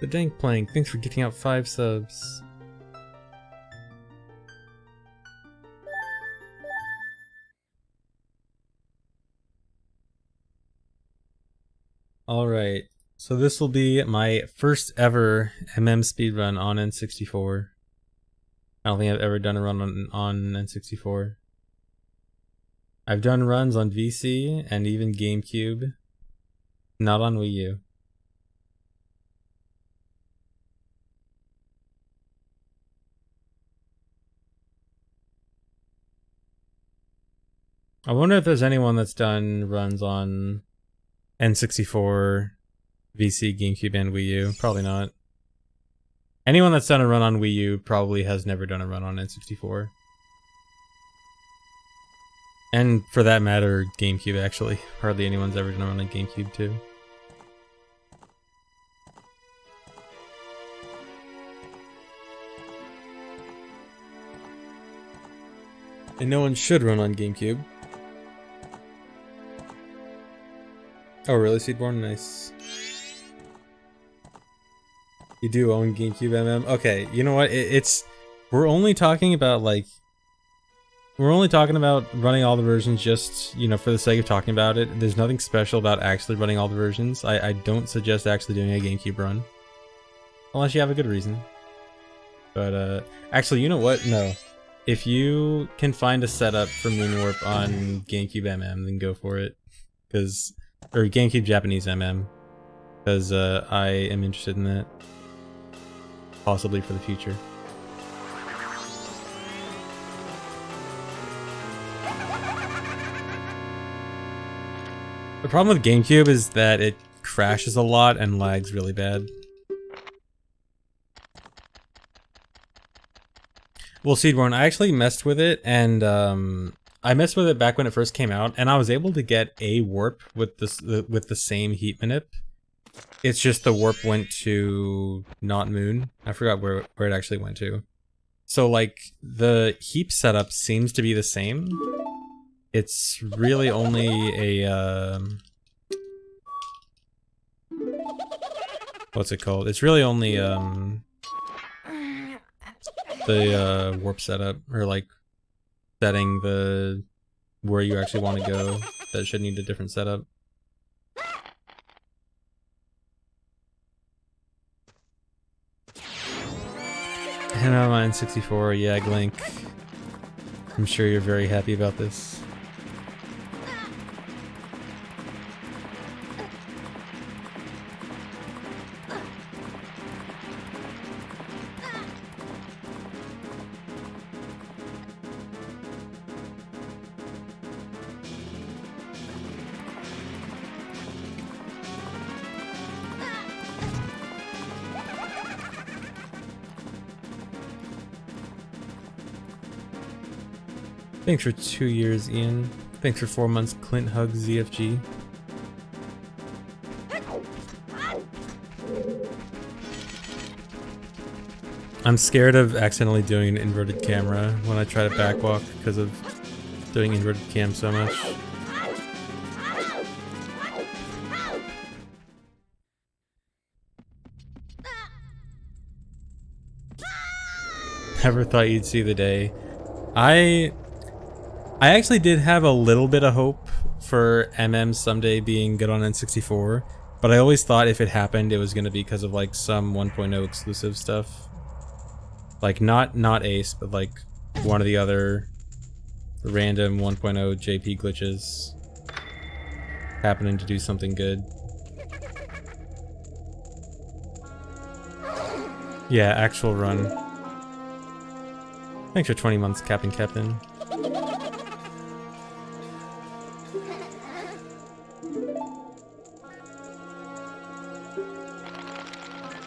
The Dank Plank, thanks for gifting out 5 subs. Alright, so this will be my first ever speedrun on N64. I don't think I've ever done a run on N64. I've done runs on VC and even GameCube, not on Wii U. I wonder if there's anyone that's done runs on N64, VC, GameCube, and Wii U. Probably not. Anyone that's done a run on Wii U probably has never done a run on N64. And for that matter, GameCube actually. Hardly anyone's ever done a run on GameCube too. And no one should run on GameCube. Oh really, Seedborn? Nice. You do own GameCube Okay, you know what? We're only talking about running all the versions just, you know, for the sake of talking about it. There's nothing special about actually running all the versions. I don't suggest actually doing a GameCube run. Unless you have a good reason. But, actually, you know what? No. If you can find a setup for Moonwarp on GameCube then go for it. Or GameCube Japanese because I am interested in that, possibly for the future. The problem with GameCube is that it crashes a lot and lags really bad. Well, Seedborn, I actually messed with it, and I messed with it back when it first came out, and I was able to get a warp with the same heat manip. It's just the warp went to not Moon. I forgot where it actually went to. So like the heap setup seems to be the same. It's really only a what's it called? It's really only the warp setup, or like setting the where you actually want to go that should need a different setup. And I'm on N64, yeah, Glink. I'm sure you're very happy about this. Thanks for 2 years, Ian. Thanks for 4 months, Clint Hug ZFG. I'm scared of accidentally doing an inverted camera when I try to backwalk because of doing inverted cam so much. Never thought you'd see the day. I actually did have a little bit of hope for someday being good on N64, but I always thought if it happened, it was going to be because of like some 1.0 exclusive stuff. Like not Ace, but like one of the other random 1.0 JP glitches happening to do something good. Yeah, actual run. Thanks for 20 months, Captain.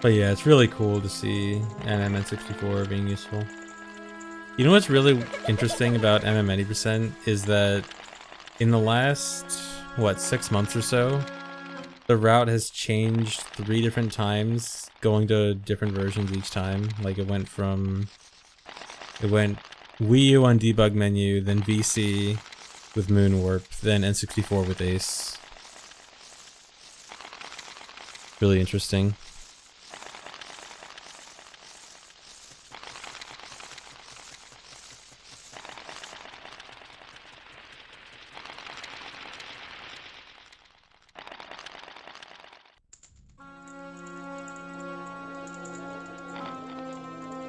But yeah, it's really cool to see N64 being useful. You know what's really interesting about MM80% is that in the last, what, 6 months or so, the route has changed 3 different times, going to different versions each time. Like it went Wii U on debug menu, then VC with Moonwarp, then N64 with Ace. Really interesting.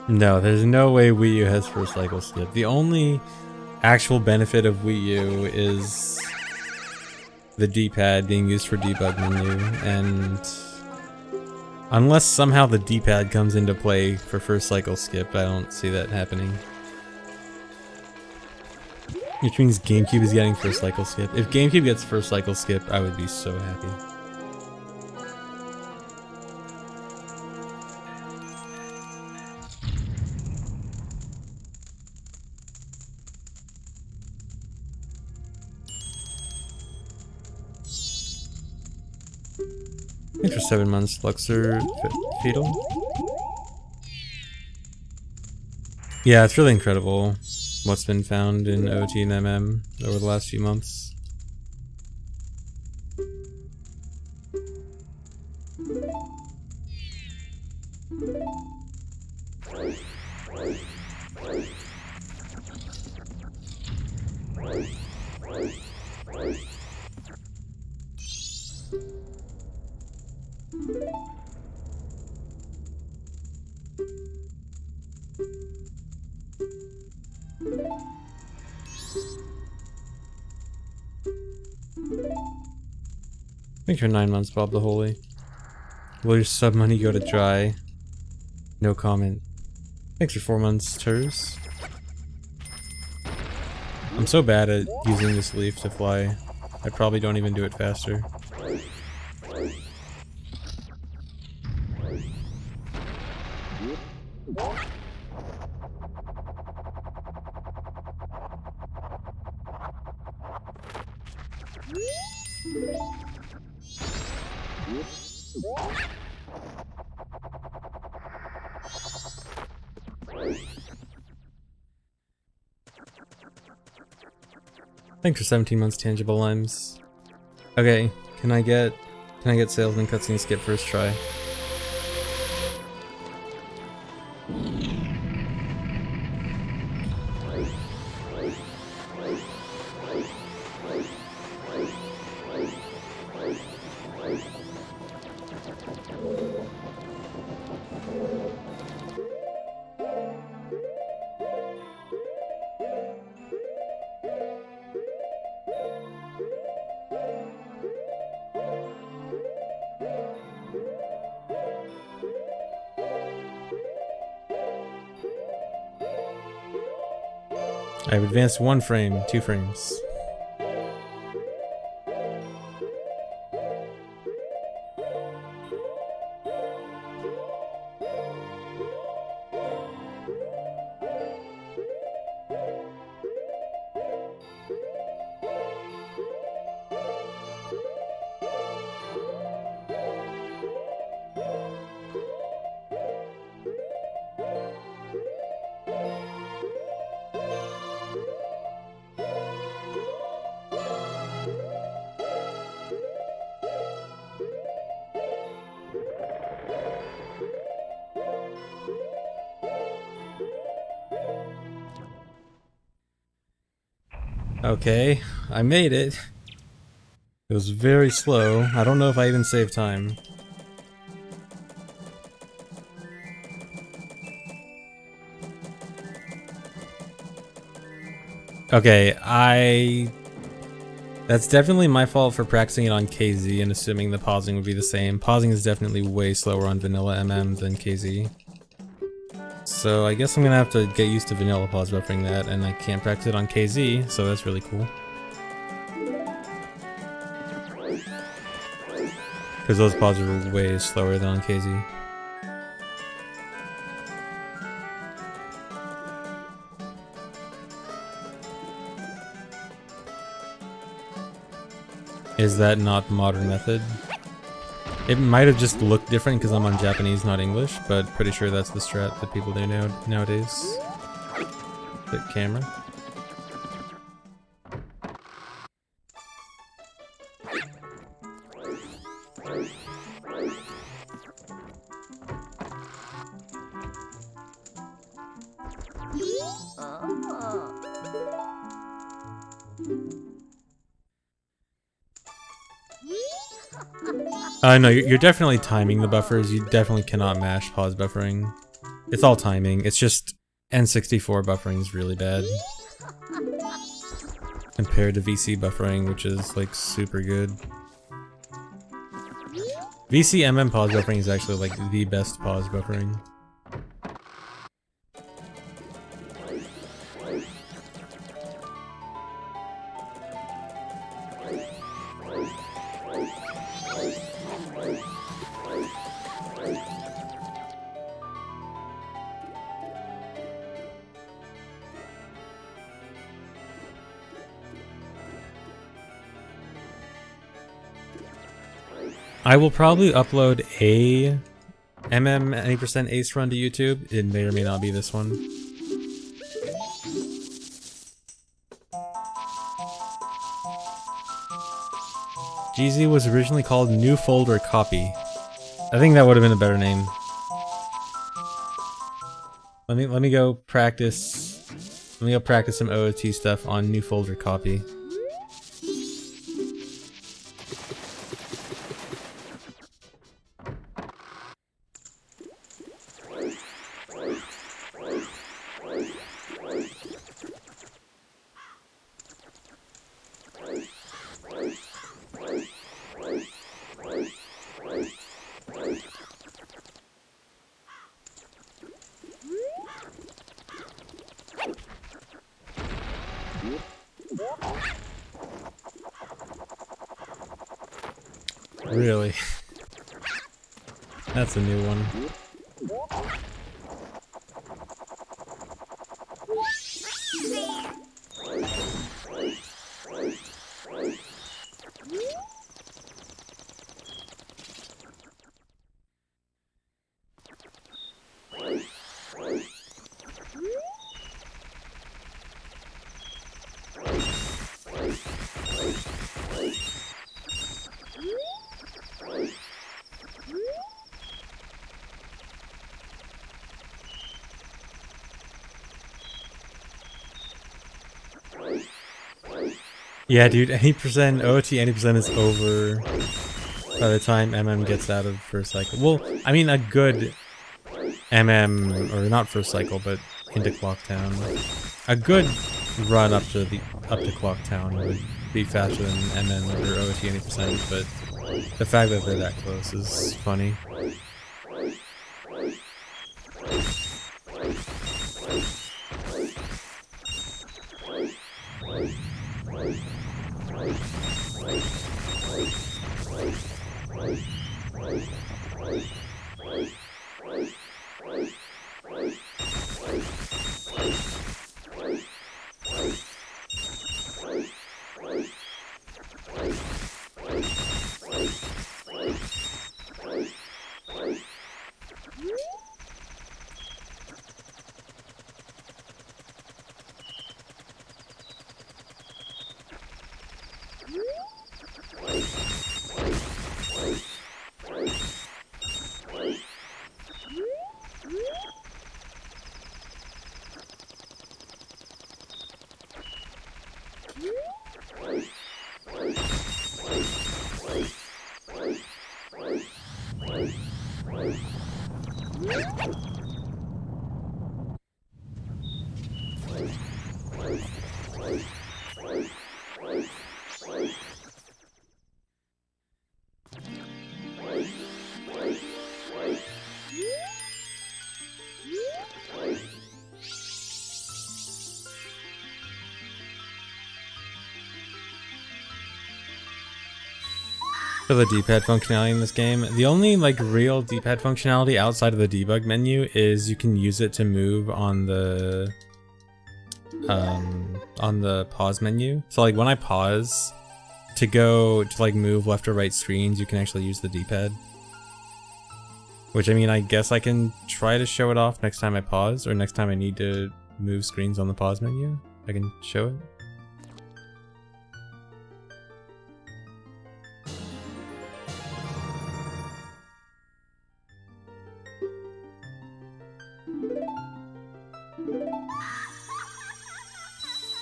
No, there's no way Wii U has first cycle skip. The only actual benefit of Wii U is the D-pad being used for debug menu, and unless somehow the D-pad comes into play for first cycle skip, I don't see that happening. Which means GameCube is getting first cycle skip. If GameCube gets first cycle skip, I would be so happy. Thanks for 7 months, Luxor Fetal. Yeah, it's really incredible what's been found in OT and MM over the last few months. Thanks for 9 months, Bob the Holy. Will your sub money go to dry? No comment. Thanks for 4 months, Turs. I'm so bad at using this leaf to fly. I probably don't even do it faster. Thanks for 17 months, Tangible Limes. Okay, can I get Salesman cutscene skip first try? I've advanced 1 frame, 2 frames. Okay, I made it. It was very slow. I don't know if I even saved time. Okay, that's definitely my fault for practicing it on KZ and assuming the pausing would be the same. Pausing is definitely way slower on vanilla MM than KZ. So I guess I'm gonna have to get used to vanilla pause buffering that, and I can't practice it on KZ, so that's really cool. Because those pauses are way slower than on KZ. Is that not the modern method? It might have just looked different because I'm on Japanese, not English, but pretty sure that's the strat that people do nowadays. Hit camera. No, you're definitely timing the buffers. You definitely cannot mash pause buffering. It's all timing. It's just N64 buffering is really bad compared to VC buffering, which is like super good. VC pause buffering is actually like the best pause buffering. I will probably upload a any% Ace run to YouTube. It may or may not be this one. GZ was originally called New Folder Copy. I think that would have been a better name. Let me go practice. Let me go practice some OOT stuff on New Folder Copy. Really? That's a new one. Yeah, dude, any percent OOT, any percent is over by the time MM gets out of first cycle. Well, I mean, a good MM, or not first cycle, but into Clocktown. A good run up to Clocktown would be faster than MM or OOT any percent, but the fact that they're that close is funny. For the D-pad functionality in this game, the only like real D-pad functionality outside of the debug menu is you can use it to move on the pause menu. So like when I pause to go to like move left or right screens, you can actually use the D-pad. Which I mean, I guess I can try to show it off next time I pause, or next time I need to move screens on the pause menu. I can show it.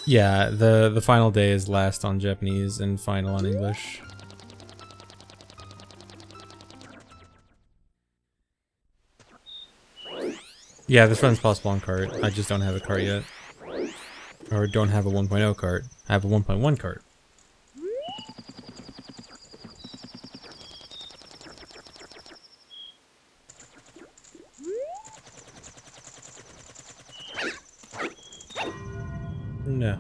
Yeah, the final day is last on Japanese and final on English. Yeah, this run's possible on cart. I just don't have a cart yet. Or don't have a 1.0 cart. I have a 1.1 cart. No.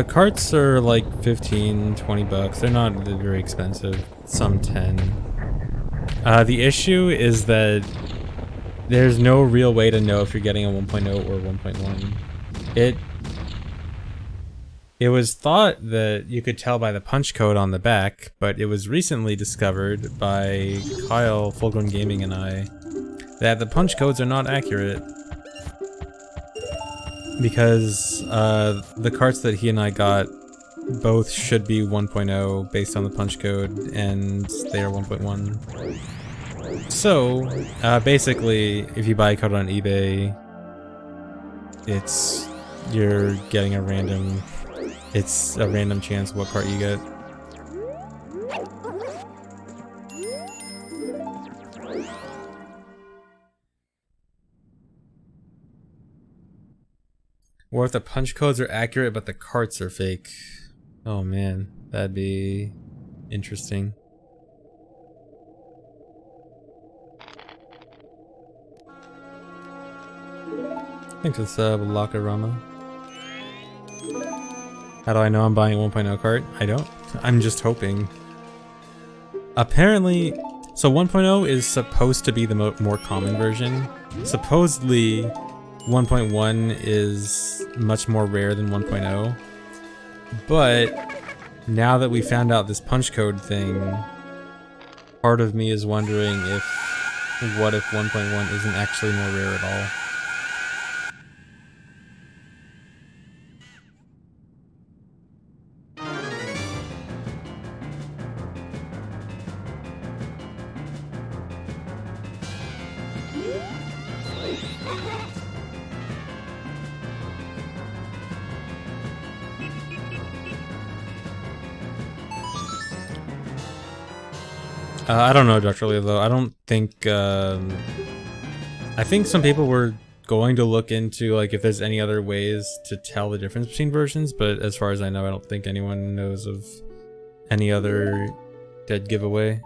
Carts are like 15, 20 bucks. They're not very expensive. Some 10. The issue is that there's no real way to know if you're getting a 1.0 or 1.1. It was thought that you could tell by the punch code on the back, but it was recently discovered by Kyle, Fullgrown Gaming, and I that the punch codes are not accurate. Because the carts that he and I got both should be 1.0 based on the punch code, and they are 1.1. So, basically, if you buy a card on eBay, you're getting a random chance what cart you get. Or if the punch codes are accurate but the carts are fake. Oh man, that'd be interesting. Thanks for the sub, Lakarama. How do I know I'm buying a 1.0 cart? I don't. I'm just hoping. Apparently, so 1.0 is supposed to be the more common version. Supposedly, 1.1 is much more rare than 1.0. But now that we found out this punch code thing, part of me is wondering what if 1.1 isn't actually more rare at all? I don't know, Dr. Leo, though. I don't think, I think some people were going to look into, like, if there's any other ways to tell the difference between versions, but as far as I know, I don't think anyone knows of any other dead giveaway.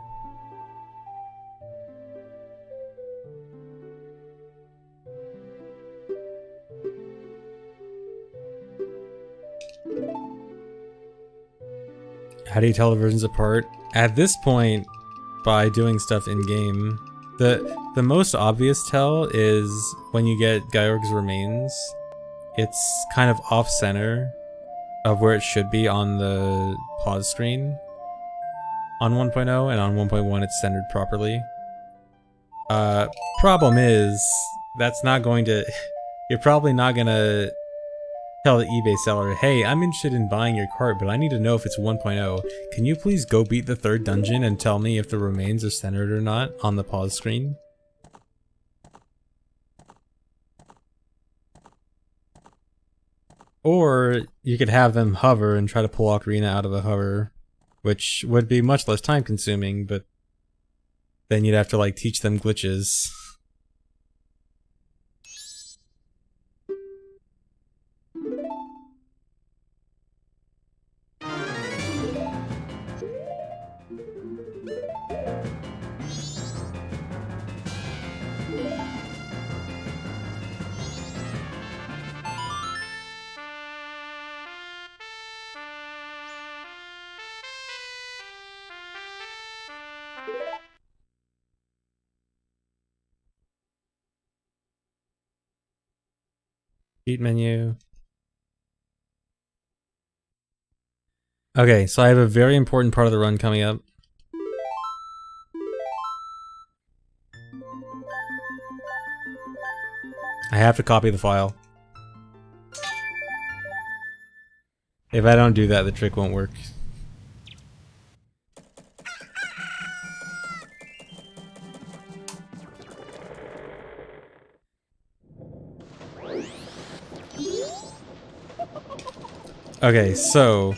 How do you tell the versions apart? At this point, by doing stuff in game. The most obvious tell is when you get Georg's remains. It's kind of off center of where it should be on the pause screen on 1.0, and on 1.1 it's centered properly. Problem is that's not going to you're probably not gonna tell the eBay seller, hey, I'm interested in buying your cart, but I need to know if it's 1.0. Can you please go beat the 3rd dungeon and tell me if the remains are centered or not on the pause screen? Or you could have them hover and try to pull Ocarina out of a hover, which would be much less time consuming, but then you'd have to like teach them glitches. Cheat menu. Okay, so I have a very important part of the run coming up. I have to copy the file. If I don't do that, the trick won't work. Okay, so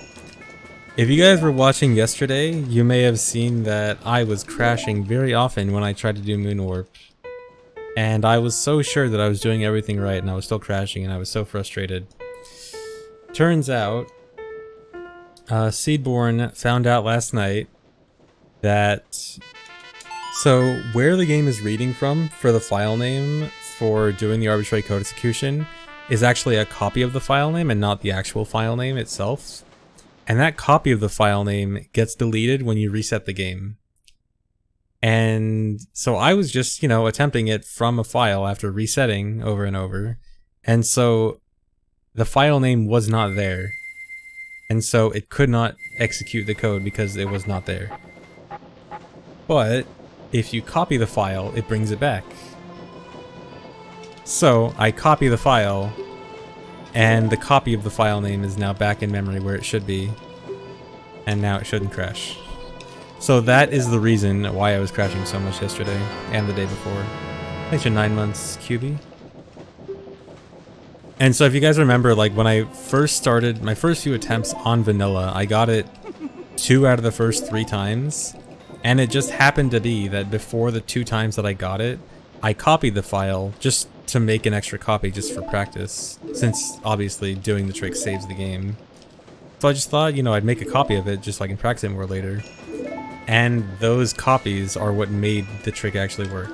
if you guys were watching yesterday, you may have seen that I was crashing very often when I tried to do Moon Warp. And I was so sure that I was doing everything right and I was still crashing and I was so frustrated. Turns out, Seedborn found out last night that... So, where the game is reading from for the file name for doing the arbitrary code execution is actually a copy of the file name and not the actual file name itself. And that copy of the file name gets deleted when you reset the game. And so I was just, you know, attempting it from a file after resetting over and over. And so the file name was not there. And so it could not execute the code because it was not there. But if you copy the file, it brings it back. So I copy the file, and the copy of the file name is now back in memory where it should be. And now it shouldn't crash. So that is the reason why I was crashing so much yesterday and the day before. Thanks for 9 months, QB. And so if you guys remember, like when I first started my first few attempts on vanilla, I got it 2 out of the first 3 times. And it just happened to be that before the 2 times that I got it, I copied the file just to make an extra copy just for practice, since obviously doing the trick saves the game. So I just thought, you know, I'd make a copy of it just so I can practice it more later. And those copies are what made the trick actually work.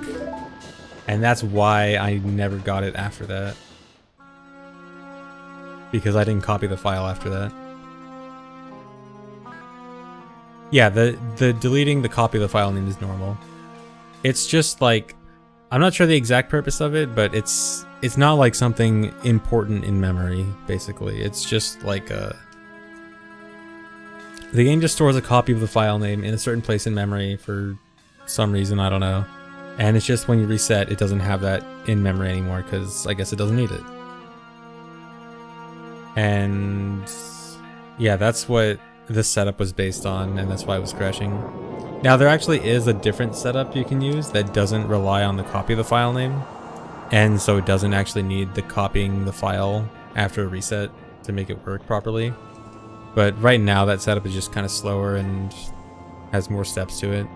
And that's why I never got it after that. Because I didn't copy the file after that. Yeah, the deleting the copy of the file name is normal. It's just like, I'm not sure the exact purpose of it, but it's not like something important in memory, basically. It's just like a... The game just stores a copy of the file name in a certain place in memory for some reason, I don't know. And it's just when you reset, it doesn't have that in memory anymore, because I guess it doesn't need it. And yeah, that's what this setup was based on, and that's why I was crashing. Now, there actually is a different setup you can use that doesn't rely on the copy of the file name, and so it doesn't actually need the copying the file after a reset to make it work properly. But right now, that setup is just kind of slower and has more steps to it.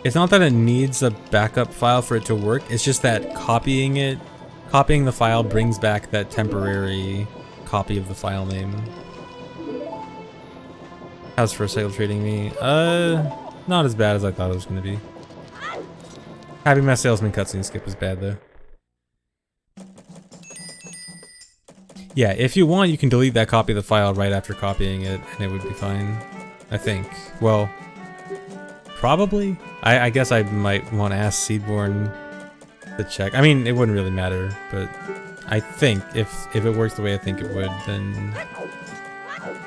It's not that it needs a backup file for it to work, it's just that copying the file brings back that temporary copy of the file name. How's First Cycle treating me? Not as bad as I thought it was gonna be. Happy Mask Salesman cutscene skip was bad though. Yeah, if you want, you can delete that copy of the file right after copying it, and it would be fine. I think. Well, probably? I guess I might want to ask Seedborn to check. I mean, it wouldn't really matter, but I think if it works the way I think it would, then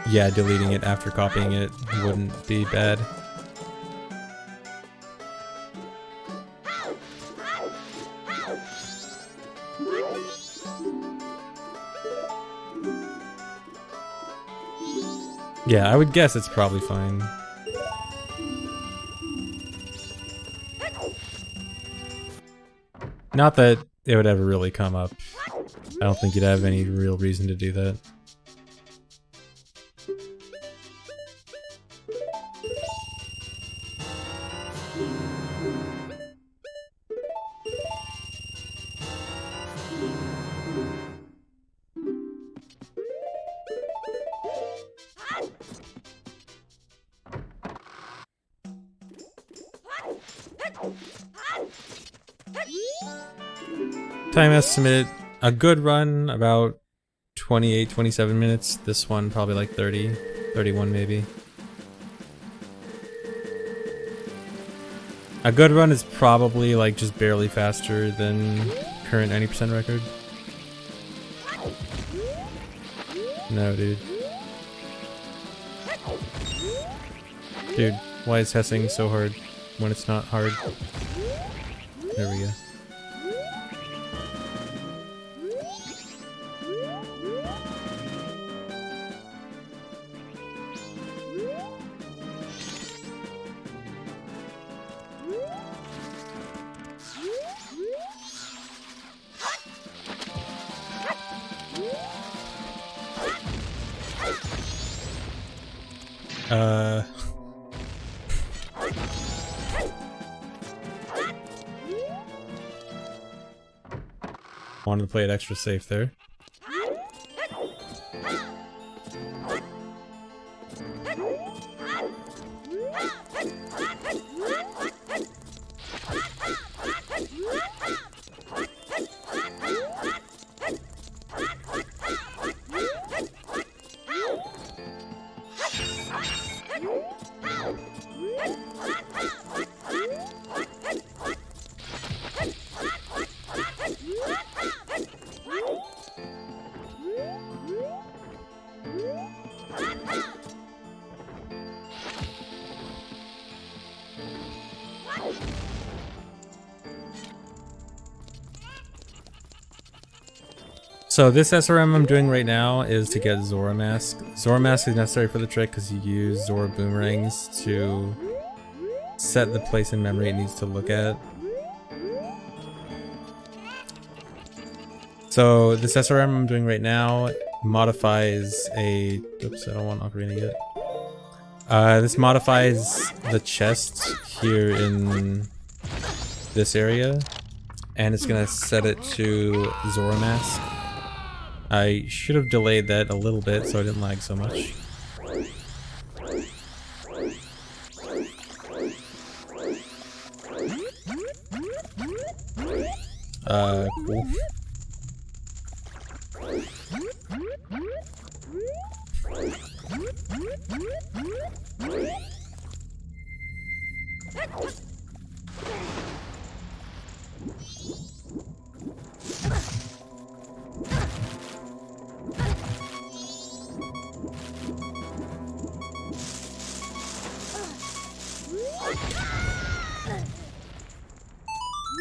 yeah, deleting it after copying it wouldn't be bad. Yeah, I would guess it's probably fine. Not that it would ever really come up. I don't think you'd have any real reason to do that. Time estimate, a good run, about 28, 27 minutes. This one probably like 30, 31 maybe. A good run is probably like just barely faster than current 90% record. No, dude. Dude, why is Hessing so hard when it's not hard? There we go. Wanted to play it extra safe there. So this SRM I'm doing right now is to get Zora Mask. Zora Mask is necessary for the trick because you use Zora Boomerangs to set the place in memory it needs to look at. So this SRM I'm doing right now modifies a... Oops, I don't want Ocarina yet. This modifies the chest here in this area, and it's gonna set it to Zora Mask. I should have delayed that a little bit so I didn't lag so much. Cool.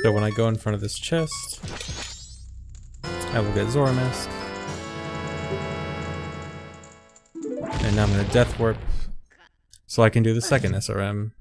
So when I go in front of this chest, I will get Zora Mask. And now I'm going to Death Warp so I can do the second SRM.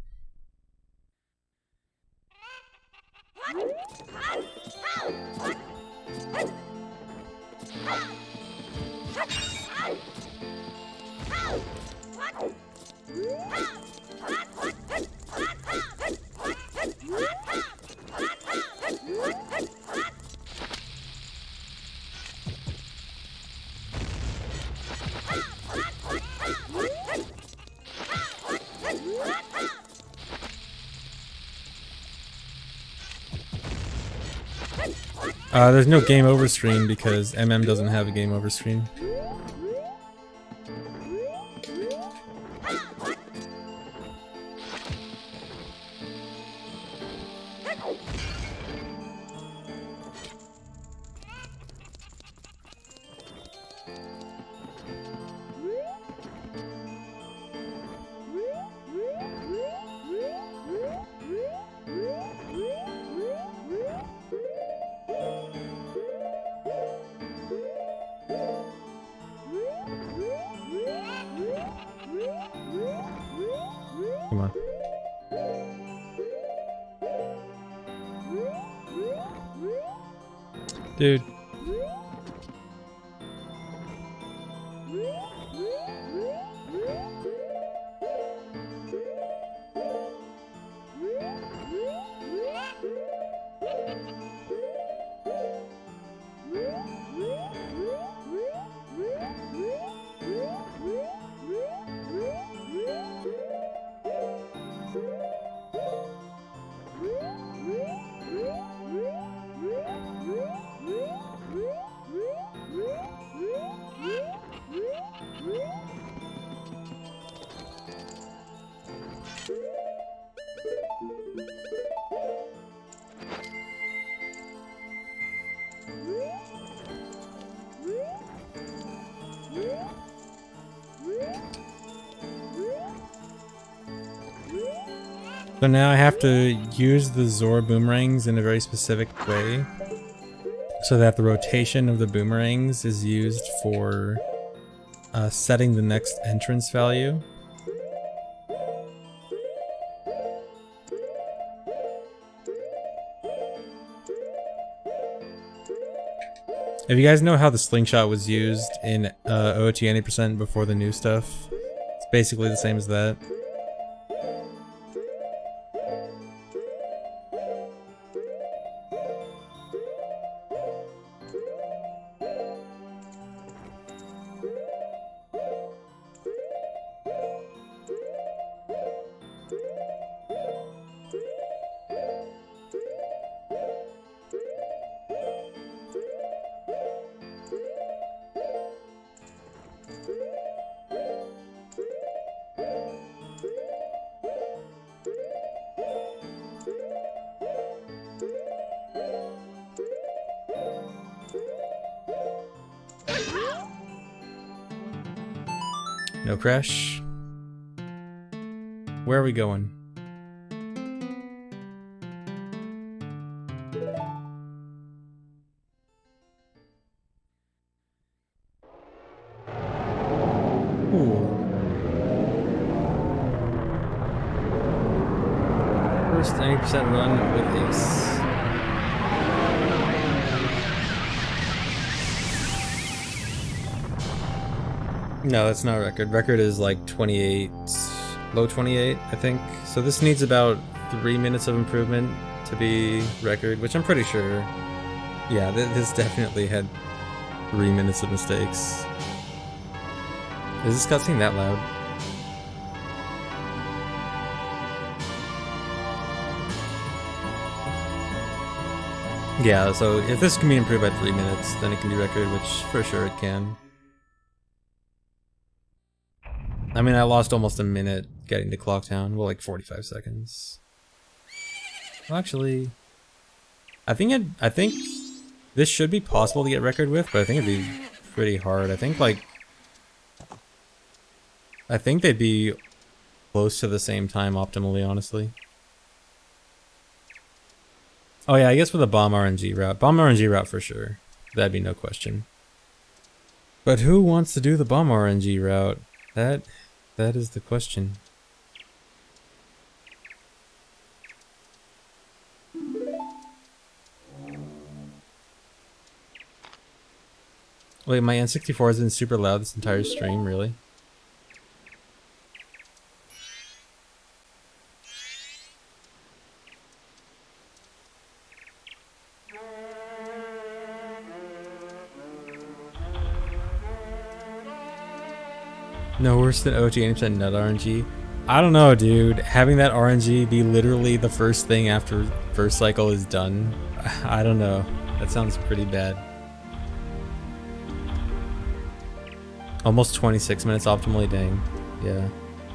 There's no game over screen because MM doesn't have a game over screen. Come on. Dude. So now I have to use the Zora Boomerangs in a very specific way so that the rotation of the boomerangs is used for setting the next entrance value. If you guys know how the slingshot was used in OOT 90% before the new stuff, it's Basically the same as that. No crash. Where are we going? Ooh. First 90% run with Ace. No, that's not record. Record is like 28, low 28, I think. So this needs about 3 minutes of improvement to be record, which I'm pretty sure. Yeah, this definitely had 3 minutes of mistakes. Is this cutscene that loud? Yeah, so if this can be improved by 3 minutes, then it can be record, which for sure it can. I mean, I lost almost a minute getting to Clocktown. Well, like 45 seconds. Well, actually, I think this should be possible to get record with, but I think it'd be pretty hard. I think they'd be close to the same time optimally, honestly. Oh yeah, I guess with a bomb RNG route. Bomb RNG route for sure. That'd be no question. But who wants to do the bomb RNG route? That is the question. Wait, my N64 has been super loud this entire stream, really? No worse than OG 80% nut RNG. I don't know, dude. Having that RNG be literally the first thing after first cycle is done. I don't know. That sounds pretty bad. Almost 26 minutes optimally, dang. Yeah.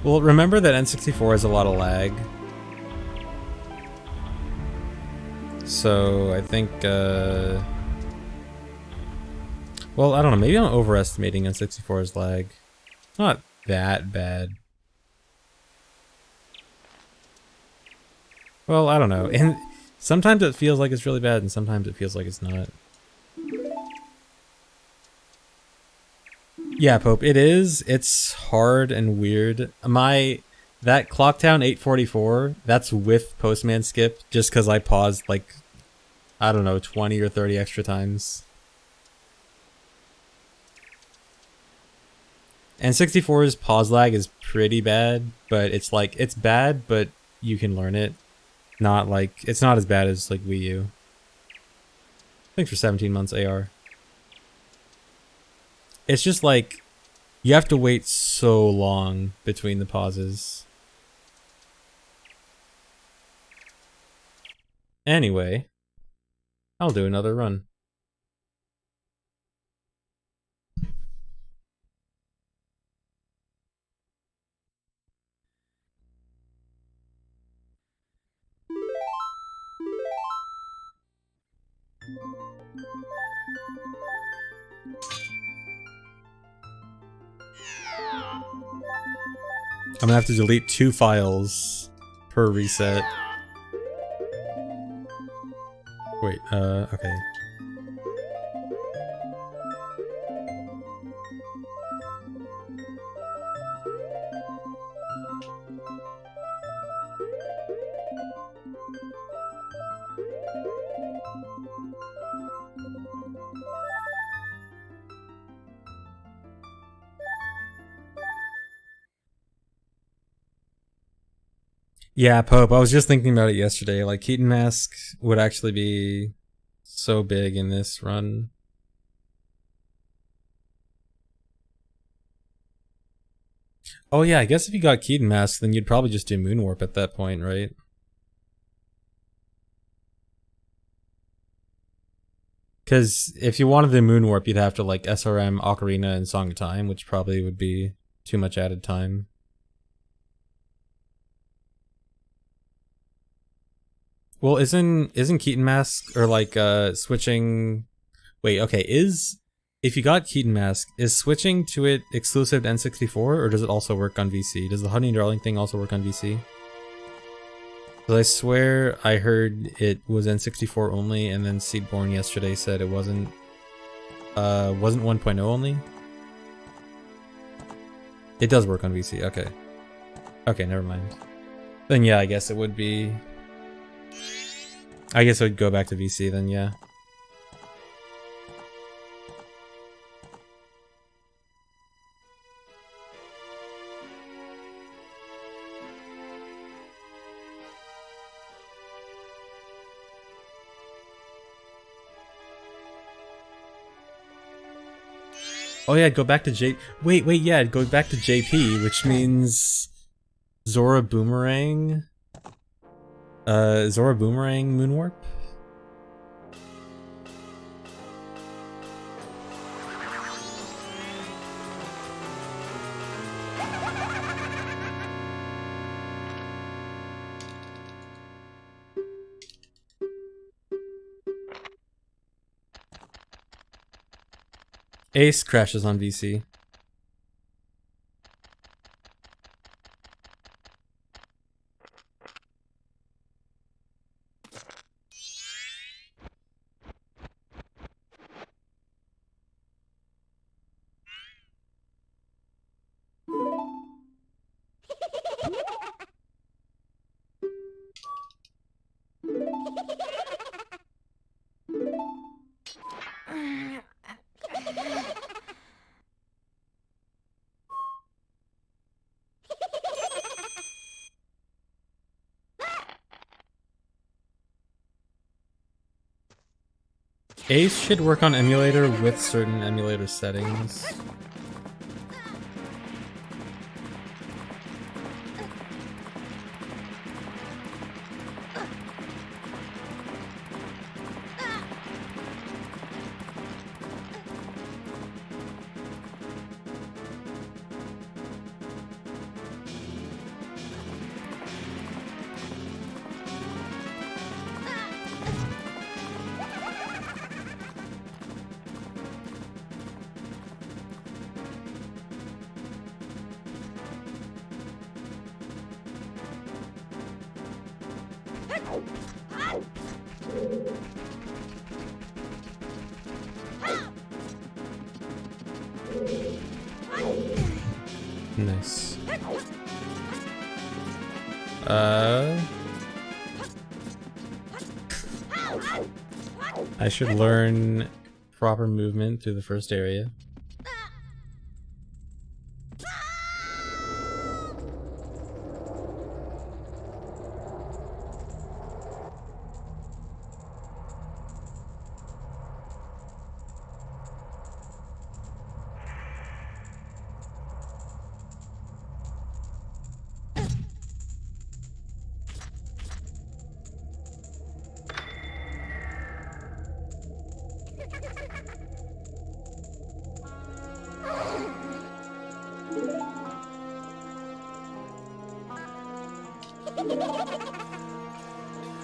Well, remember that N64 has a lot of lag. So, I think, well, I don't know. Maybe I'm overestimating N64's lag. Not that bad. Well, I don't know. And sometimes it feels like it's really bad, and sometimes it feels like it's not. Yeah, Pope, it is. It's hard and weird. That Clocktown 844, that's with Postman skip, just because I paused like, I don't know, 20 or 30 extra times. And 64's pause lag is pretty bad, but it's like, it's bad, but you can learn it. Not like, it's not as bad as like Wii U. Thanks for 17 months, AR. It's just like, you have to wait so long between the pauses. Anyway, I'll do another run. I'm gonna have to delete 2 files per reset. Wait, okay. Yeah, Pope. I was just thinking about it yesterday. Like Keaton Mask would actually be so big in this run. Oh yeah, I guess if you got Keaton Mask, then you'd probably just do Moonwarp at that point, right? Because if you wanted the Moonwarp, you'd have to like SRM, Ocarina, and Song of Time, which probably would be too much added time. Well, isn't Keaton Mask or like switching? Wait, okay, is if you got Keaton Mask, is switching to it exclusive to N64, or does it also work on VC? Does the Honey and Darling thing also work on VC? Because I swear I heard it was N64 only, and then Seedborn yesterday said it wasn't 1.0 only. It does work on VC. Okay. Okay, never mind. Then yeah, I guess it would be. I guess it would go back to VC then. Yeah. Oh yeah, go back to J. Wait, yeah, go back to JP, which means Zora Boomerang. Zora Boomerang Moonwarp. Ace crashes on VC. Ace should work on emulator with certain emulator settings. Nice. I should learn proper movement through the first area.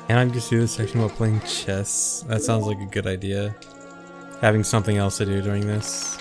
And I'm just do this section while playing chess. That sounds like a good idea. Having something else to do during this.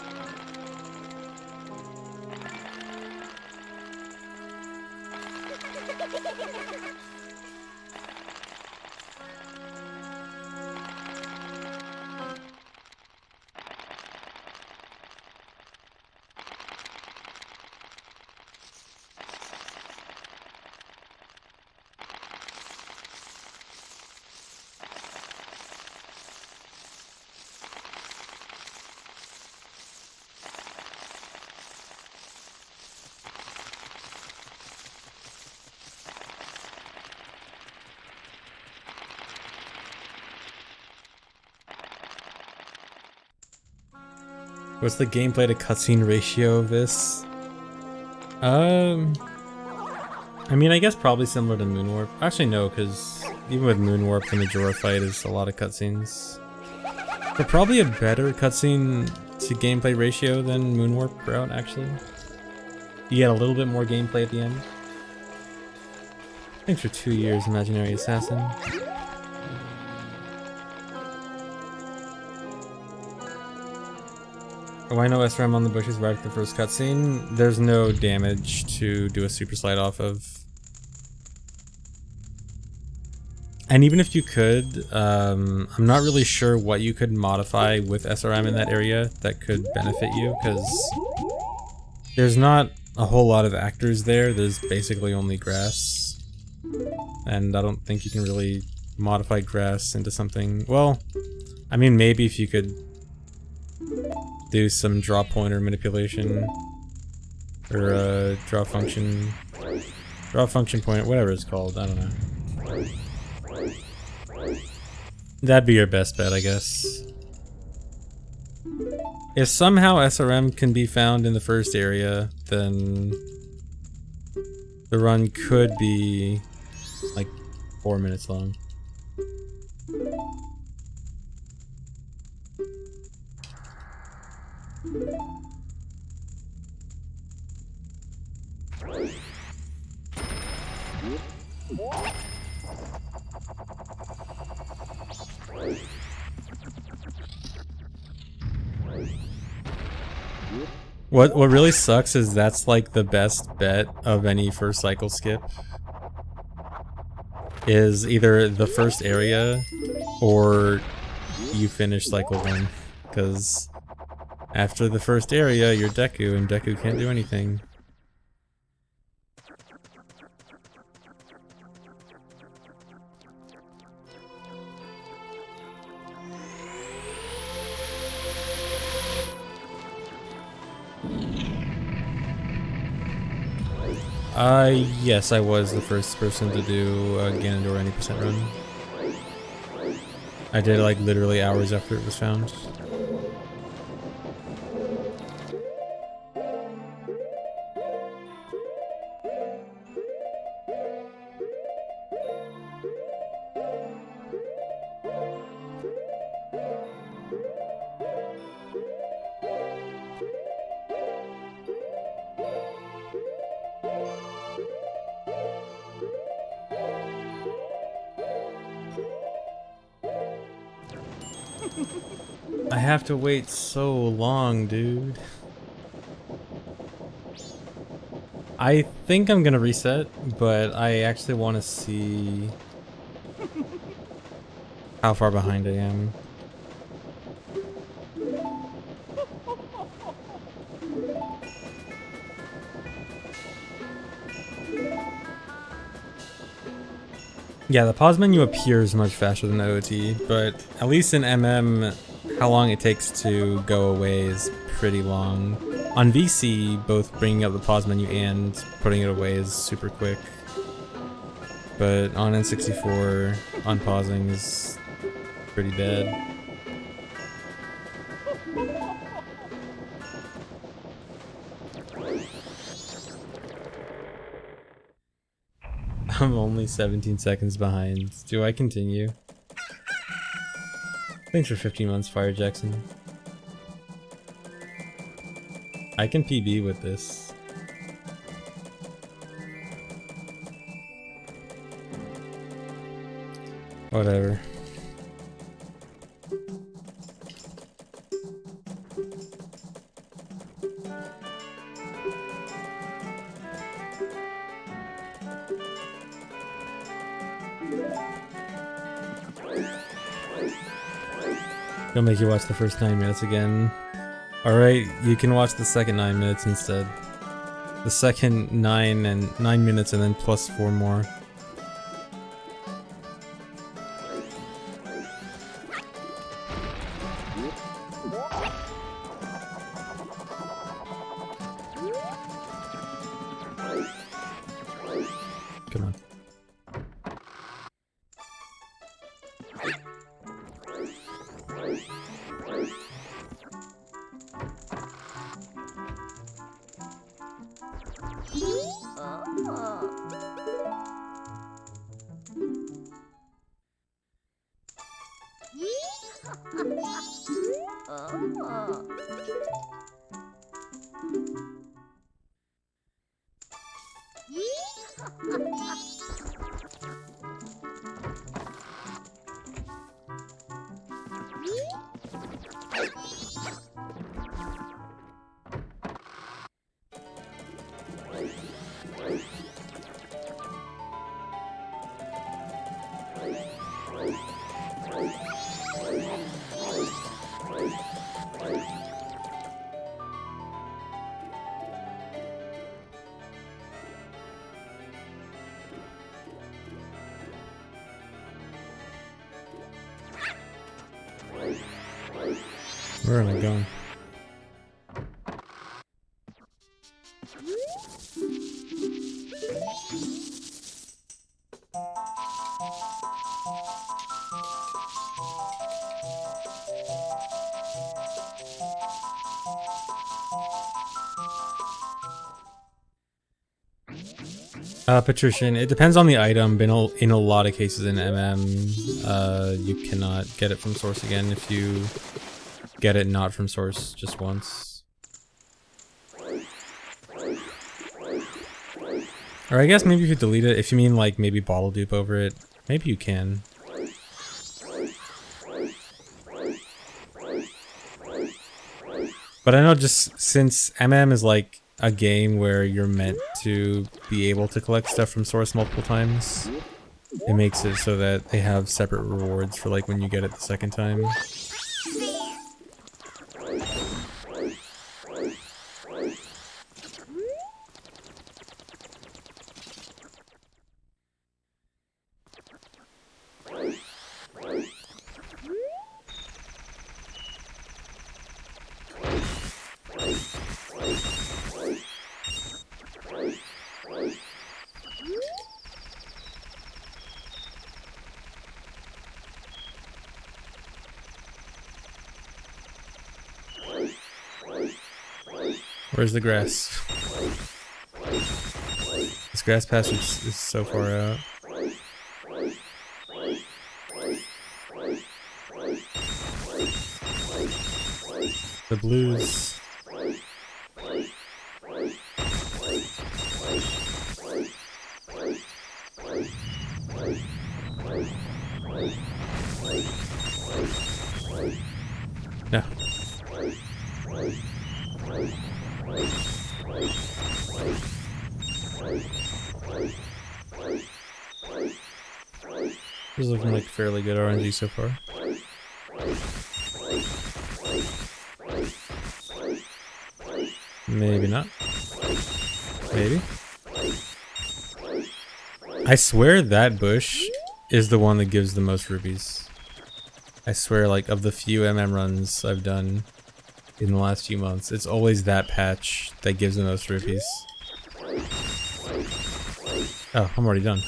What's the gameplay to cutscene ratio of this? I mean, I guess probably similar to Moonwarp. Actually, no, because even with Moonwarp, the Majora fight is a lot of cutscenes. But probably a better cutscene to gameplay ratio than Moonwarp route, actually. You get a little bit more gameplay at the end. Thanks for 2 years, Imaginary Assassin. Why no SRM on the bushes right at the first cutscene? There's no damage to do a super slide off of. And even if you could, I'm not really sure what you could modify with SRM in that area that could benefit you, because there's not a whole lot of actors there. There's basically only grass. And I don't think you can really modify grass into something. Well, I mean, maybe if you could do some draw pointer manipulation, or draw function point, whatever it's called, I don't know. That'd be your best bet, I guess. If somehow SRM can be found in the first area, then the run could be like 4 minutes long. What really sucks is that's like the best bet of any first cycle skip. Is either the first area or you finish cycle 1. Because after the first area, you're Deku, and Deku can't do anything. Yes, I was the first person to do a Ganondorf 90% run. I did it like literally hours after it was found. I have to wait so long, dude. I think I'm gonna reset, but I actually want to see how far behind I am. Yeah, the pause menu appears much faster than OOT, but at least in MM, how long it takes to go away is pretty long. On VC, both bringing up the pause menu and putting it away is super quick. But on N64, unpausing is pretty bad. I'm only 17 seconds behind. Do I continue? Thanks for 15 months, Fire Jackson. I can PB with this. Whatever. He'll make you watch the first 9 minutes again. Alright, you can watch the second 9 minutes instead. The second 9 minutes and then plus 4 more. Come on. Where am I going? Patrician, it depends on the item, but in a lot of cases in MM, you cannot get it from source again if you get it not from source just once. Or I guess maybe you could delete it if you mean like maybe bottle dupe over it. Maybe you can. But I know just since MM is like a game where you're meant to be able to collect stuff from source multiple times, it makes it so that they have separate rewards for like when you get it the second time. Where's the grass? This grass patch is so far out. The blues. No. This is looking like fairly good RNG so far. Maybe not. Maybe. I swear that bush is the one that gives the most rubies. I swear, like, of the few MM runs I've done in the last few months, it's always that patch that gives the most rupees. Oh, I'm already done.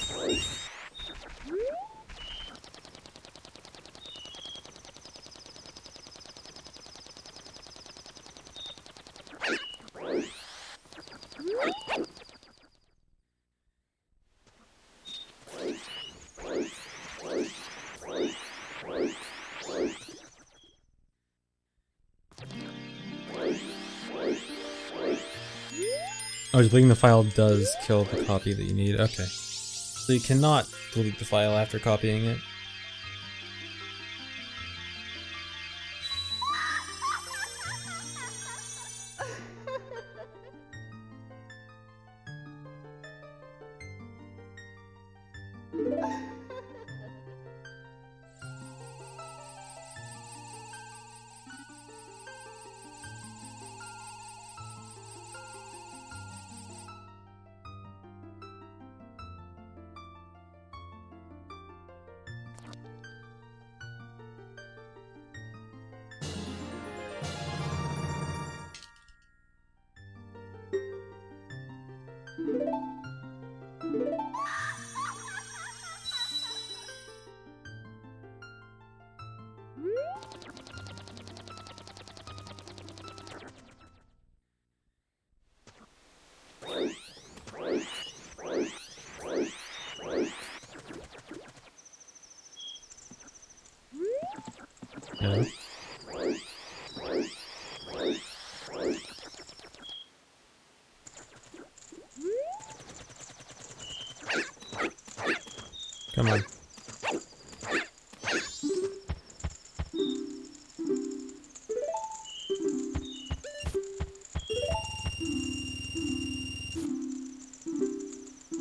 Oh, deleting the file does kill the copy that you need. Okay. So you cannot delete the file after copying it. Yeah. Come on.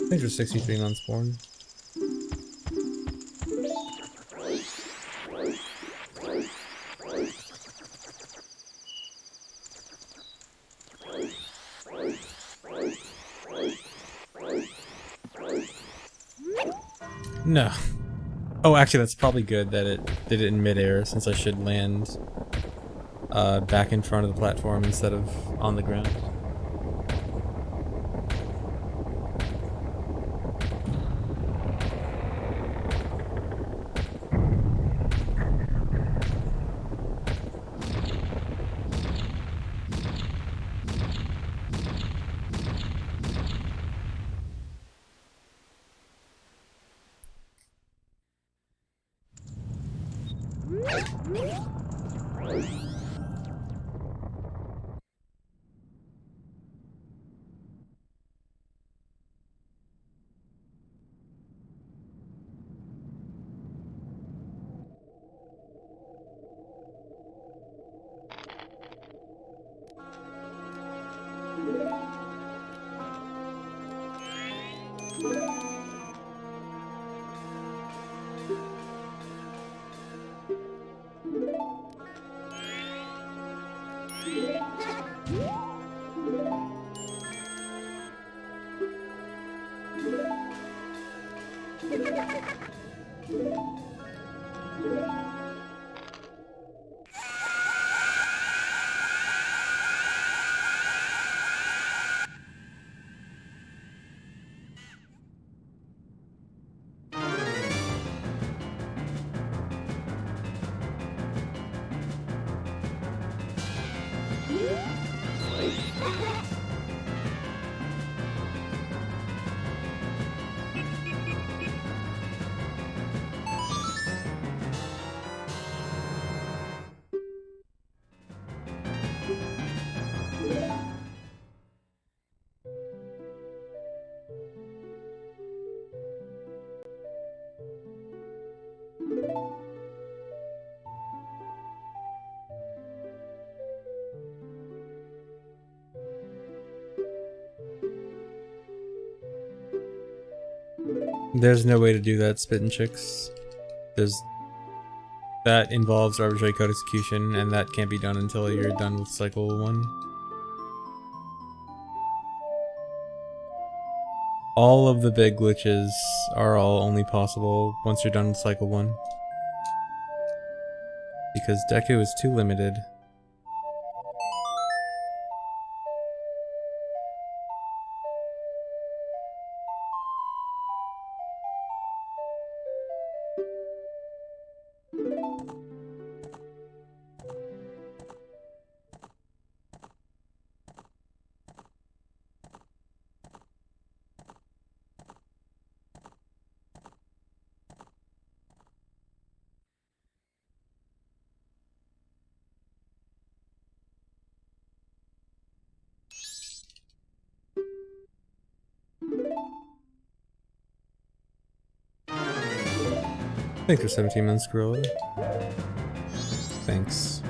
Thanks for 63 months born. No. Oh, actually, that's probably good that it did it in midair, since I should land back in front of the platform instead of on the ground. There's no way to do that, Spittin' Chicks. That involves arbitrary code execution, and that can't be done until you're done with cycle 1. All of the big glitches are all only possible once you're done with cycle 1. Because Deku is too limited. Thanks for 17 months, Gorilla. Thanks.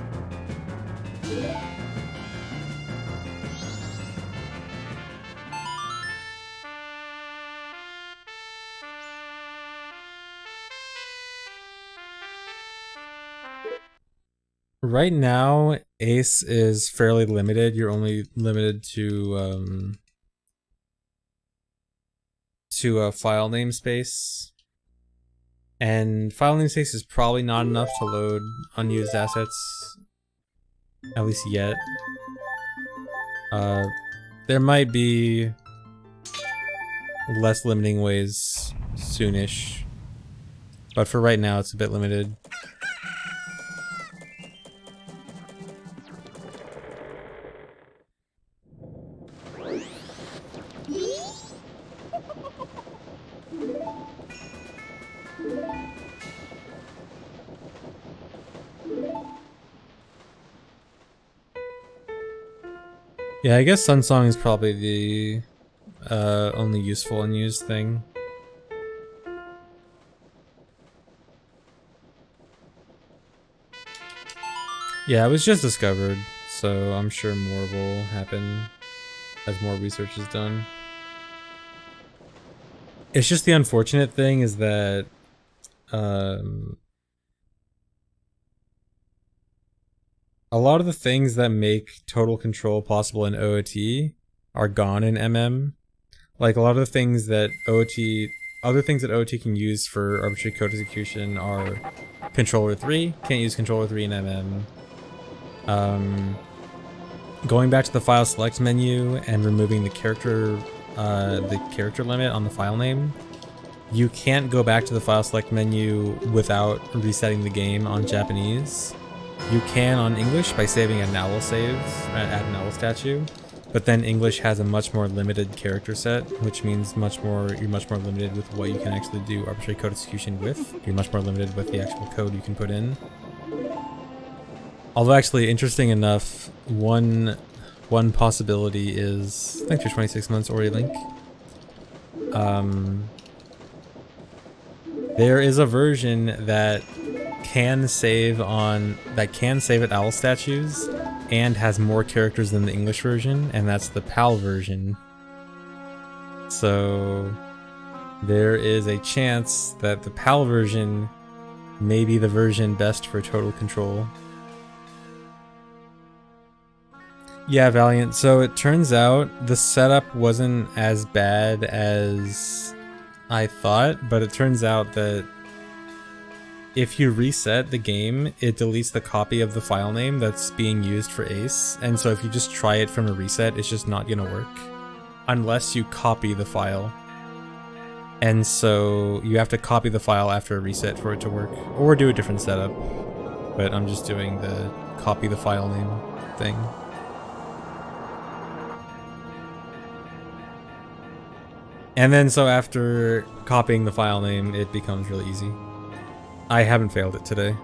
Right now, Ace is fairly limited. You're only limited to a file namespace. And file namespace is probably not enough to load unused assets, at least yet. There might be less limiting ways soonish, but for right now it's a bit limited. Yeah, I guess Sunsong is probably the only useful unused thing. Yeah, it was just discovered, so I'm sure more will happen as more research is done. It's just the unfortunate thing is that a lot of the things that make total control possible in OOT are gone in MM. Like a lot of the things that other things that OOT can use for arbitrary code execution are controller 3, can't use controller 3 in MM. Going back to the file select menu and removing the character limit on the file name, you can't go back to the file select menu without resetting the game on Japanese. You can on English by saving a Nowl save, add a Nowl statue, but then English has a much more limited character set, which means you're much more limited with what you can actually do arbitrary code execution with. You're much more limited with the actual code you can put in. Although actually, interesting enough, one possibility is, thanks for 26 months, Ori Link. There is a version that can save at owl statues and has more characters than the English version, and that's the PAL version. So there is a chance that the PAL version may be the version best for total control. Yeah, Valiant. So it turns out the setup wasn't as bad as I thought, but it turns out that if you reset the game, it deletes the copy of the file name that's being used for Ace, and so if you just try it from a reset, it's just not gonna work. Unless you copy the file. And so you have to copy the file after a reset for it to work, or do a different setup. But I'm just doing the copy the file name thing. And then so after copying the file name, it becomes really easy. I haven't failed it today.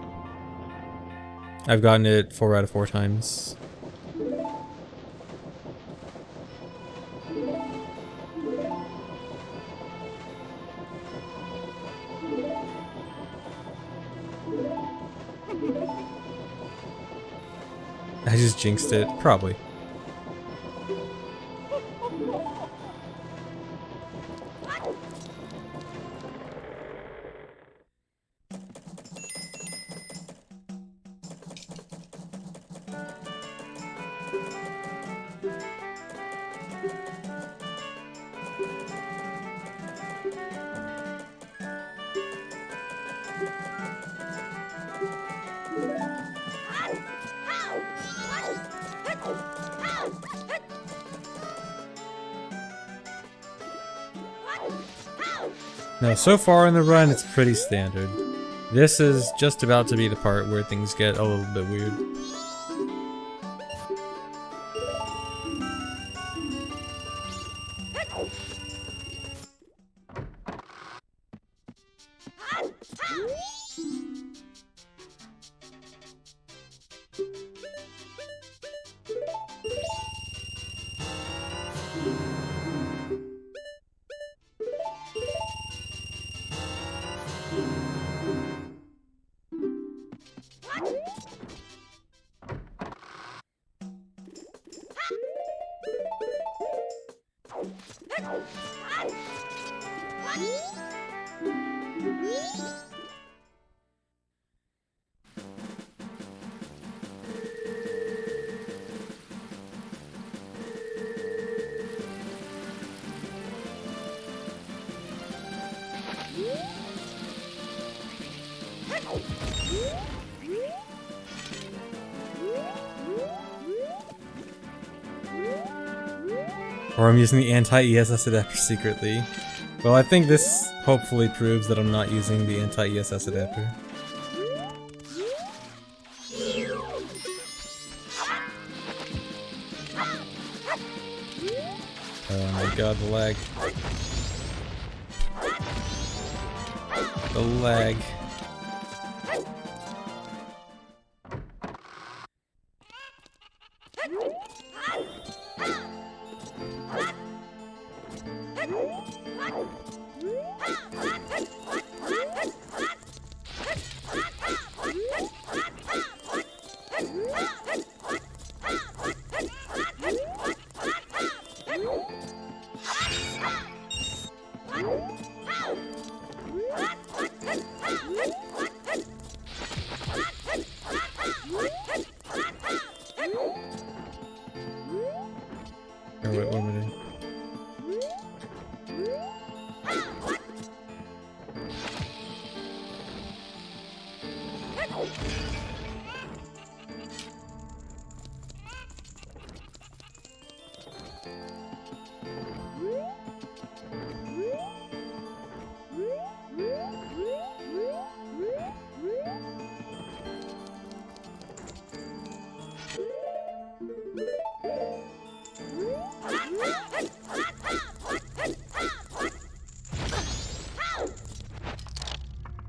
I've gotten it 4 out of 4 times. I just jinxed it, probably. Now, so far in the run, it's pretty standard. This is just about to be the part where things get a little bit weird. Or I'm using the anti-ESS adapter secretly. Well, I think this hopefully proves that I'm not using the anti-ESS adapter. Oh my god, the lag. The lag.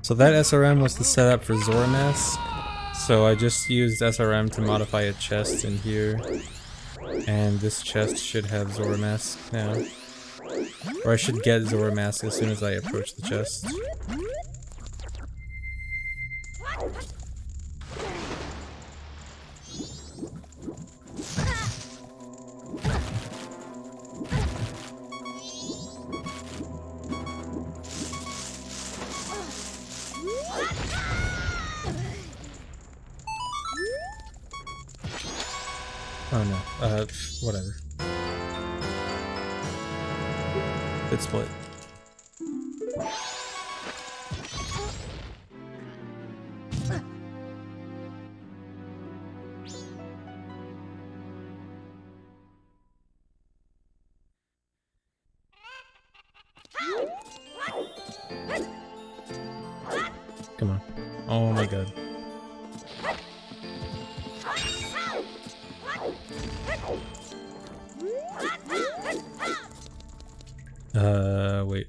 So that SRM was the setup for Zoramask. So I just used SRM to modify a chest in here. And this chest should have Zoramask now. Or I should get Zoramask as soon as I approach the chest. Oh no, whatever. It split. Come on. Oh my god. Wait,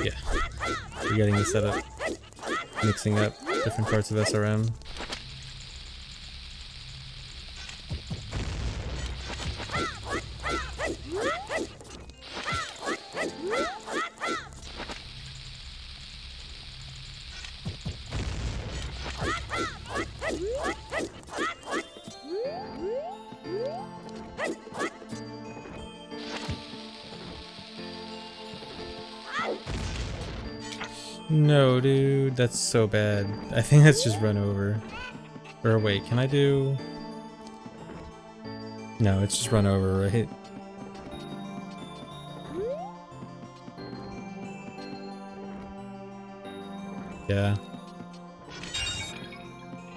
yeah. We're getting the setup. Mixing up different parts of SRM. No, dude, that's so bad. I think that's just run over. Or wait, can I do... No, it's just run over, right? Yeah.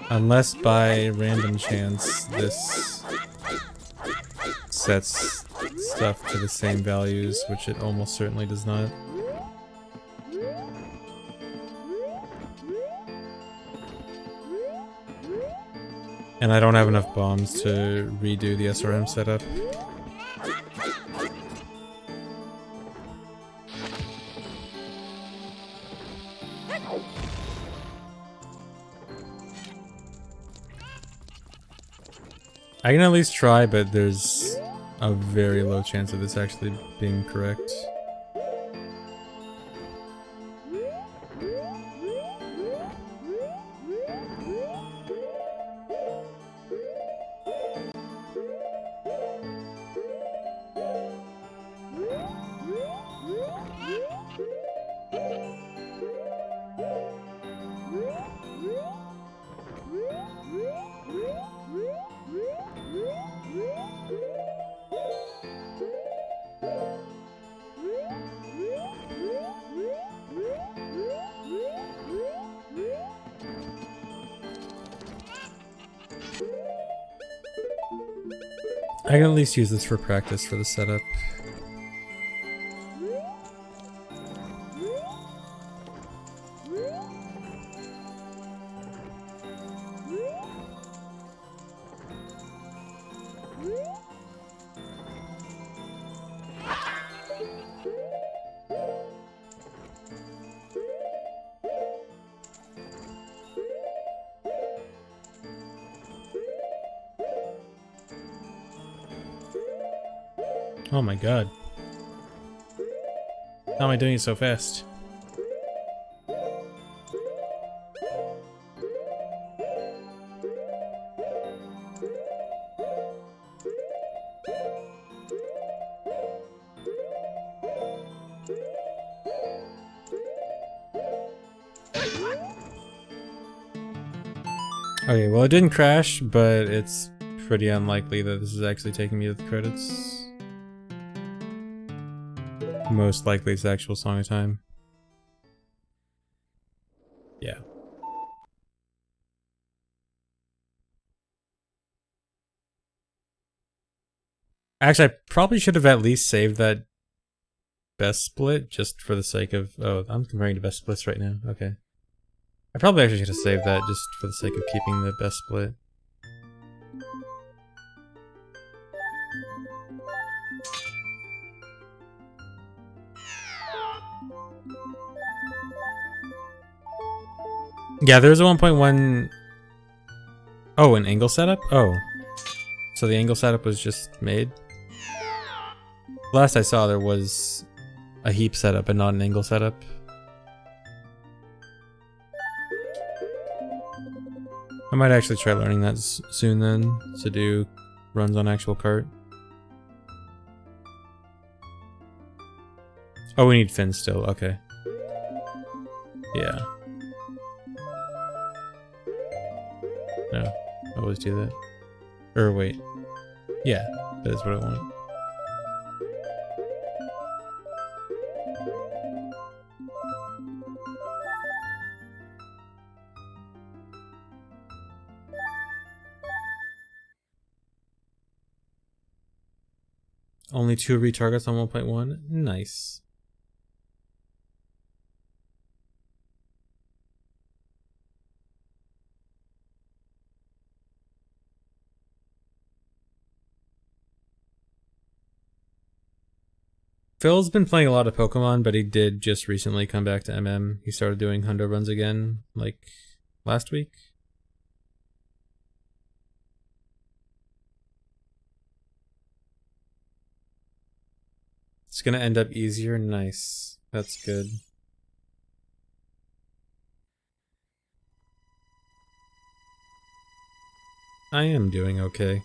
Unless by random chance this sets stuff to the same values, which it almost certainly does not. And I don't have enough bombs to redo the SRM setup. I can at least try, but there's a very low chance of this actually being correct. I can at least use this for practice for the setup. Oh my god. How am I doing it so fast? Okay, well it didn't crash, but it's pretty unlikely that this is actually taking me to the credits. Most likely it's actual Song of Time. Yeah. Actually, I probably should have at least saved that best split just for the sake of... Oh, I'm comparing to best splits right now. Okay. I probably actually should have saved that just for the sake of keeping the best split. Yeah, there's a 1.1... Oh, an angle setup? Oh. So the angle setup was just made? Last I saw there was a heap setup and not an angle setup. I might actually try learning that soon then, to do runs on actual cart. Oh, we need fins still, okay. Yeah. No, I always do that. Or wait. Yeah, that is what I want. Only 2 retargets on 1.1? Nice. Phil's been playing a lot of Pokemon, but he did just recently come back to MM. He started doing Hundo runs again, like, last week. It's gonna end up easier. Nice. That's good. I am doing okay.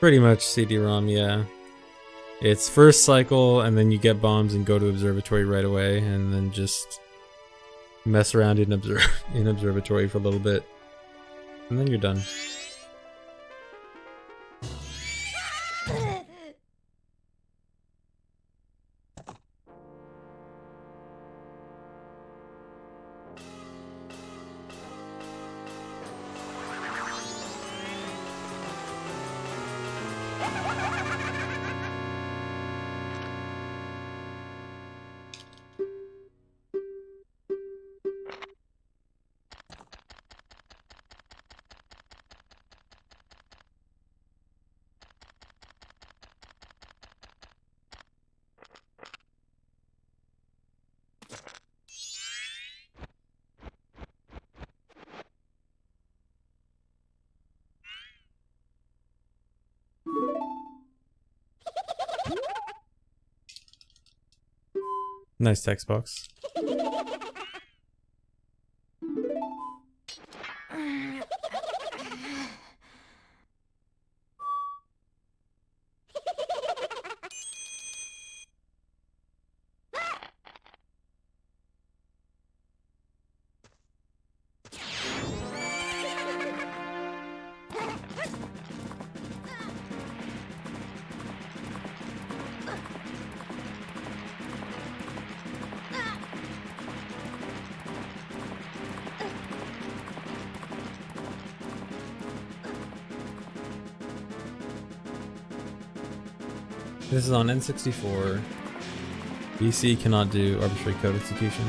Pretty much CD-ROM, yeah. It's first cycle, and then you get bombs and go to Observatory right away, and then just mess around in Observatory for a little bit. And then you're done. Nice text box. This is on N64. BC cannot do arbitrary code execution.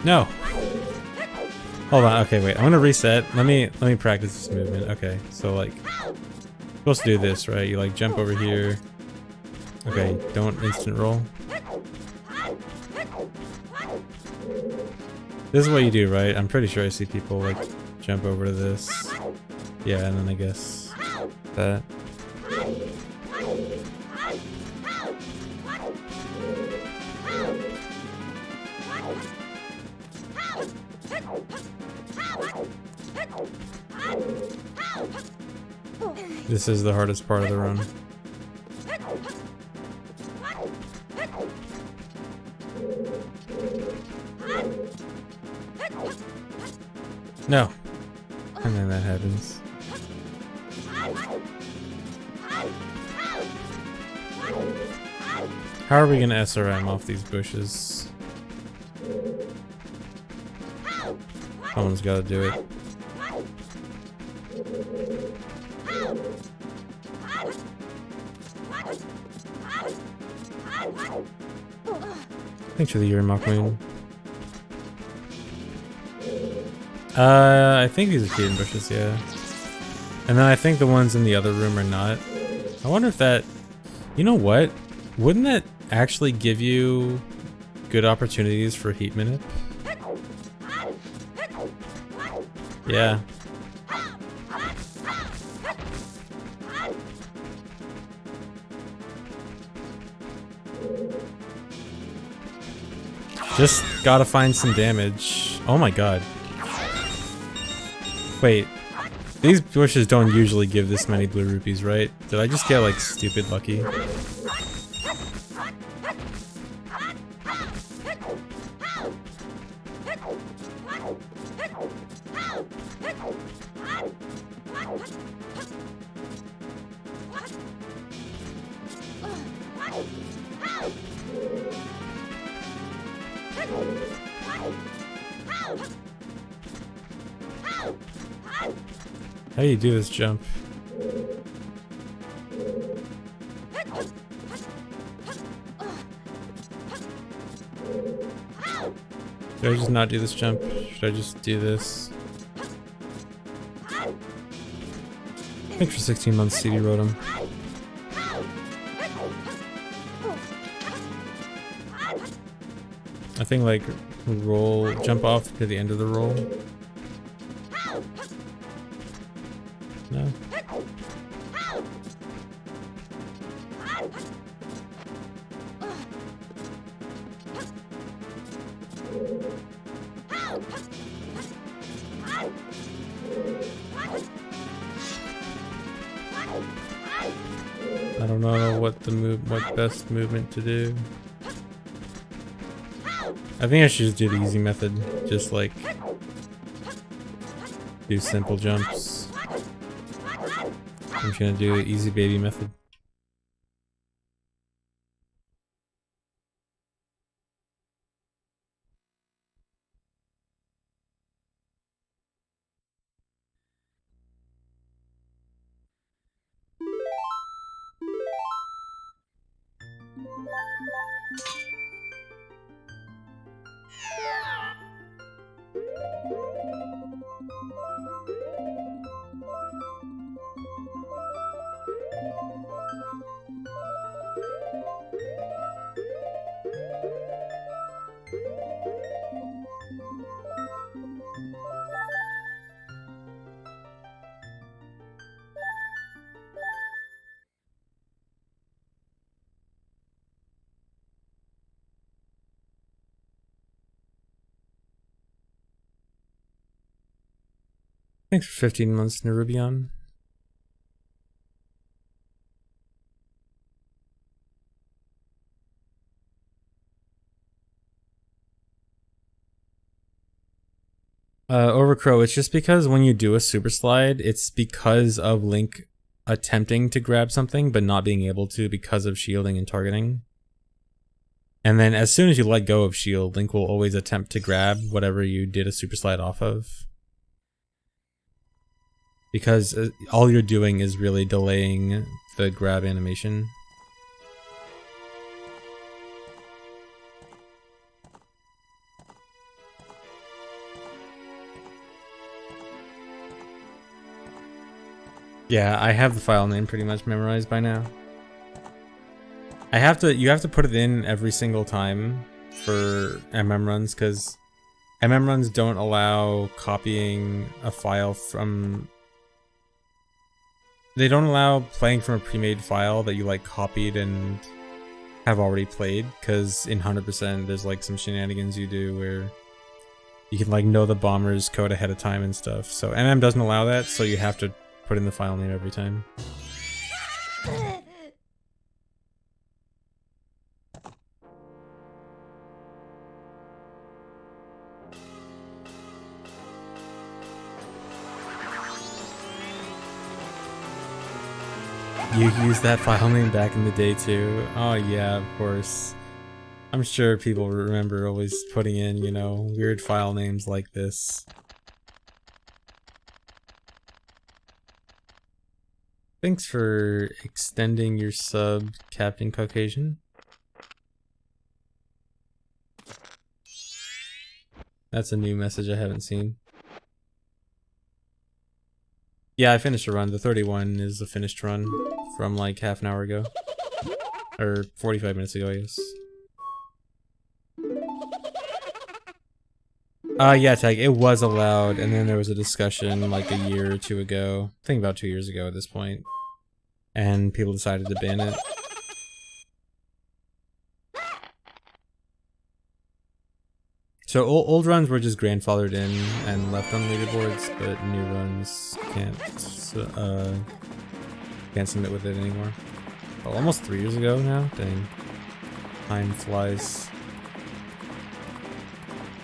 No. Hold on. Okay, wait. I'm gonna reset. Let me practice this movement. Okay, so like, supposed to do this, right? You like jump over here. Okay, don't instant roll. This is what you do, right? I'm pretty sure I see people like jump over to this. Yeah, and then I guess that. This is the hardest part of the run. No. And then that happens. How are we gonna SRM off these bushes? Someone's gotta do it. Thanks for the year, Mockmoon. I think these are hidden bushes, yeah. And then I think the ones in the other room are not. I wonder if that... You know what? Wouldn't that actually give you good opportunities for heat minute? Yeah. Just gotta find some damage. Oh my god. Wait. These bushes don't usually give this many blue rupees, right? Did I just get like stupid lucky? How do you do this jump? Should I just not do this jump? Should I just do this? Thanks for 16 months, CD Rotom. I think like roll, jump off to the end of the roll. No. I don't know what best movement to do. I think I should just do the easy method. Just like do simple jumps. I'm just gonna do the easy baby method. Thanks for 15 months, Nerubion. Overcrow, it's just because when you do a super slide, it's because of Link attempting to grab something but not being able to because of shielding and targeting. And then as soon as you let go of shield, Link will always attempt to grab whatever you did a super slide off of. Because all you're doing is really delaying the grab animation. Yeah, I have the file name pretty much memorized by now. You have to put it in every single time for MM runs, because runs don't allow copying a file from... They don't allow playing from a pre-made file that you like copied and have already played, because in 100% there's like some shenanigans you do where you can like know the bomber's code ahead of time and stuff. So doesn't allow that, so you have to put in the file name every time. You used that file name back in the day too? Oh yeah, of course. I'm sure people remember always putting in, you know, weird file names like this. Thanks for extending your sub, Captain Caucasian. That's a new message I haven't seen. Yeah, I finished a run. The 31 is the finished run from like half an hour ago. Or 45 minutes ago, I guess. Yeah, Tag, it was allowed, and then there was a discussion like a year or two ago. I think about 2 years ago at this point. And people decided to ban it. So old runs were just grandfathered in and left on leaderboards, but new runs can't submit with it anymore. Oh, almost 3 years ago now? Dang. Time flies.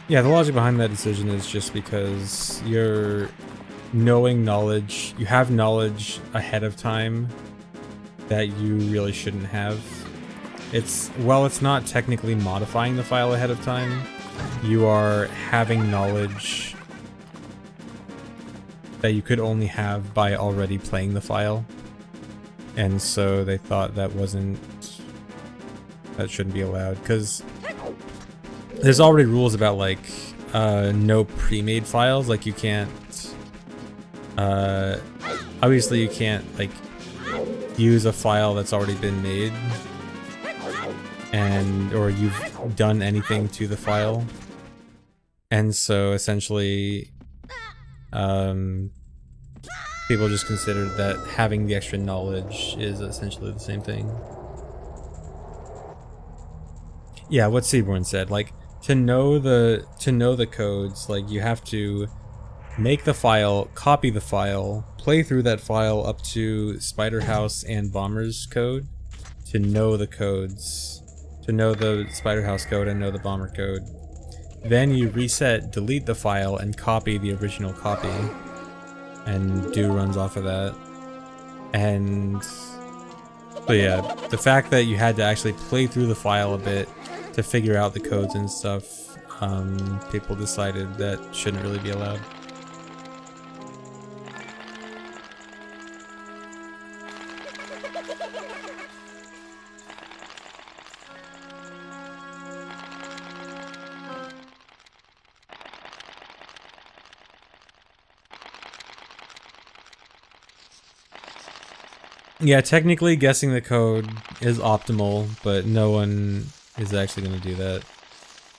Yeah, the logic behind that decision is just because you're knowing knowledge, you have knowledge ahead of time that you really shouldn't have. While it's not technically modifying the file ahead of time, you are having knowledge that you could only have by already playing the file. And so they thought that shouldn't be allowed, because there's already rules about like no pre-made files. Like you can't obviously you can't like use a file that's already been made or you've done anything to the file. And so essentially people just considered that having the extra knowledge is essentially the same thing. Yeah, what Seaborn said, like to know the codes, like you have to make the file, copy the file, play through that file up to Spider House and Bomber's code to know the codes, to know the Spider House code and know the Bomber code. Then you reset, delete the file, and copy the original copy, and do runs off of that. And so yeah, the fact that you had to actually play through the file a bit to figure out the codes and stuff, people decided that shouldn't really be allowed. Yeah, technically guessing the code is optimal, but no one is actually going to do that.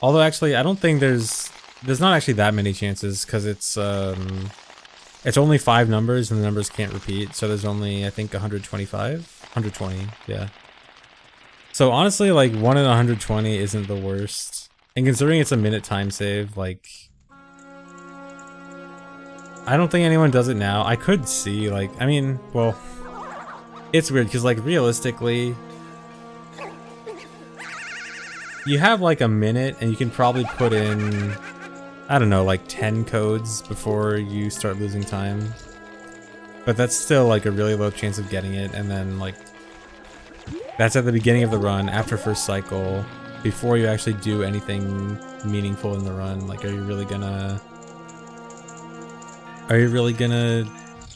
Although actually, I don't think there's not actually that many chances, because it's only 5 numbers and the numbers can't repeat, so there's only, I think, 125? 120, yeah. So honestly, like 1 in 120 isn't the worst. And considering it's a minute time save, like, I don't think anyone does it now. I could see, like, I mean, well, it's weird because, like, realistically, you have like a minute and you can probably put in, I don't know, like 10 codes before you start losing time. But that's still like a really low chance of getting it, and then like that's at the beginning of the run, after first cycle, before you actually do anything meaningful in the run. Like, are you really gonna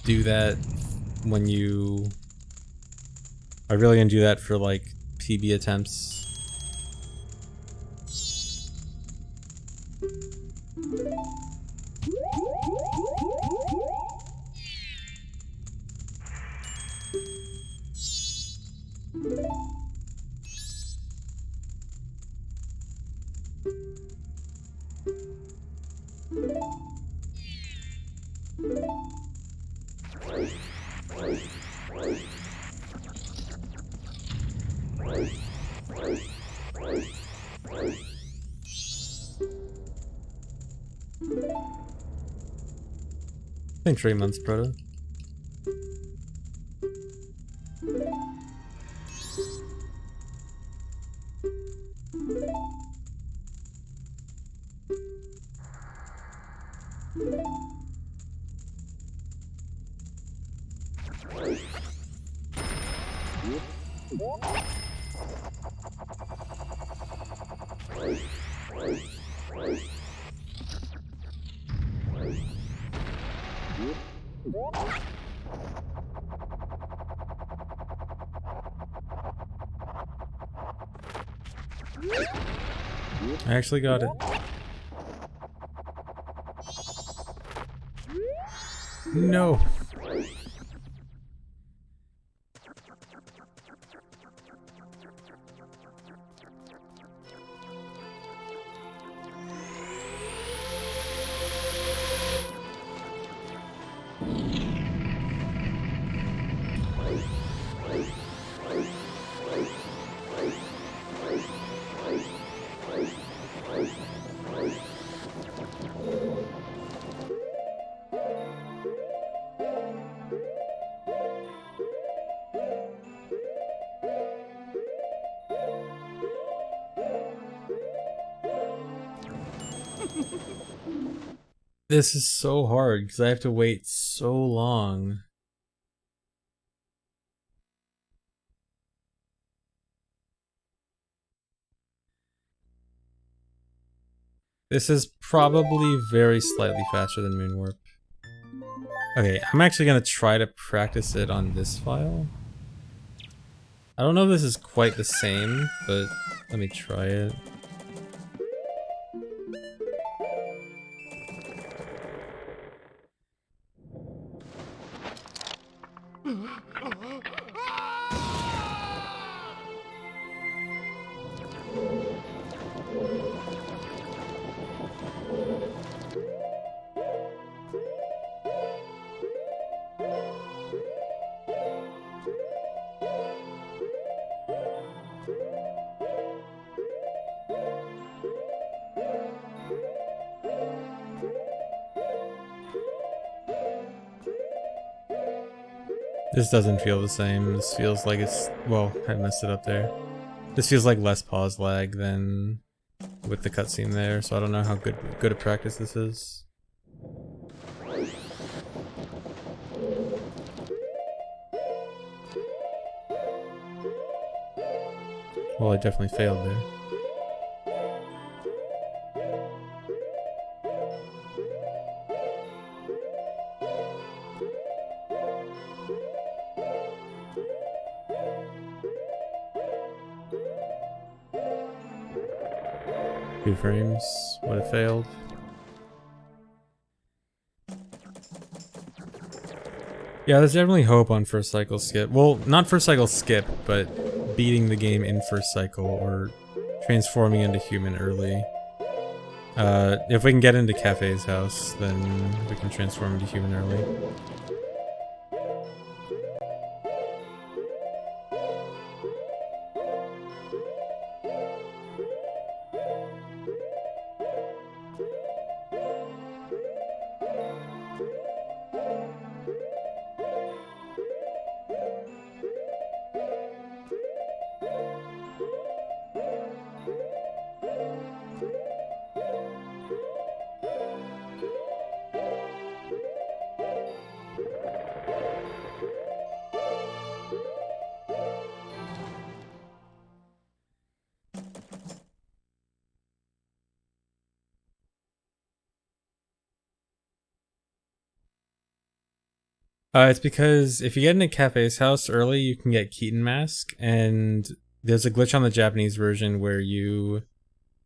do that when you are really gonna do that for like PB attempts? I think 3 months, Proto. I actually got it. No. This is so hard because I have to wait so long. This is probably very slightly faster than Moonwarp. Okay, I'm actually gonna try to practice it on this file. I don't know if this is quite the same, but let me try it. This doesn't feel the same. This feels like it's... well, I messed it up there. This feels like less pause lag than with the cutscene there, so I don't know how good a practice this is. Well, I definitely failed there. Two frames would have failed. Yeah, there's definitely hope on first cycle skip. Well, not first cycle skip, but beating the game in first cycle or transforming into human early. If we can get into Cafe's house, then we can transform into human early. It's because if you get into Cafe's house early, you can get Keaton Mask, and there's a glitch on the Japanese version where you,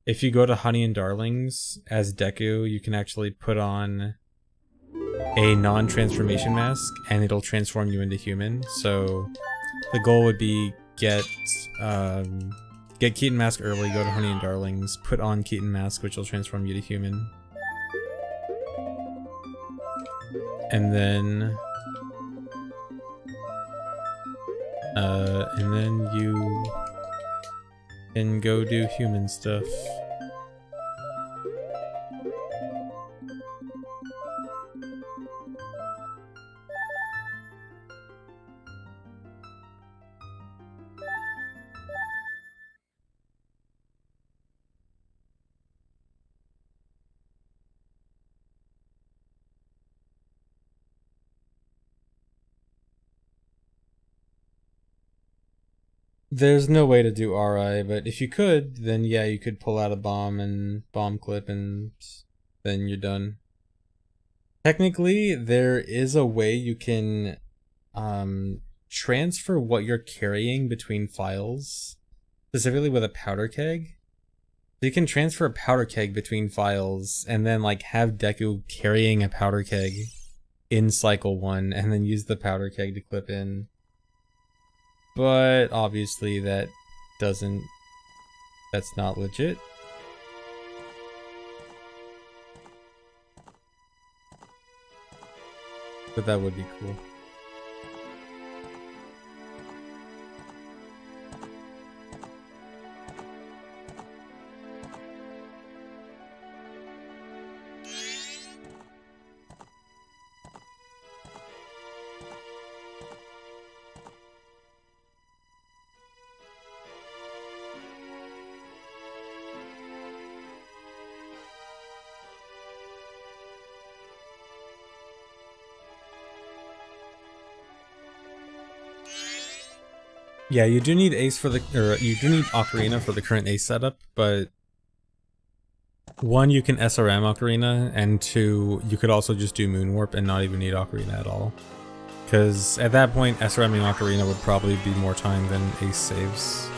if you go to Honey and Darlings as Deku, you can actually put on a non-transformation mask, and it'll transform you into human. So the goal would be get Keaton Mask early, go to Honey and Darlings, put on Keaton Mask, which will transform you to human. And then you and go do human stuff. There's no way to do RI, but if you could, then yeah, you could pull out a bomb and bomb clip and then you're done. Technically, there is a way you can transfer what you're carrying between files, specifically with a powder keg. So you can transfer a powder keg between files and then like have Deku carrying a powder keg in cycle 1 and then use the powder keg to clip in. But obviously that's not legit. But that would be cool. Yeah, you do need Ace for the, or you do need Ocarina for the current Ace setup, but 1, you can SRM Ocarina, and 2, you could also just do Moon Warp and not even need Ocarina at all. Because at that point, SRMing Ocarina would probably be more time than Ace saves.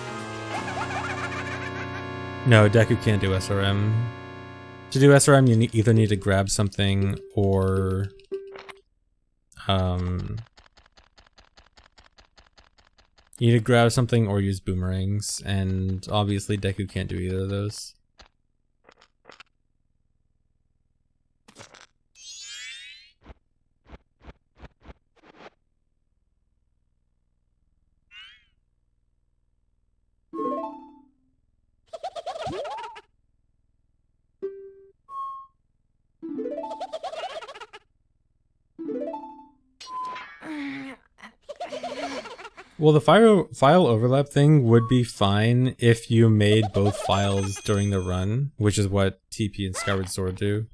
No, Deku can't do SRM. To do SRM, you either need to grab something or you need to grab something or use boomerangs, and obviously Deku can't do either of those. Well, the file overlap thing would be fine if you made both files during the run, which is what TP and Skyward Sword do.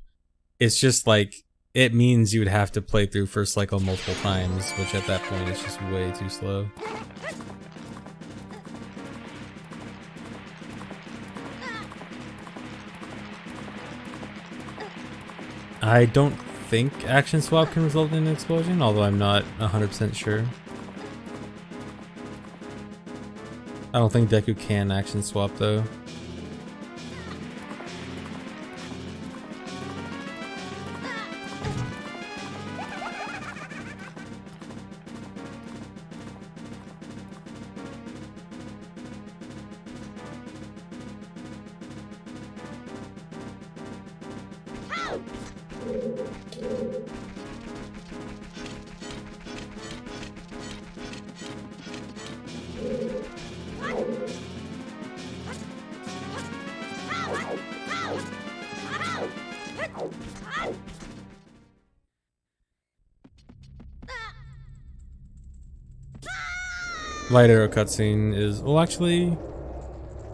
It's just like, it means you would have to play through first cycle multiple times, which at that point is just way too slow. I don't think action swap can result in an explosion, although I'm not 100% sure. I don't think Deku can action swap though. Light arrow cutscene is, well actually,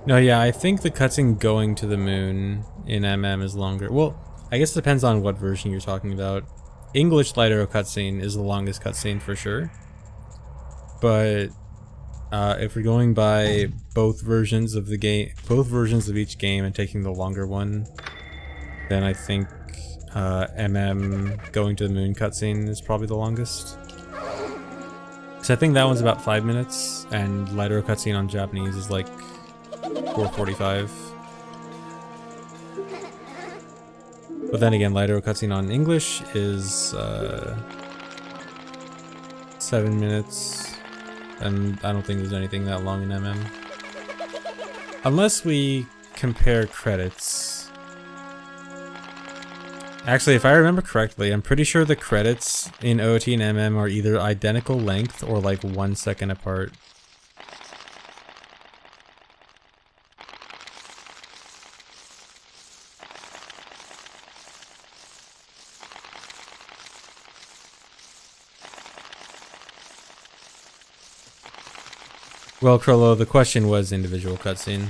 no, yeah, I think the cutscene going to the moon in MM is longer. Well, I guess it depends on what version you're talking about. English light arrow cutscene is the longest cutscene for sure. But if we're going by both versions of the game, both versions of each game and taking the longer one, then I think MM going to the moon cutscene is probably the longest. So I think that one's about 5 minutes, and light arrow cutscene on Japanese is like 4:45. But then again, light arrow cutscene on English is 7 minutes, and I don't think there's anything that long in MM. Unless we compare credits. Actually, if I remember correctly, I'm pretty sure the credits in OT and MM are either identical length or like 1 second apart. Well, Krollo, the question was individual cutscene.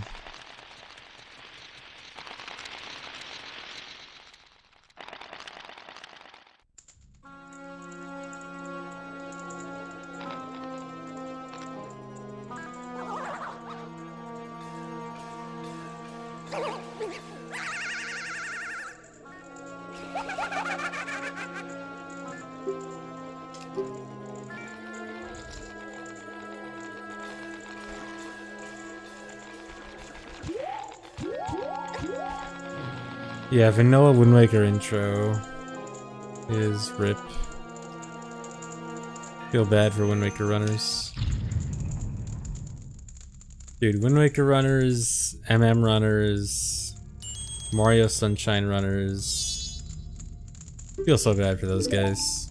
Yeah, vanilla Wind Waker intro is rip. Feel bad for Wind Waker runners. Dude, Wind Waker runners, MM runners, Mario Sunshine runners. Feel so bad for those guys.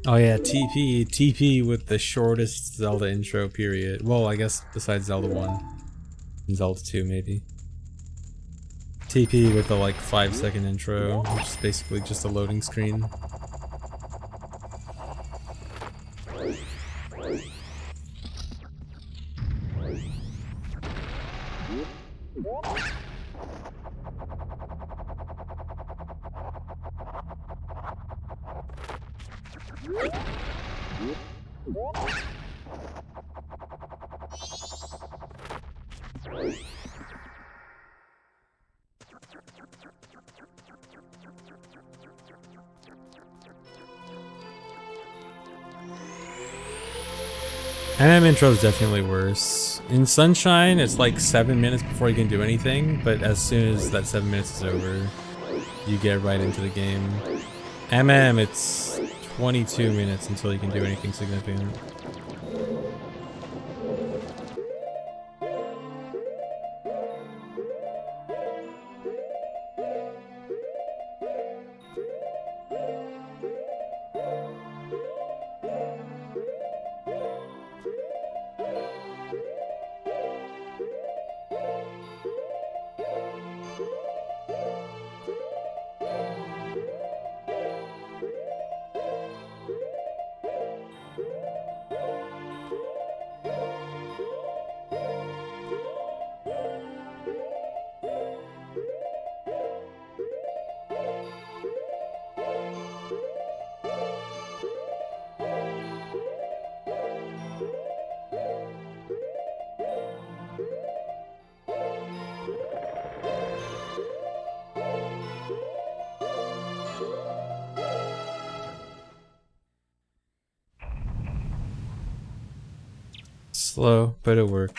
Oh yeah, TP with the shortest Zelda intro period. Well, I guess besides Zelda 1. And Zelda 2 maybe. TP with the like 5-second intro, which is basically just a loading screen. MM intro is definitely worse. In Sunshine, it's like 7 minutes before you can do anything, but as soon as that 7 minutes is over, you get right into the game. MM, it's 22 minutes until you can do anything significant. Slow, but it worked.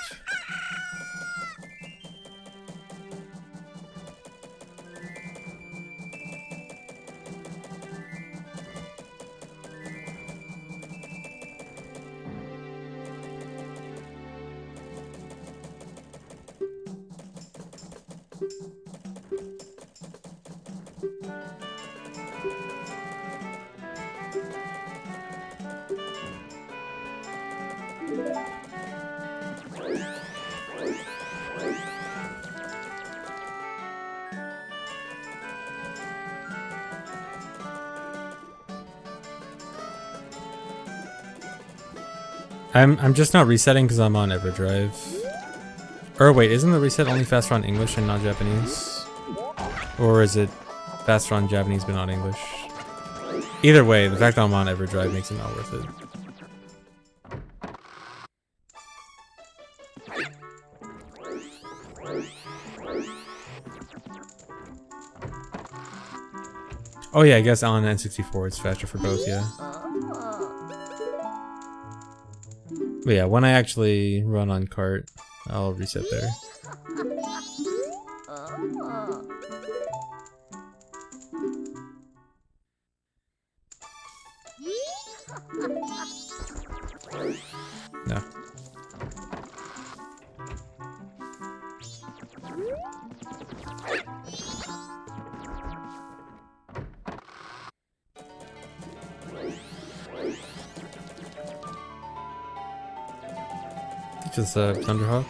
I'm just not resetting because I'm on EverDrive. Or wait, isn't the reset only faster on English and not Japanese? Or is it faster on Japanese but not English? Either way, the fact that I'm on EverDrive makes it not worth it. Oh yeah, I guess on N64 it's faster for both, yeah. But yeah, when I actually run on cart, I'll reset there. No. Just Thunderhawk.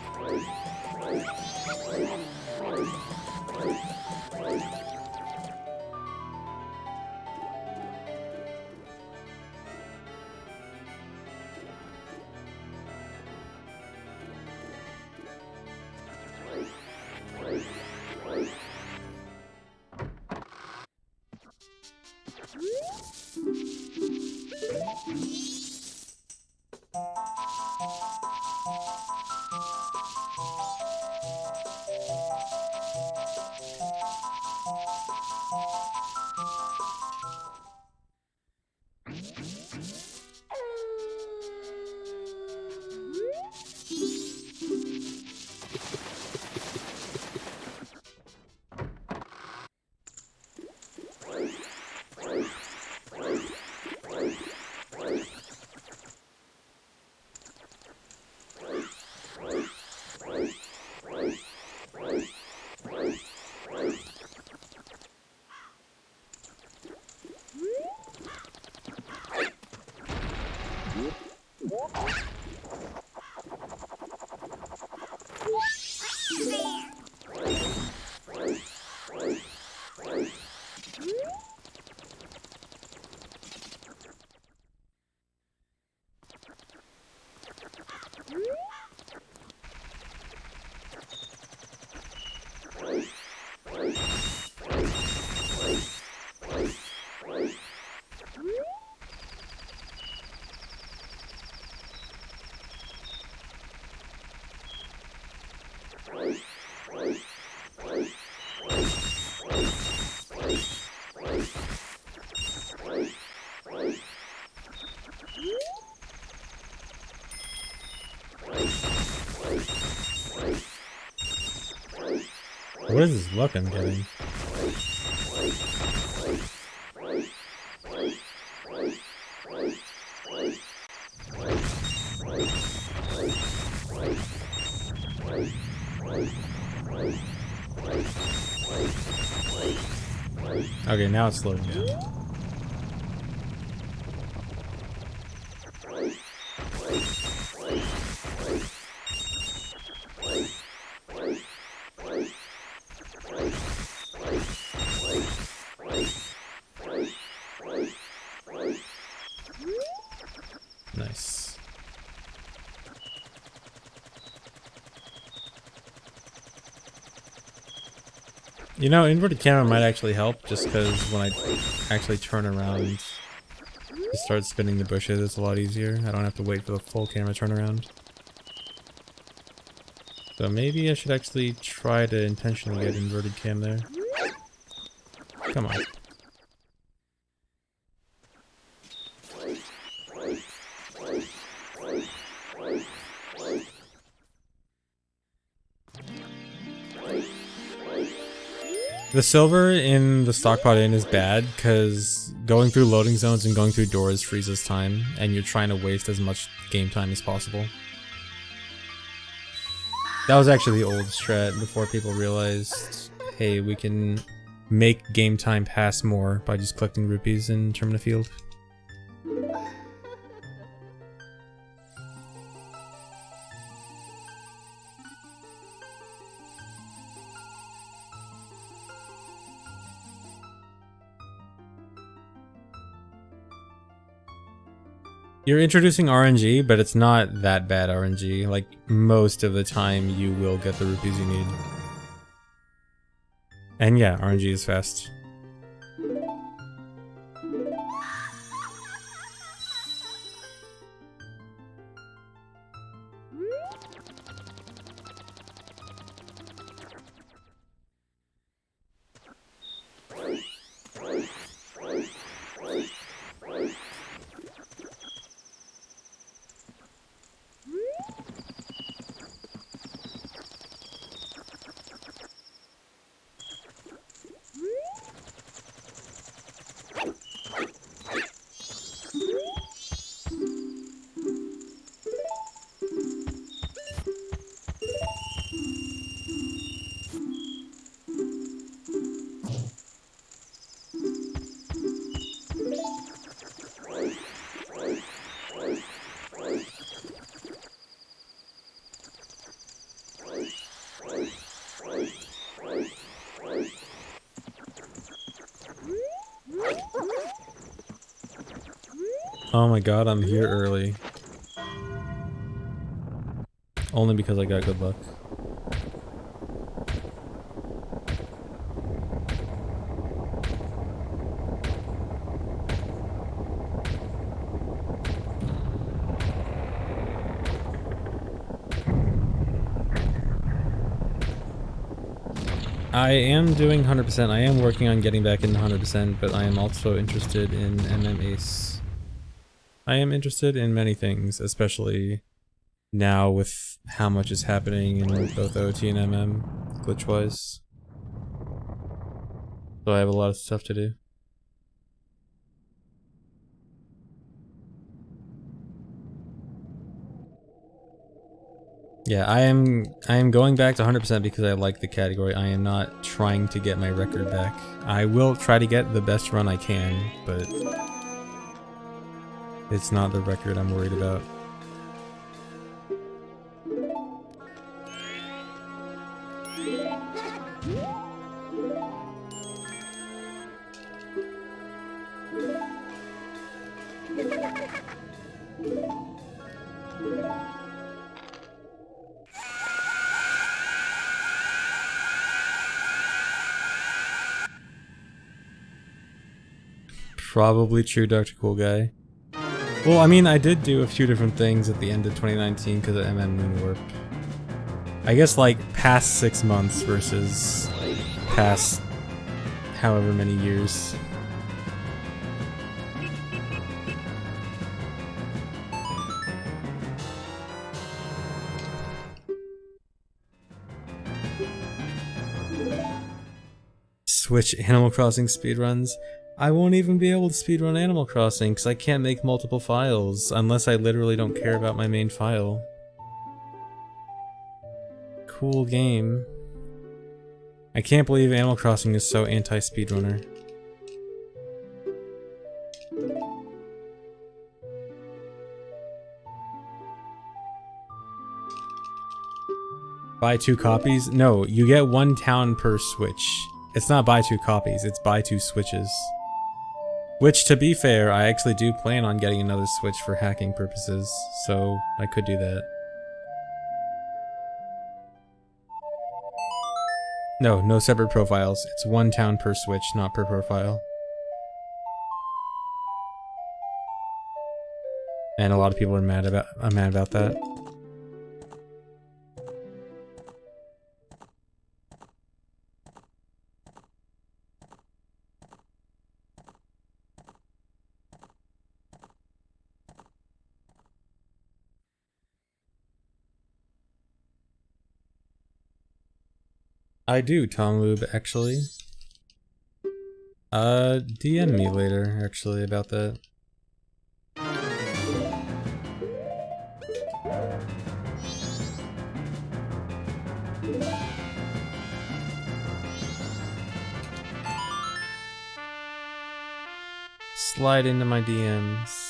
What is this luck I'm getting? Okay, now it's slowing down. Nice. You know, inverted camera might actually help, just because when I actually turn around to start spinning the bushes, it's a lot easier. I don't have to wait for the full camera turnaround. So maybe I should actually try to intentionally get inverted cam there. Come on. The silver in the stockpot inn is bad because going through loading zones and going through doors freezes time, and you're trying to waste as much game time as possible. That was actually the old strat before people realized, hey, we can make game time pass more by just collecting rupees in Termina Field. You're introducing RNG, but it's not that bad RNG. Like, most of the time you will get the rupees you need. And yeah, RNG is fast. Oh my god, I'm here early. Only because I got good luck. I am doing 100%. I am working on getting back into 100%, but I am also interested in MM Ace. I am interested in many things, especially now with how much is happening in both OT and MM, glitch-wise. So I have a lot of stuff to do. Yeah, I am going back to 100% because I like the category. I am not trying to get my record back. I will try to get the best run I can, but it's not the record I'm worried about. Probably true, Dr. Cool Guy. Well, I mean, I did do a few different things at the end of 2019 because of MM Moonwarp. I guess like past 6 months versus past however many years. Switch Animal Crossing speedruns. I won't even be able to speedrun Animal Crossing because I can't make multiple files unless I literally don't care about my main file. Cool game. I can't believe Animal Crossing is so anti-speedrunner. Buy 2 copies? No, you get 1 town per Switch. It's not buy 2 copies, it's buy 2 Switches. Which, to be fair, I actually do plan on getting another Switch for hacking purposes, so I could do that. No, no separate profiles. It's 1 town per Switch, not per profile. And a lot of people are mad about that. I do, Tom Lube, actually. DM me later, actually, about that. Slide into my DMs.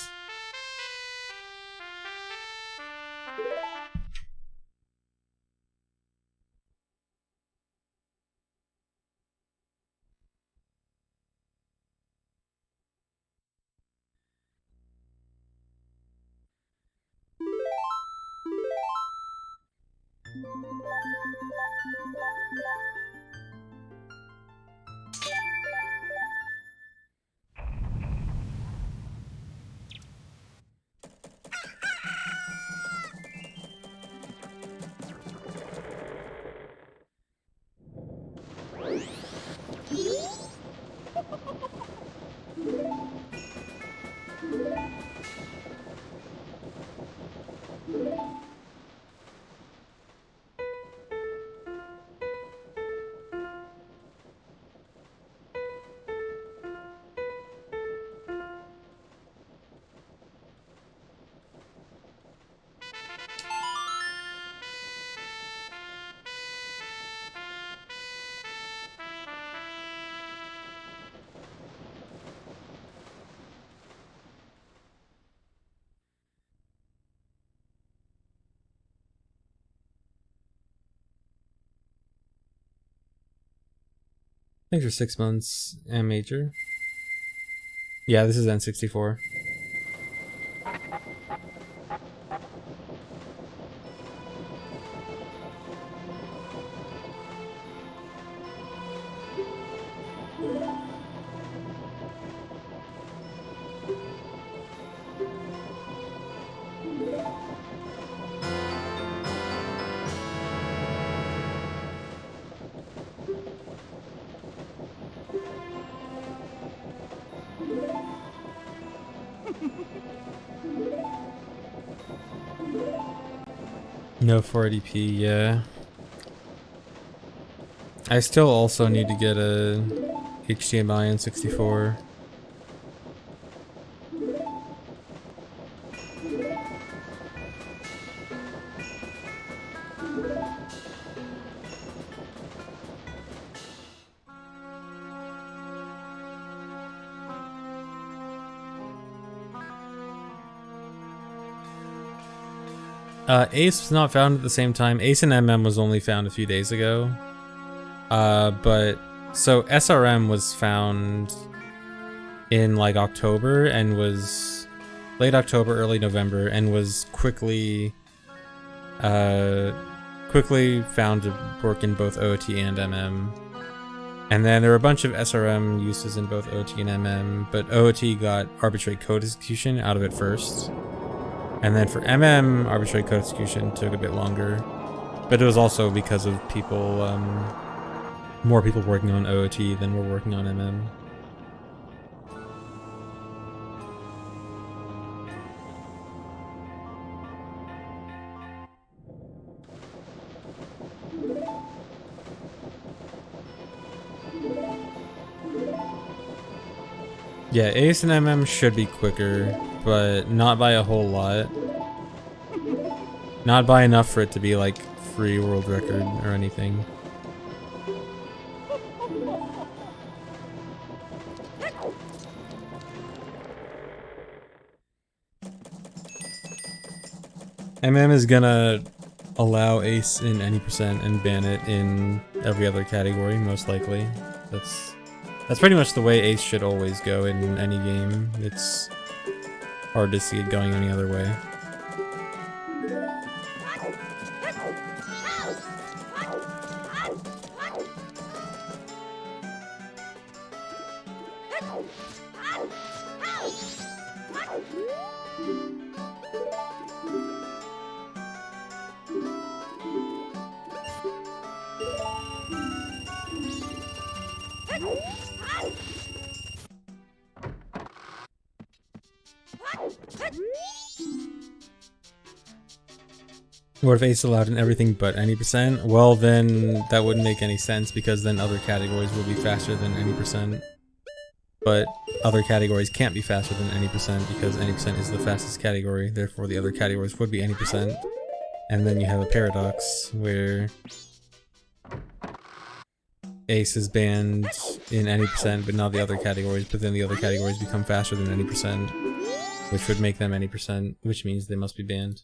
Thanks for 6 months, and Major. Yeah, this is N64. No 480p, yeah. I still also need to get a HDMI in 64. Ace was not found at the same time. Ace and MM was only found a few days ago. But so SRM was found in like October and was late October, early November, and was quickly found to work in both OOT and MM. And then there were a bunch of SRM uses in both OOT and MM, but OOT got arbitrary code execution out of it first. And then for MM, arbitrary code execution took a bit longer, but it was also because of people, more people working on OOT than were working on MM. Yeah, Ace and MM should be quicker, but not by a whole lot. Not by enough for it to be like free world record or anything. MM is gonna allow Ace in any percent and ban it in every other category, most likely. That's pretty much the way Ace should always go in any game. It's hard to see it going any other way. What if Ace allowed in everything but any percent? Well, then that wouldn't make any sense because then other categories will be faster than any percent. But other categories can't be faster than any percent because any percent is the fastest category, therefore the other categories would be any percent. And then you have a paradox where Ace is banned in any percent but not the other categories, but then the other categories become faster than any percent, which would make them any percent, which means they must be banned.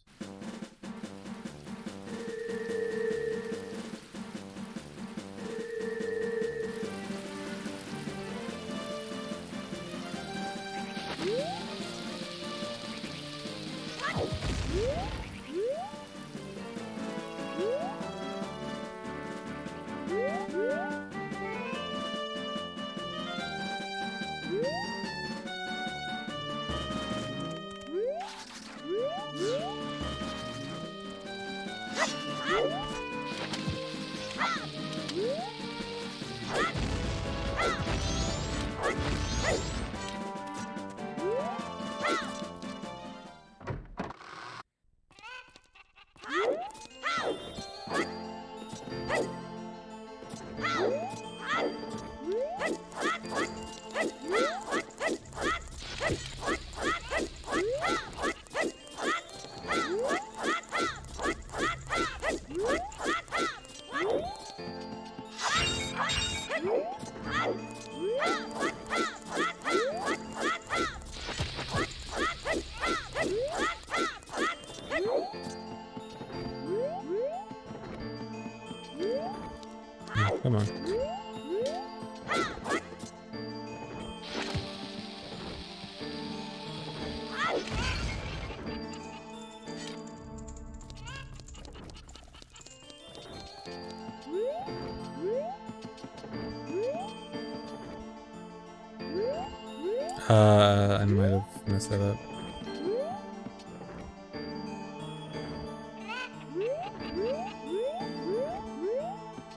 I might have messed that up.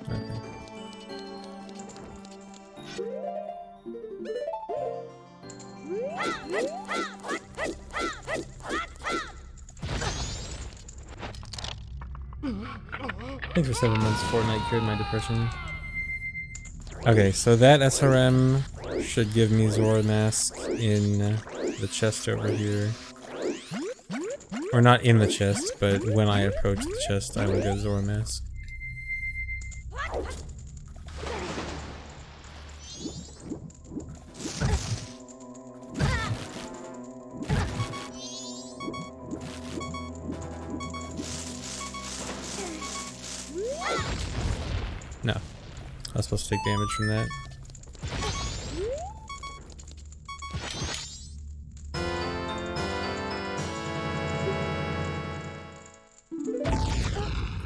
Okay. Thanks for 7 months. Fortnite cured my depression. Okay, so that SRM should give me Zora Mask in the chest over here. Or not in the chest, but when I approach the chest, I will get Zora Mask. No. I was supposed to take damage from that.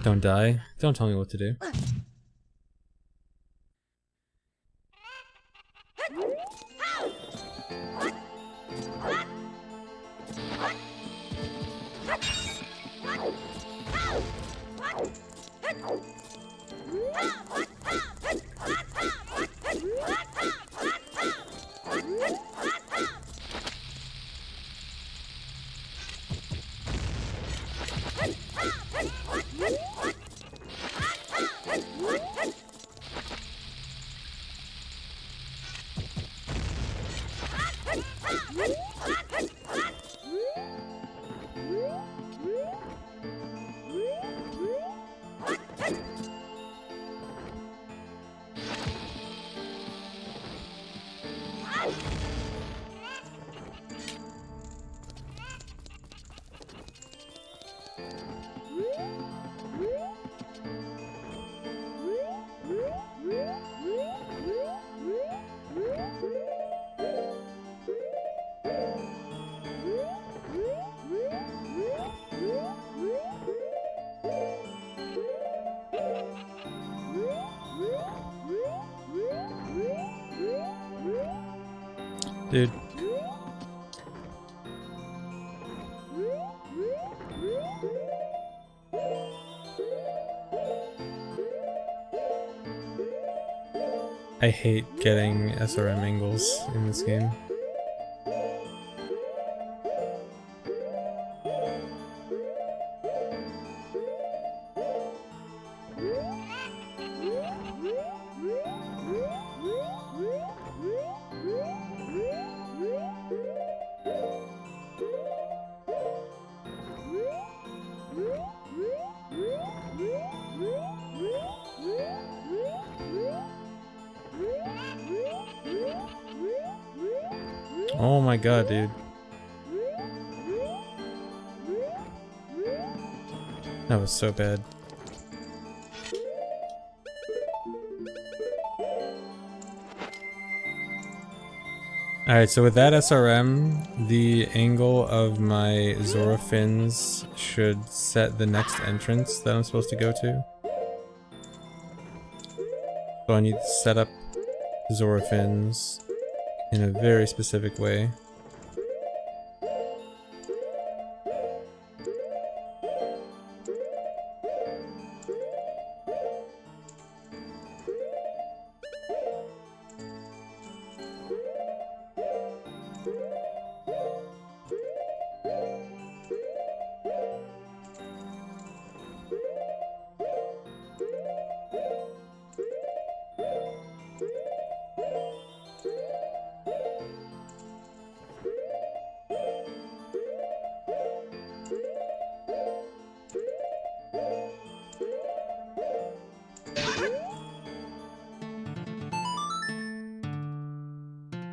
Don't die. Don't tell me what to do. Dude. I hate getting SRM angles in this game. Oh my god, dude. That was so bad. Alright, so with that SRM, the angle of my Zora fins should set the next entrance that I'm supposed to go to. So I need to set up Zora fins in a very specific way.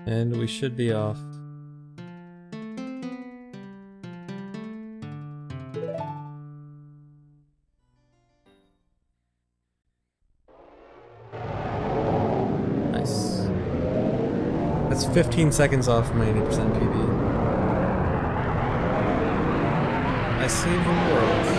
And we should be off. Nice. That's 15 seconds off my 80% PB. I saved the world.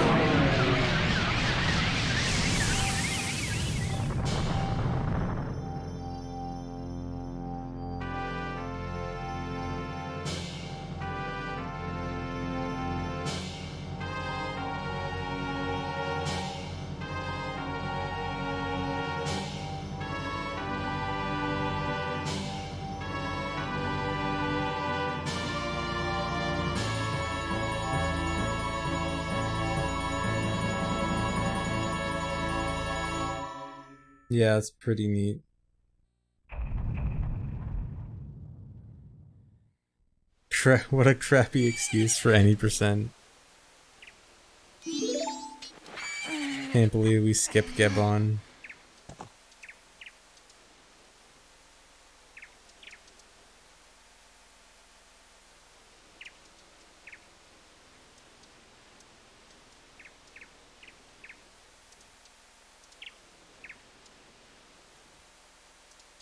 Yeah, it's pretty neat. What a crappy excuse for any percent. Can't believe we skipped Gabon.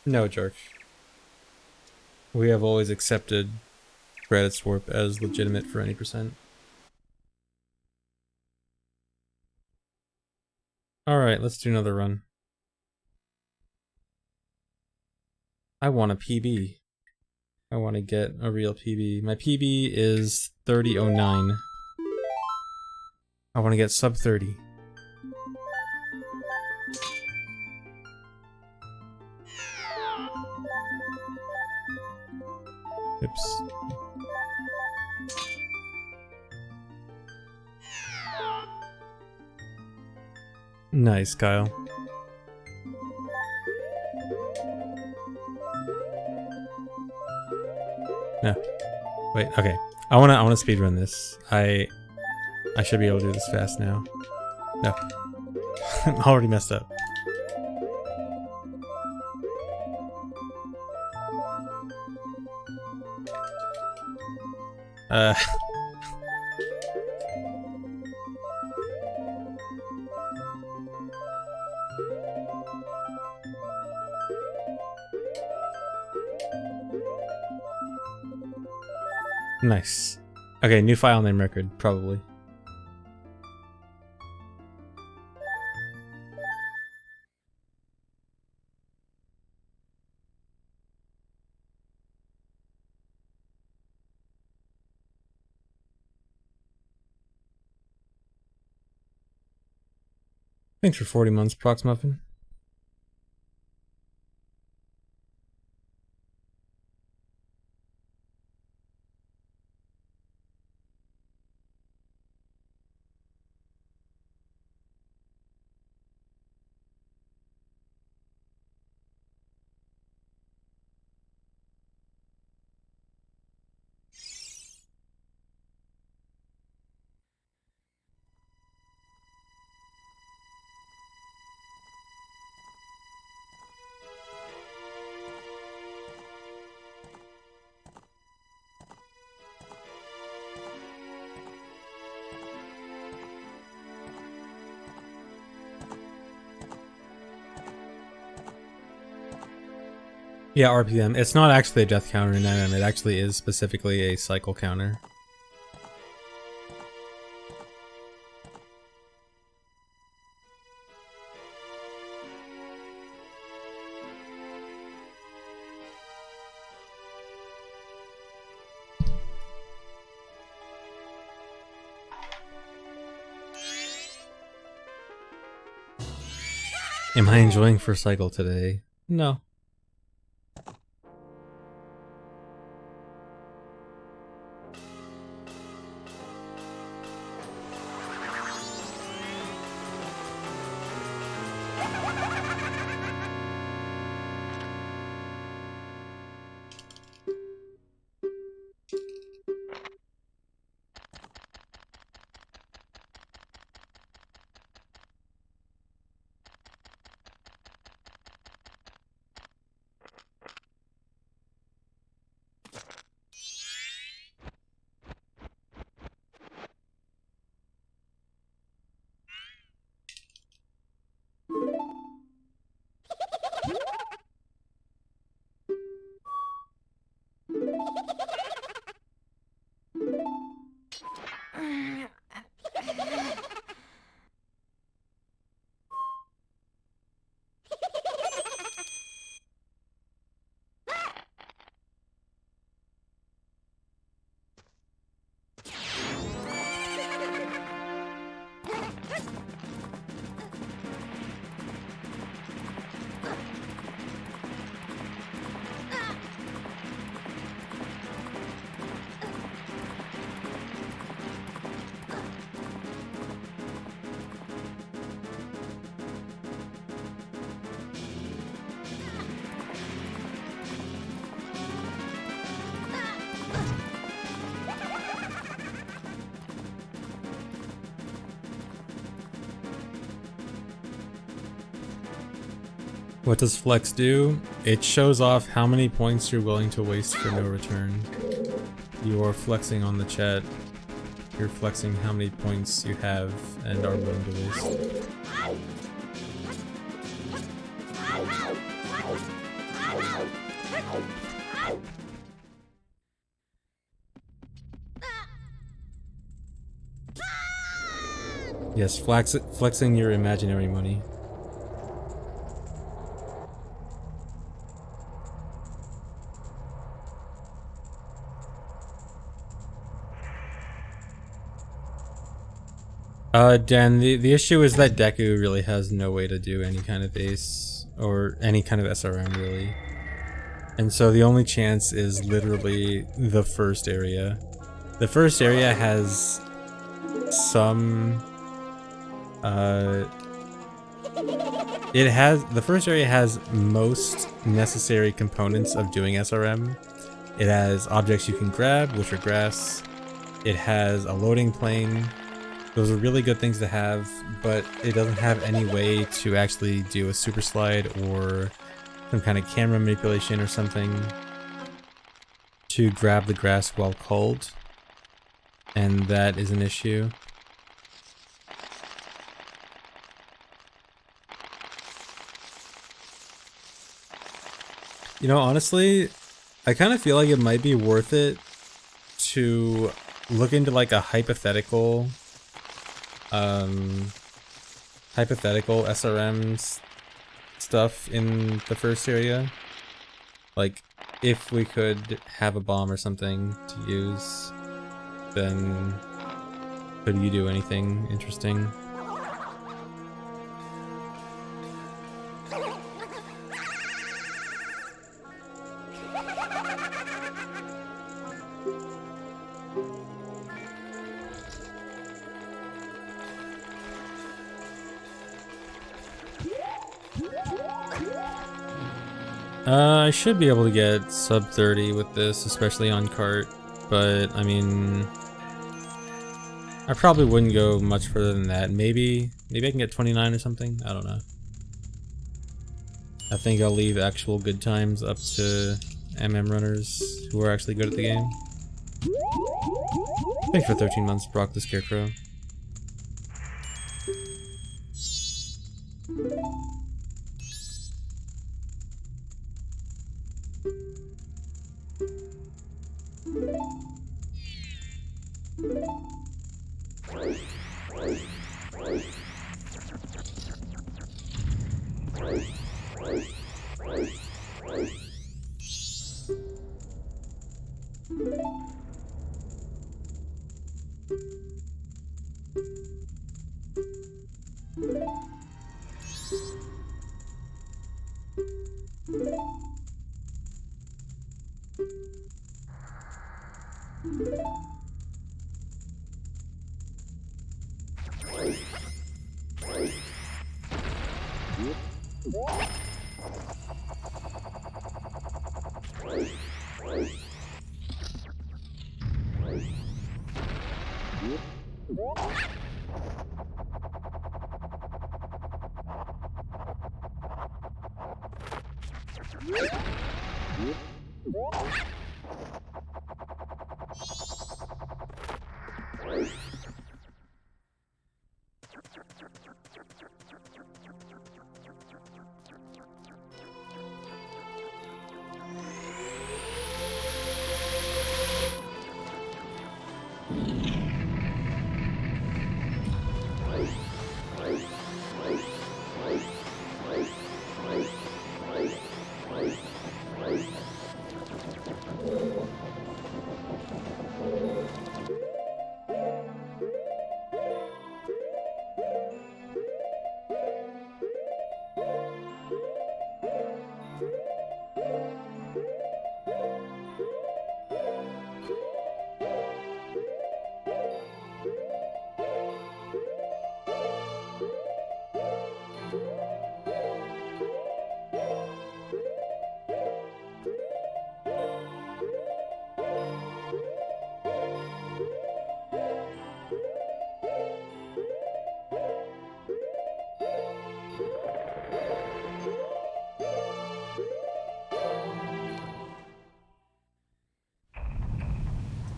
No, jerk. We have always accepted Credits Warp as legitimate for any percent. Alright, let's do another run. I want a PB. I want to get a real PB. My PB is 3009. I want to get sub 30. Oops. Nice, Kyle. No. Wait, okay. I wanna speedrun this. I should be able to do this fast now. No. I'm already messed up. Nice. Okay, new file name record, probably. Thanks for 40 months, Prox Muffin. Yeah, RPM. It's not actually a death counter in MM, it actually is specifically a cycle counter. Am I enjoying First Cycle today? No. What does flex do? It shows off how many points you're willing to waste for no return. You're flexing on the chat. You're flexing how many points you have and are willing to waste. Yes, flexing your imaginary money. Dan, the issue is that Deku really has no way to do any kind of ace or any kind of SRM really. And so the only chance is literally the first area. The first area has some the first area has most necessary components of doing SRM. It has objects you can grab, which are grass. It has a loading plane. Those are really good things to have, but it doesn't have any way to actually do a super slide or some kind of camera manipulation or something to grab the grass while cold. And that is an issue. You know, honestly, I kind of feel like it might be worth it to look into like a hypothetical SRM stuff in the first area. Like, if we could have a bomb or something to use, then could you do anything interesting? I should be able to get sub 30 with this, especially on cart, but I mean, I probably wouldn't go much further than that. Maybe I can get 29 or something. I don't know. I think I'll leave actual good times up to MM runners who are actually good at the game. Thanks for 13 months, Brock the Scarecrow.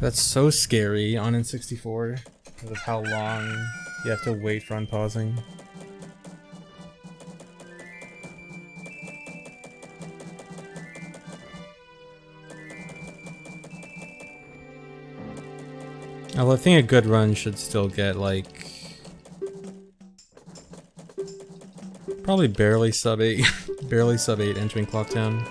That's so scary on N64 because of how long you have to wait for unpausing. Although I think a good run should still get like probably barely sub 8 barely sub 8 entering Clocktown.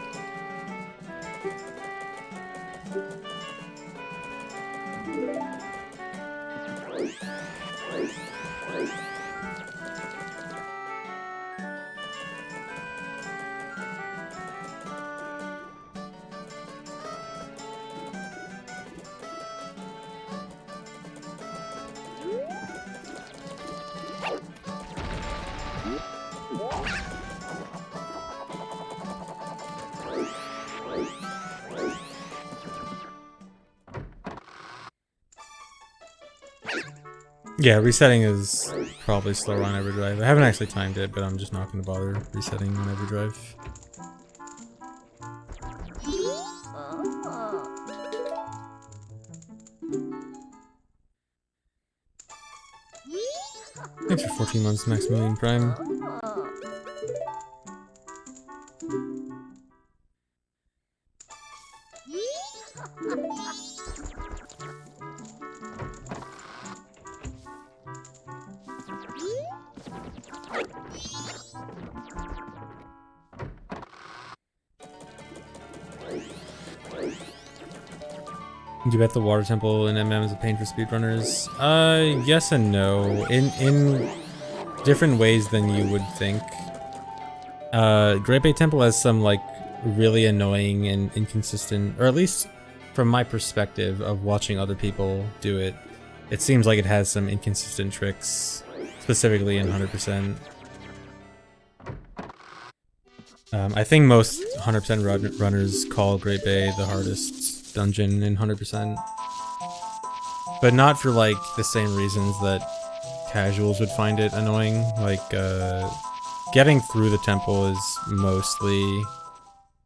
Yeah, resetting is probably slower on EverDrive. I haven't actually timed it, but I'm just not going to bother resetting on EverDrive. Thanks for 14 months, Maximilian Prime. Do you bet the water temple in MM is a pain for speedrunners? Yes and no. In different ways than you would think. Great Bay Temple has some like really annoying and inconsistent, or at least from my perspective of watching other people do it, it seems like it has some inconsistent tricks, specifically in 100%. I think most 100% runners call Great Bay the hardest dungeon in 100%, but not for like the same reasons that casuals would find it annoying. Like getting through the temple is mostly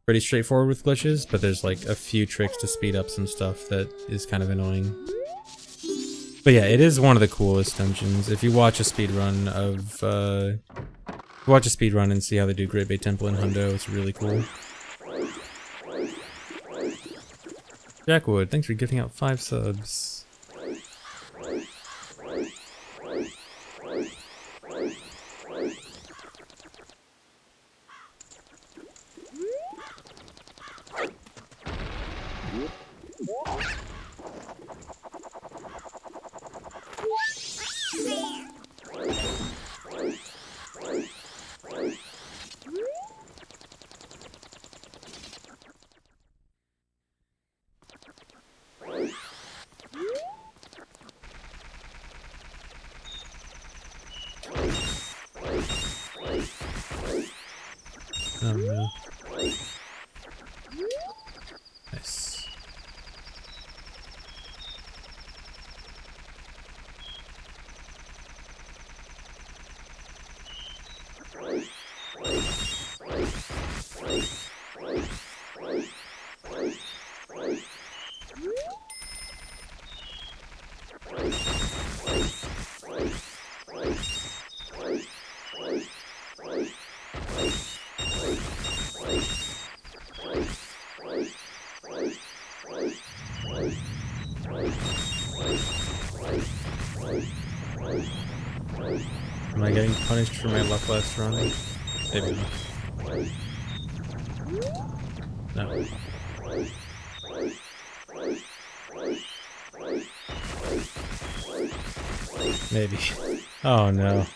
pretty straightforward with glitches, but there's like a few tricks to speed up some stuff that is kind of annoying. But yeah, it is one of the coolest dungeons. If you watch a speedrun of watch a speedrun and see how they do Great Bay Temple in Hundo, it's really cool. Jackwood, thanks for giving out 5 subs. Oh no. Nice. Am I getting punished for my luck last run? Maybe not. No. Maybe. Oh no.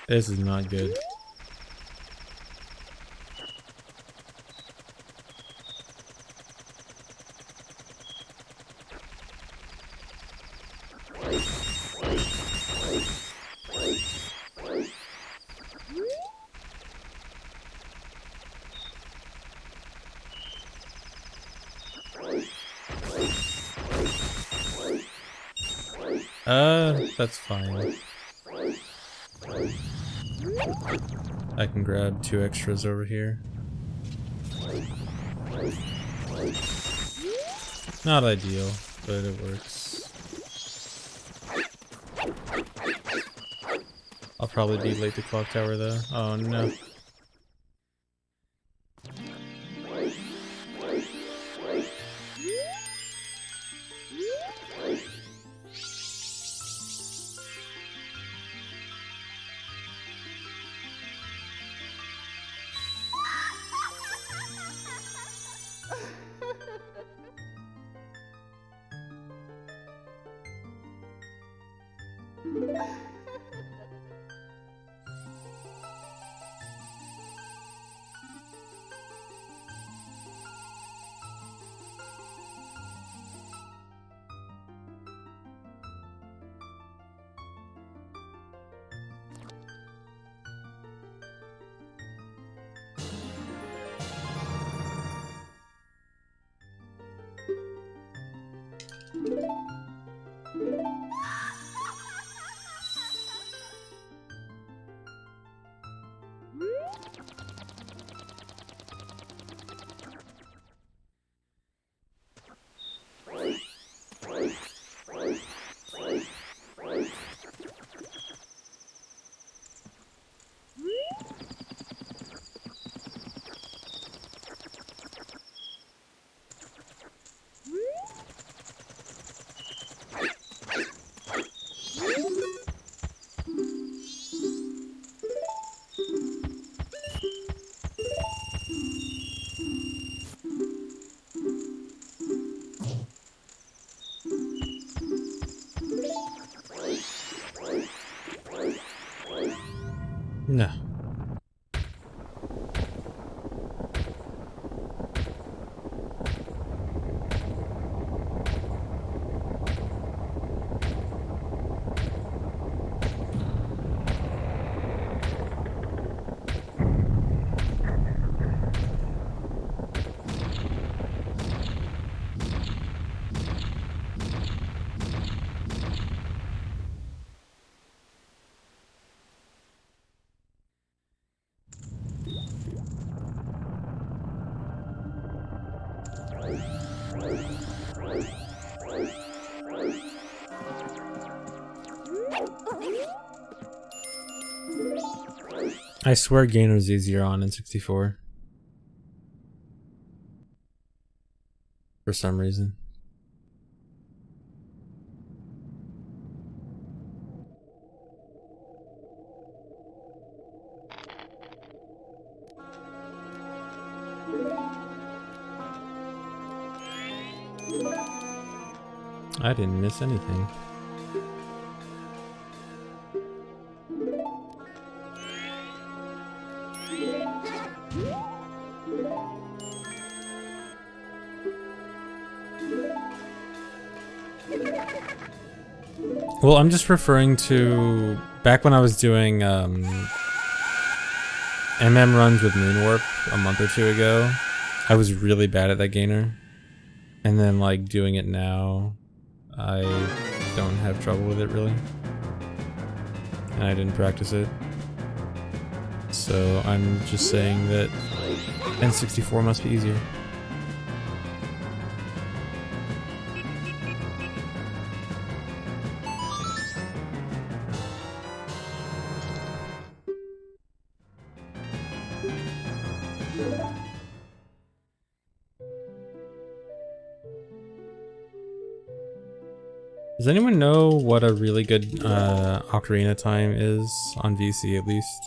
This is not good. That's fine. I can grab 2 extras over here. Not ideal, but it works. I'll probably be late to Clock Tower though. Oh no. No. I swear Gainer's easier on in 64. For some reason. I didn't miss anything. Well, I'm just referring to back when I was doing MM runs with Moonwarp a month or two ago. I was really bad at that Gainer. And then like doing it now, I don't have trouble with it really. And I didn't practice it. So I'm just saying that N64 must be easier. Does anyone know what a really good Ocarina time is on VC at least?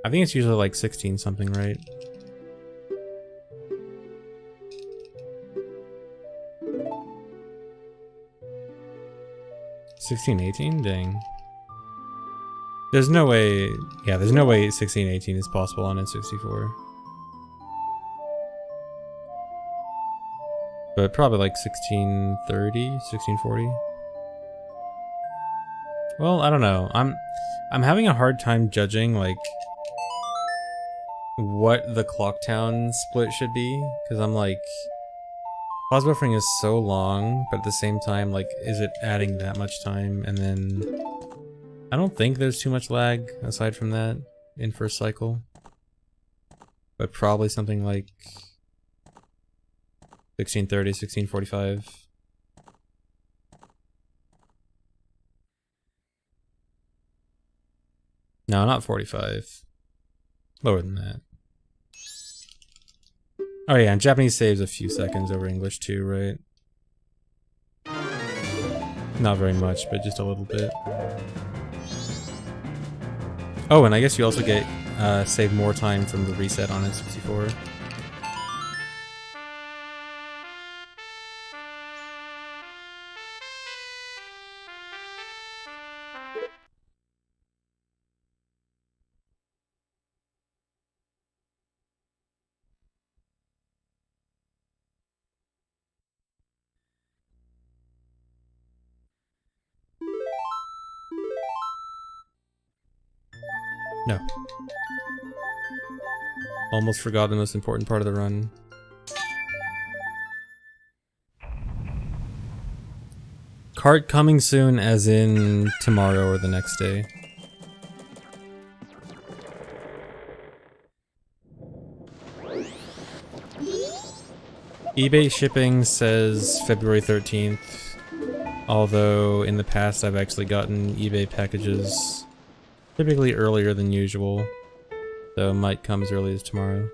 I think it's usually like 16 something, right? $16.18? Dang. There's no way, yeah, there's no way 16.18 is possible on N64. But probably like 1630, 1640. Well, I don't know. I'm having a hard time judging like what the Clocktown split should be, because I'm like, pause buffering is so long, but at the same time, like, is it adding that much time? And then I don't think there's too much lag aside from that in first cycle. but probably something like 1630, 1645. No, not 45. Lower than that. Oh yeah, and Japanese saves a few seconds over English too, right? Not very much, but just a little bit. Oh, and I guess you also get save more time from the reset on N64. No. Almost forgot the most important part of the run. Cart coming soon, as in tomorrow or the next day. eBay shipping says February 13th, although in the past I've actually gotten eBay packages typically earlier than usual, so it might come as early as tomorrow.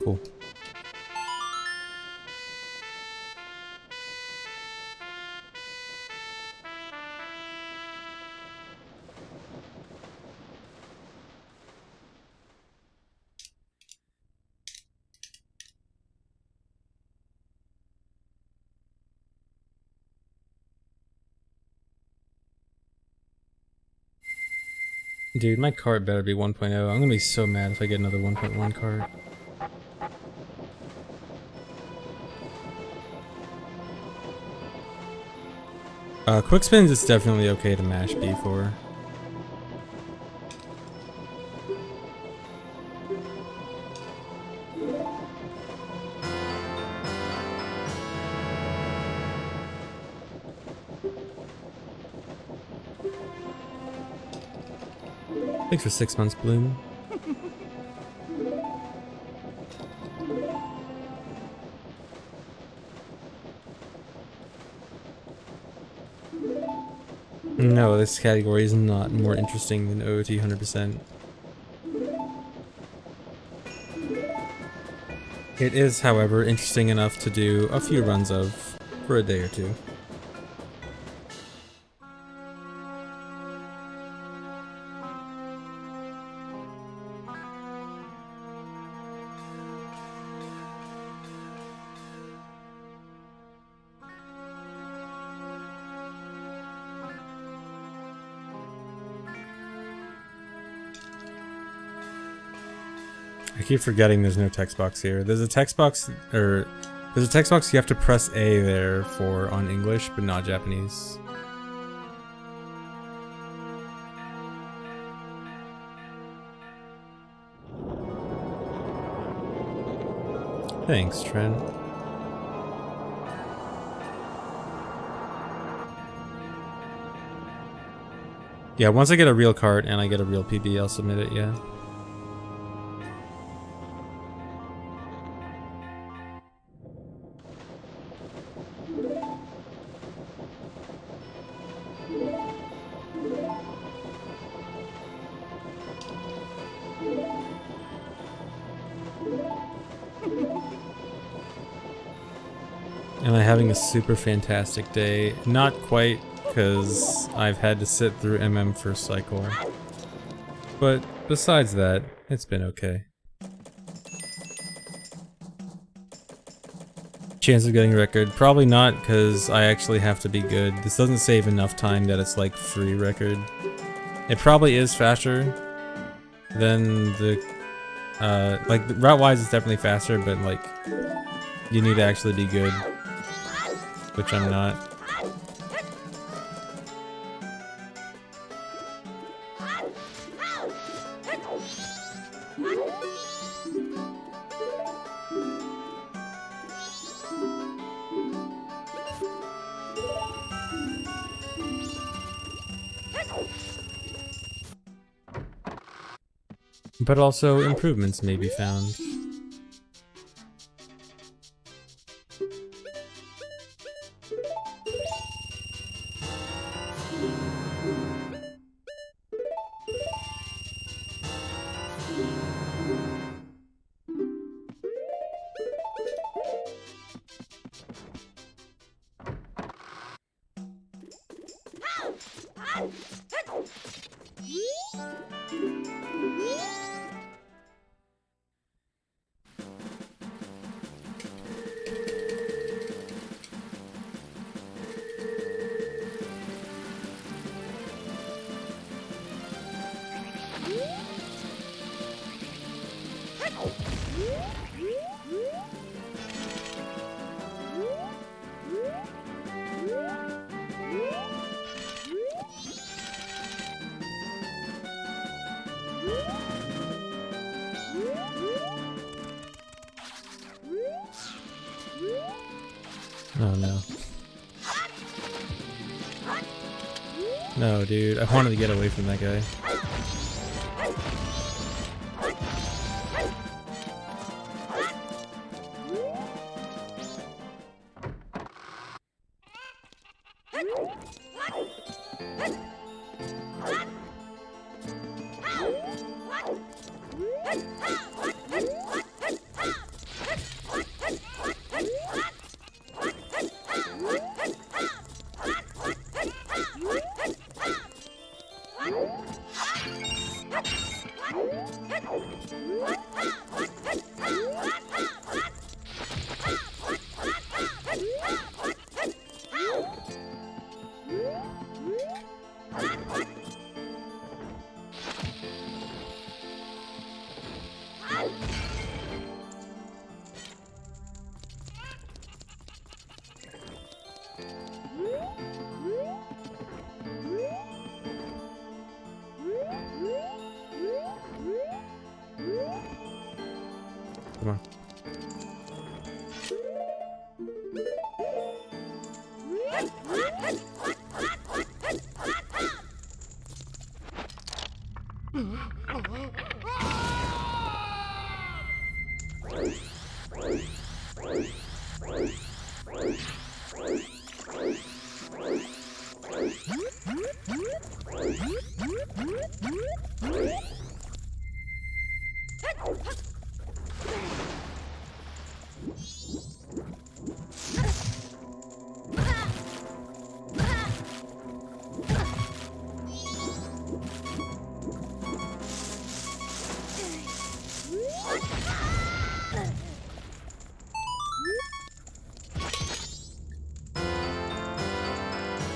Cool. Dude, my cart better be 1.0. I'm gonna be so mad if I get another 1.1 cart. Quick spins is definitely okay to mash B for. Thanks for 6 months, Bloom. No, this category is not more interesting than OOT 100%. It is, however, interesting enough to do a few runs of for a day or two. I keep forgetting there's no text box here. There's a text box, or there's a text box you have to press A there for on English, but not Japanese. Thanks, Trent. Yeah, once I get a real cart and I get a real PB, I'll submit it, yeah. Am I having a super fantastic day? Not quite, because I've had to sit through MM first cycle. But besides that, it's been okay. Chance of getting a record? Probably not, because I actually have to be good. This doesn't save enough time that it's like free record. It probably is faster than the... like, route-wise it's definitely faster, but like, you need to actually be good. Which I'm not. But also improvements may be found. Oh no. No, dude. I wanted to get away from that guy. Come on.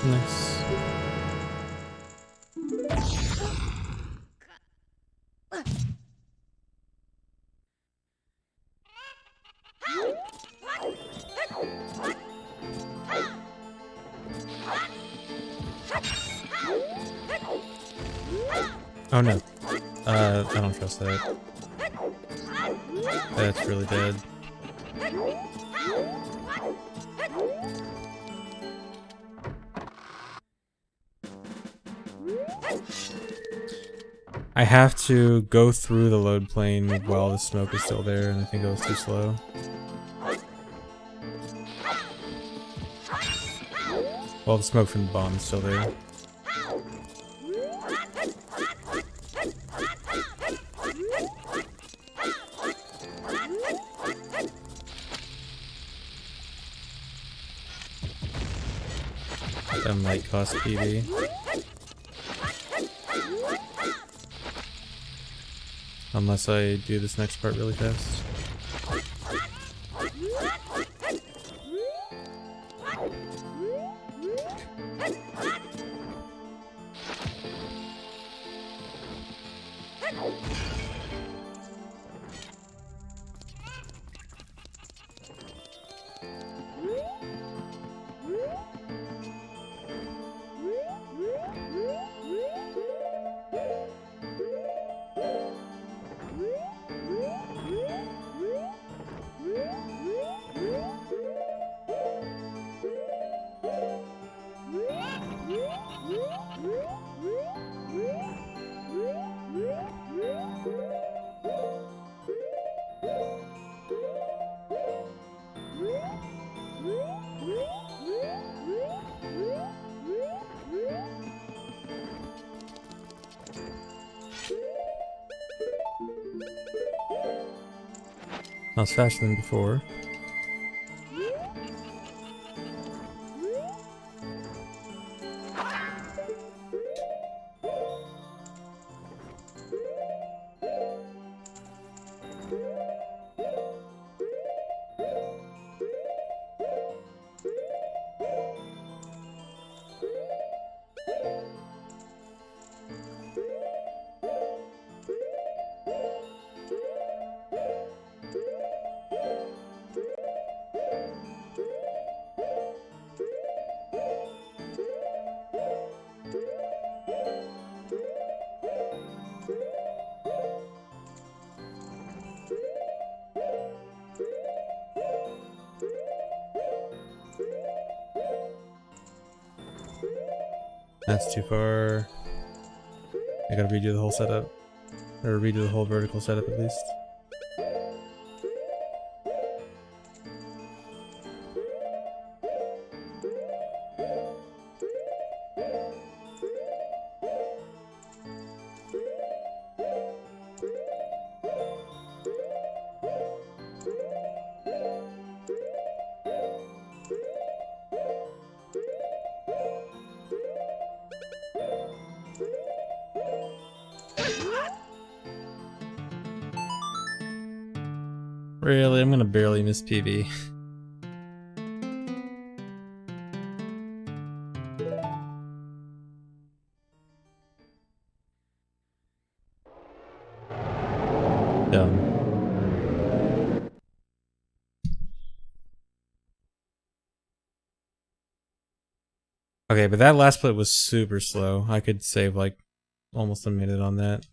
Nice. Oh no. I don't trust that. That's really bad. I have to go through the load plane while the smoke is still there, and I think it was too slow. Well, the smoke from the bomb is still there. That might cost PB. Unless I do this next part really fast. I was faster than before. That's too far. I gotta redo the whole setup. Or redo the whole vertical setup at least. Really? I'm gonna barely miss PB. Dumb. Okay, but that last split was super slow. I could save like almost a minute on that.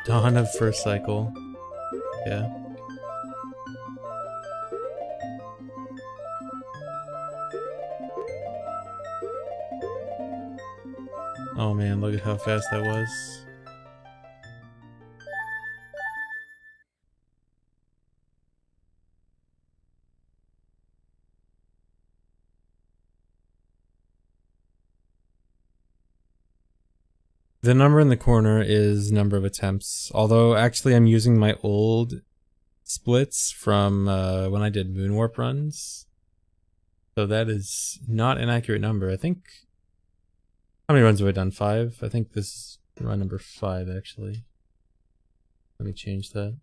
Dawn of first cycle. Yeah. Oh man, look at how fast that was. The number in the corner is number of attempts, although actually I'm using my old splits from when I did Moonwarp runs. So that is not an accurate number. I think... How many runs have I done? 5? I think this is run number 5 actually. Let me change that.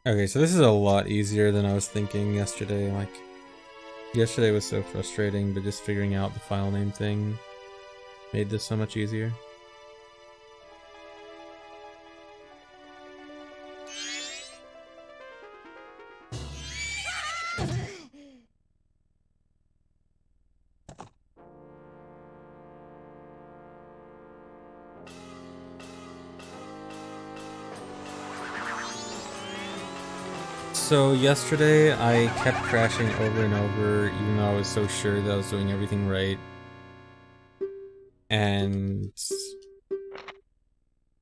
Okay, so this is a lot easier than I was thinking yesterday. Like, yesterday was so frustrating, but just figuring out the file name thing made this so much easier. So yesterday I kept crashing over and over, even though I was so sure that I was doing everything right. And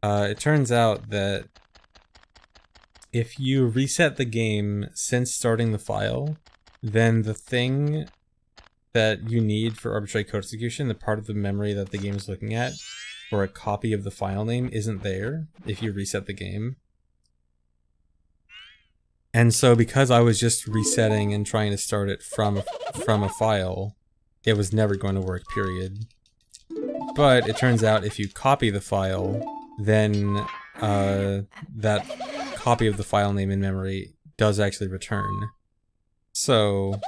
it turns out that if you reset the game since starting the file, then the thing that you need for arbitrary code execution, the part of the memory that the game is looking at, or a copy of the file name, isn't there if you reset the game. And so because I was just resetting and trying to start it from a file, it was never going to work, period. But it turns out if you copy the file, then that copy of the file name in memory does actually return. So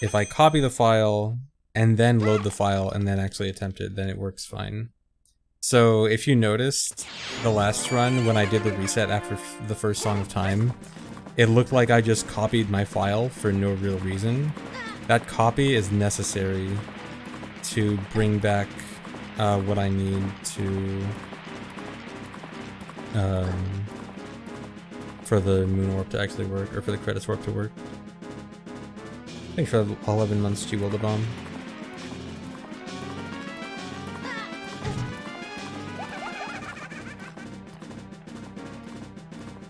if I copy the file and then load the file and then actually attempt it, then it works fine. So if you noticed the last run when I did the reset after the first Song of Time, it looked like I just copied my file for no real reason. That copy is necessary to bring back what I need to for the Moon Warp to actually work, or for the Credits Warp to work. Thanks for 11 months, G Wildabomb.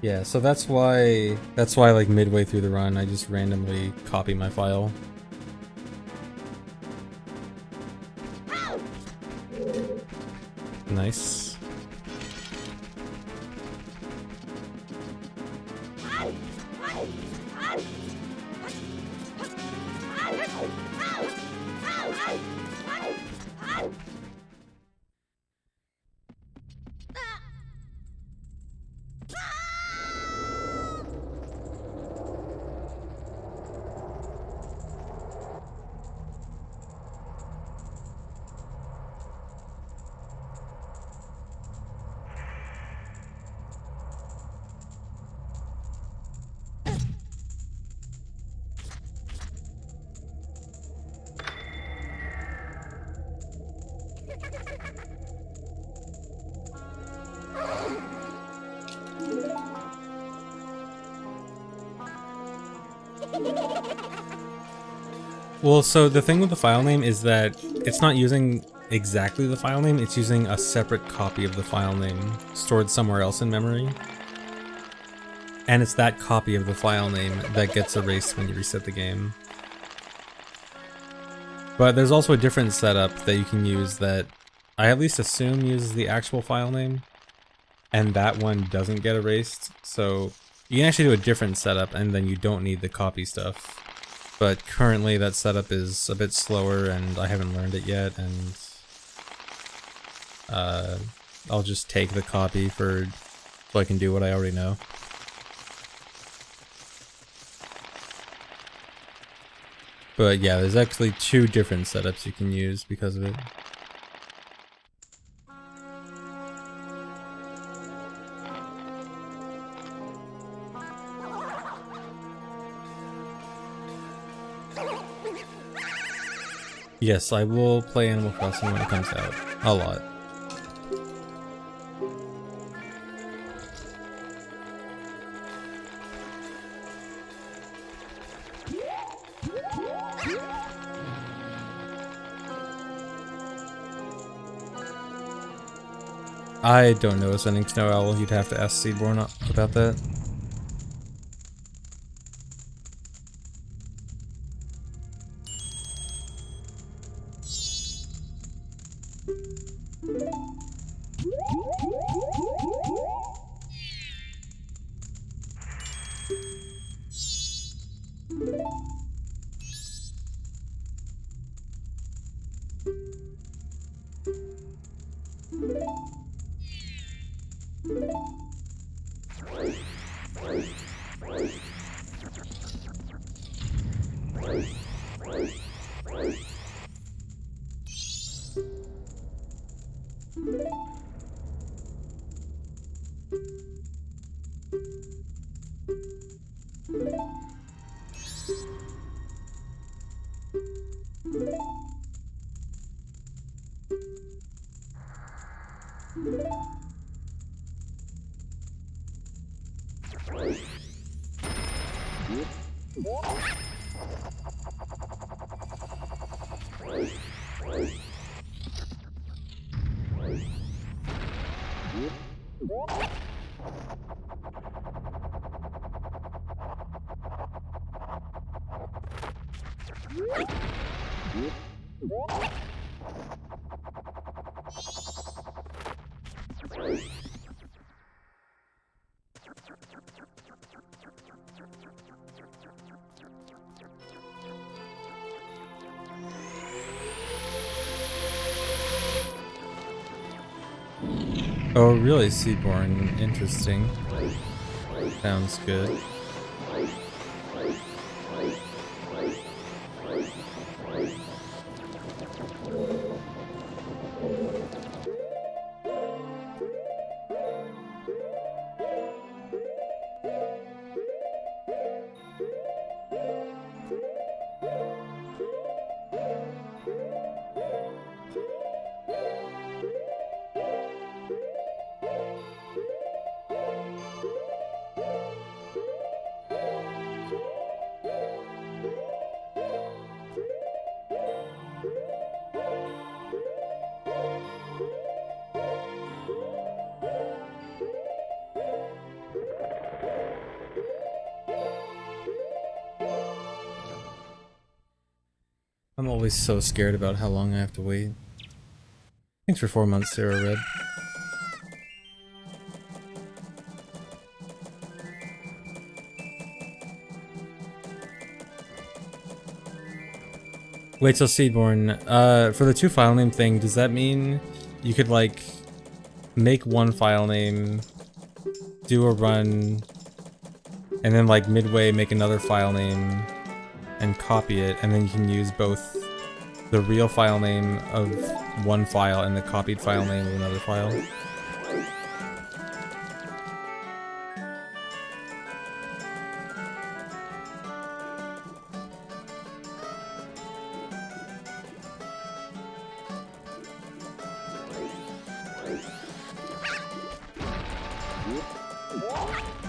Yeah, so that's why like midway through the run I just randomly copy my file. Nice. Well, so the thing with the file name is that it's not using exactly the file name, it's using a separate copy of the file name stored somewhere else in memory. And it's that copy of the file name that gets erased when you reset the game. But there's also a different setup that you can use that I at least assume uses the actual file name, and that one doesn't get erased. So you can actually do a different setup and then you don't need the copy stuff. But currently that setup is a bit slower and I haven't learned it yet, and I'll just take the copy so I can do what I already know. But yeah, there's actually two different setups you can use because of it. Yes, I will play Animal Crossing when it comes out. A lot. I don't know Ascending Snow Owl, you'd have to ask Seaborn about that. Oh, really, Seaborn? Interesting. Sounds good. I'm always so scared about how long I have to wait. Thanks for 4 months, Sarah Red. Wait till Seedborn. For the 2 file name thing, does that mean you could like make 1 file name, do a run, and then like midway make another file name and copy it, and then you can use both the real file name of 1 file and the copied file name of another file?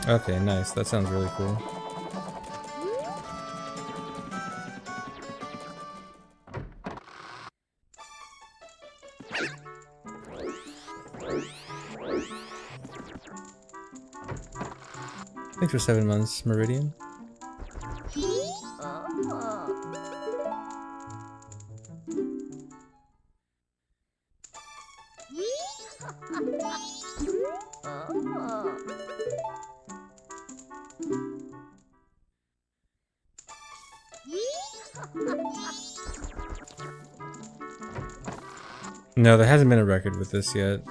Okay, nice. That sounds really cool. Thanks for 7 months, Meridian. No, there hasn't been a record with this yet.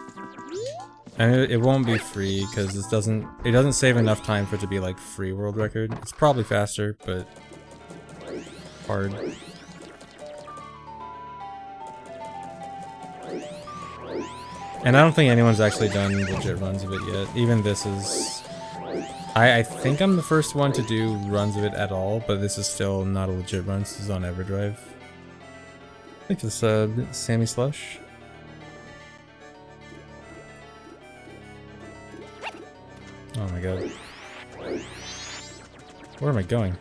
And it won't be free because it doesn't save enough time for it to be like free world record. It's probably faster, but hard. And I don't think anyone's actually done legit runs of it yet. Even this is... I think I'm the first one to do runs of it at all, but this is still not a legit run. This is on Everdrive. Thanks for the sub, Sammy Slush. Oh my god. Where am I going?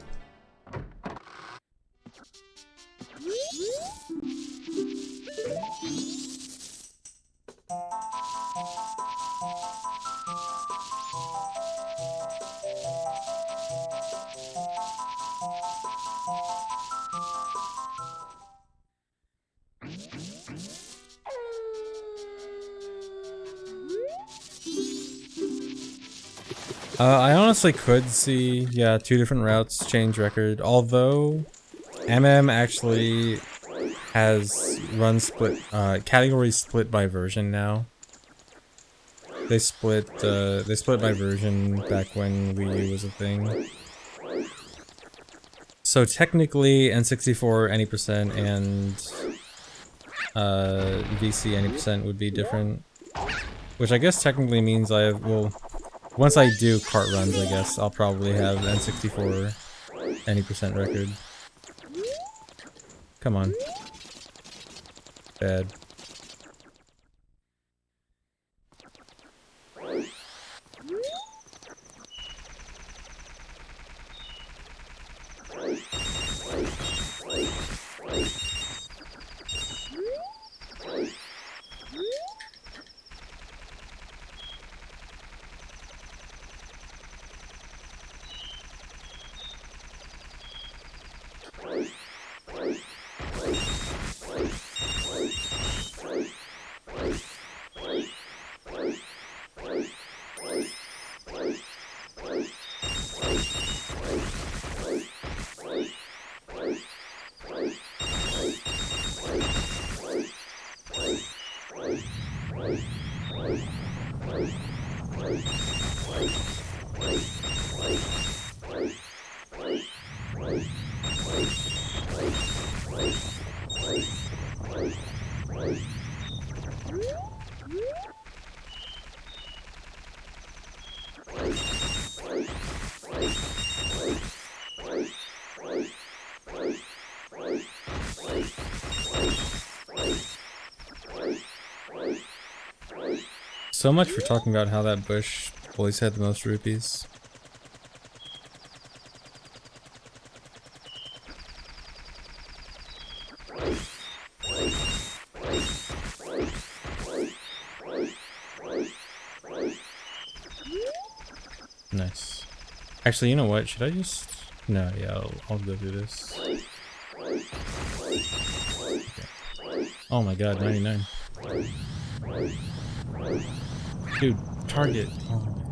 I honestly could see, yeah, 2 different routes change record, although actually has run split, categories split by version now. They split by version back when Wii U was a thing. So technically N64 any% and VC any% would be different. Which I guess technically means I have, well, once I do kart runs, I guess, I'll probably have N64 any% record. Come on. Bad. So much for talking about how that bush always had the most rupees. Nice. Actually, you know what? Should I just... No, yeah, I'll go through this. Okay. Oh my god, 99. Dude, target. Oh my god.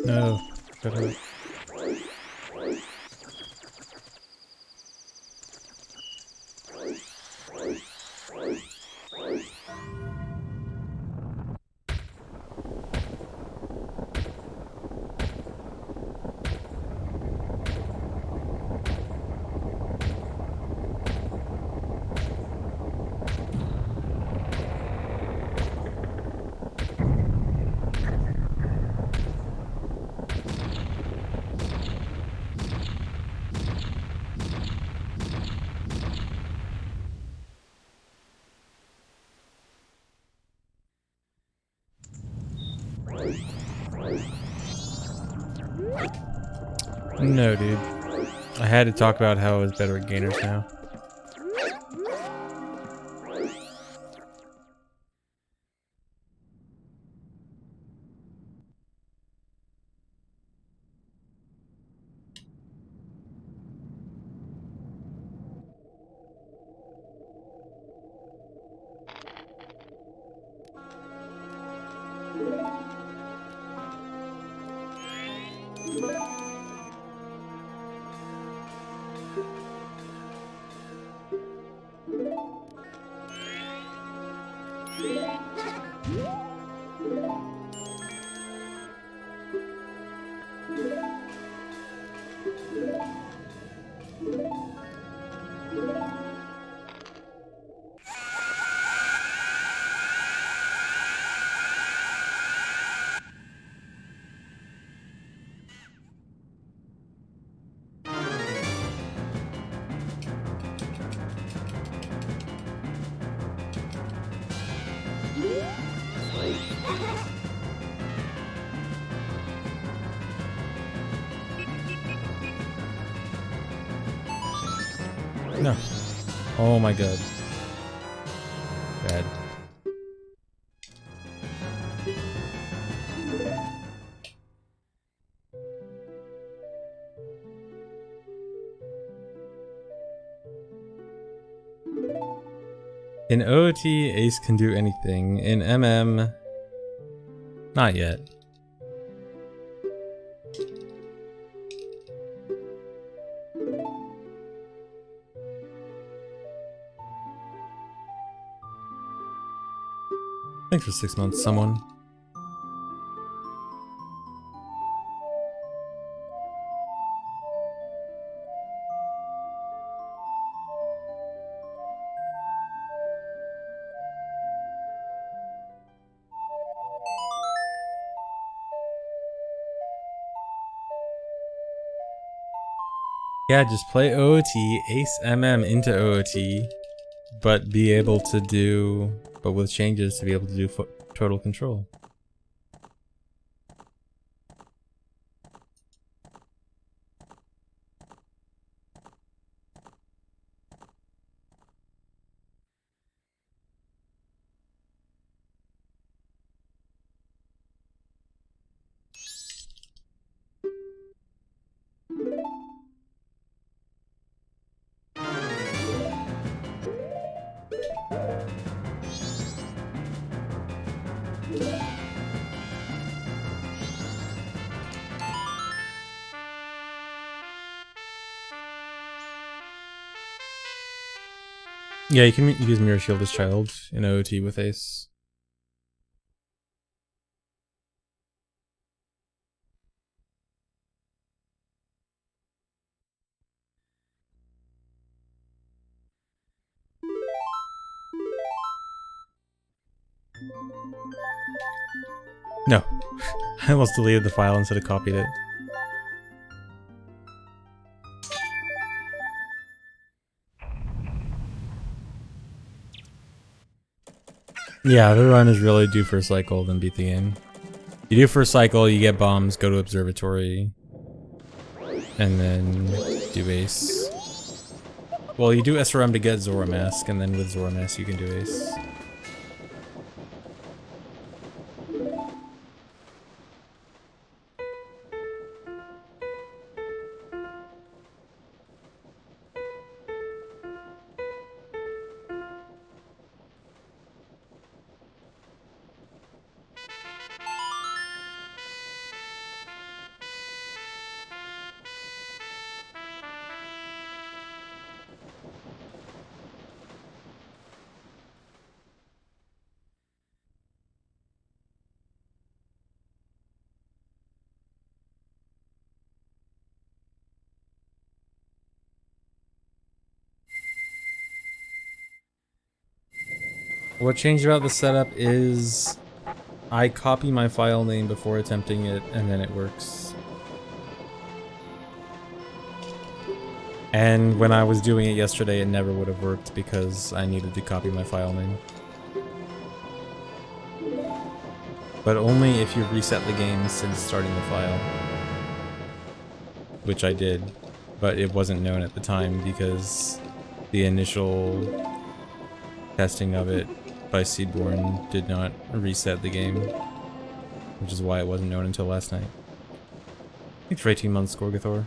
No, shut up. No, dude. I had to talk about how I was better at gainers now. No. Oh my god. Bad. In OOT, Ace can do anything. In MM, not yet. Thanks for 6 months, someone. Yeah, just play OOT, ace MM into OOT, but be able to do, but with changes to be able to do total control. Yeah, you can use Mirror Shield as child in OOT with ace. No. I almost deleted the file instead of copied it. Yeah, the run is really do first cycle, then beat the game. You do first cycle, you get bombs, go to observatory, and then do ace. Well, you do SRM to get Zora Mask, and then with Zora Mask you can do ace. What changed about the setup is I copy my file name before attempting it, and then it works. And when I was doing it yesterday, it never would have worked because I needed to copy my file name. But only if you reset the game since starting the file. Which I did, but it wasn't known at the time because the initial testing of it by Seedborn did not reset the game, which is why it wasn't known until last night. Thanks for 18 months, Gorgathor.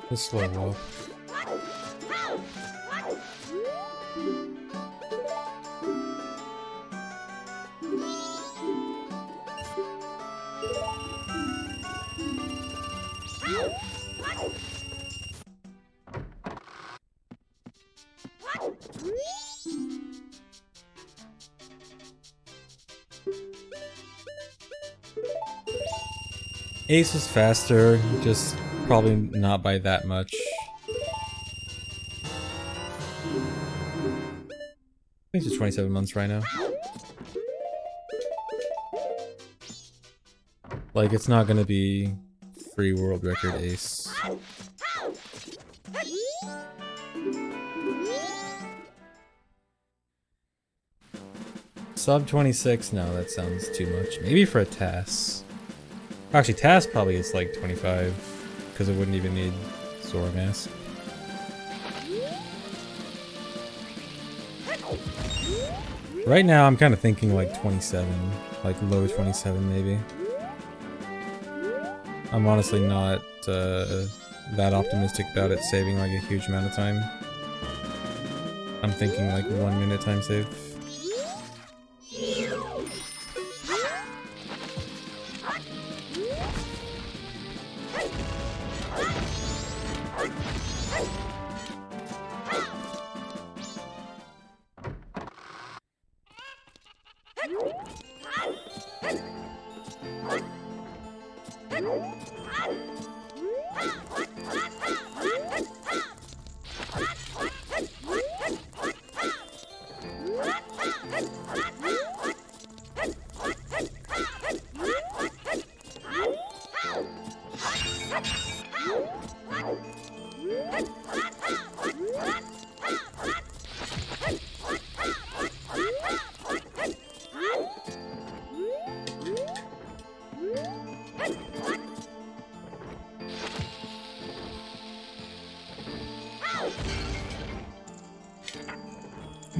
Just slow walk. Ace is faster, just probably not by that much. I think it's 27 months right now. Like, it's not gonna be free world record Ace. Sub 26? No, that sounds too much. Maybe for a TAS. Actually, TAS probably is like 25, because it wouldn't even need Zora Mask. Right now, I'm kind of thinking like 27, like low 27 maybe. I'm honestly not that optimistic about it saving like a huge amount of time. I'm thinking like 1 minute time save.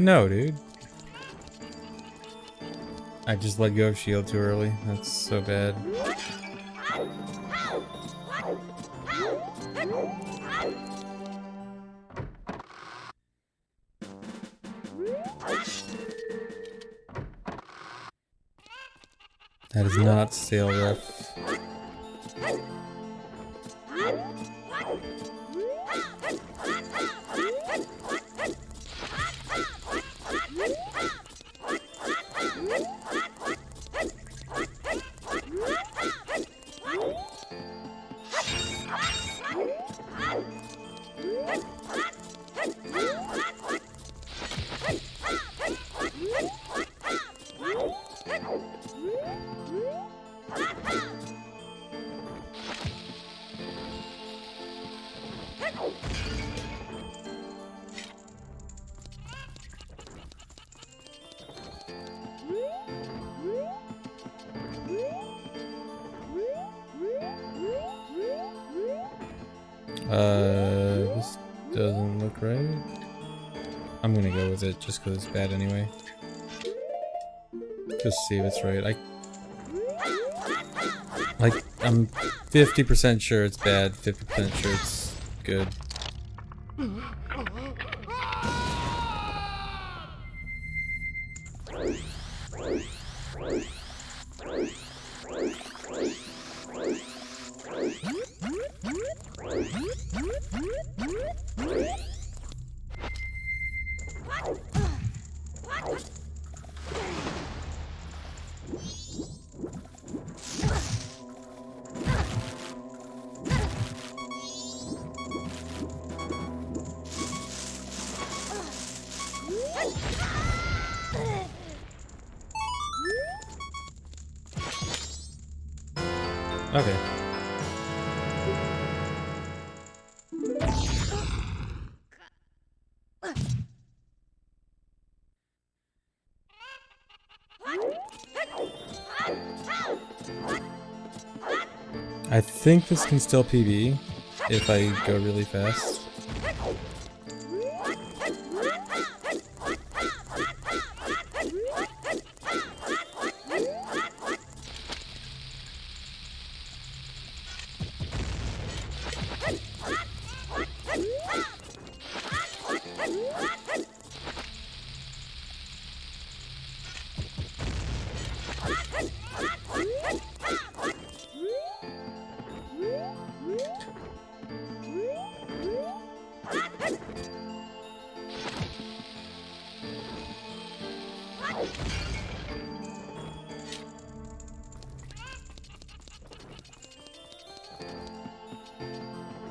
No, dude. I just let go of shield too early. That's so bad. That is not stale ref. This doesn't look right. I'm gonna go with it just because it's bad anyway. Just see if it's right. I'm 50% sure it's bad, 50% sure it's good. Okay. I think this can still PB. if I go really fast.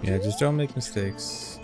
Yeah, just don't make mistakes.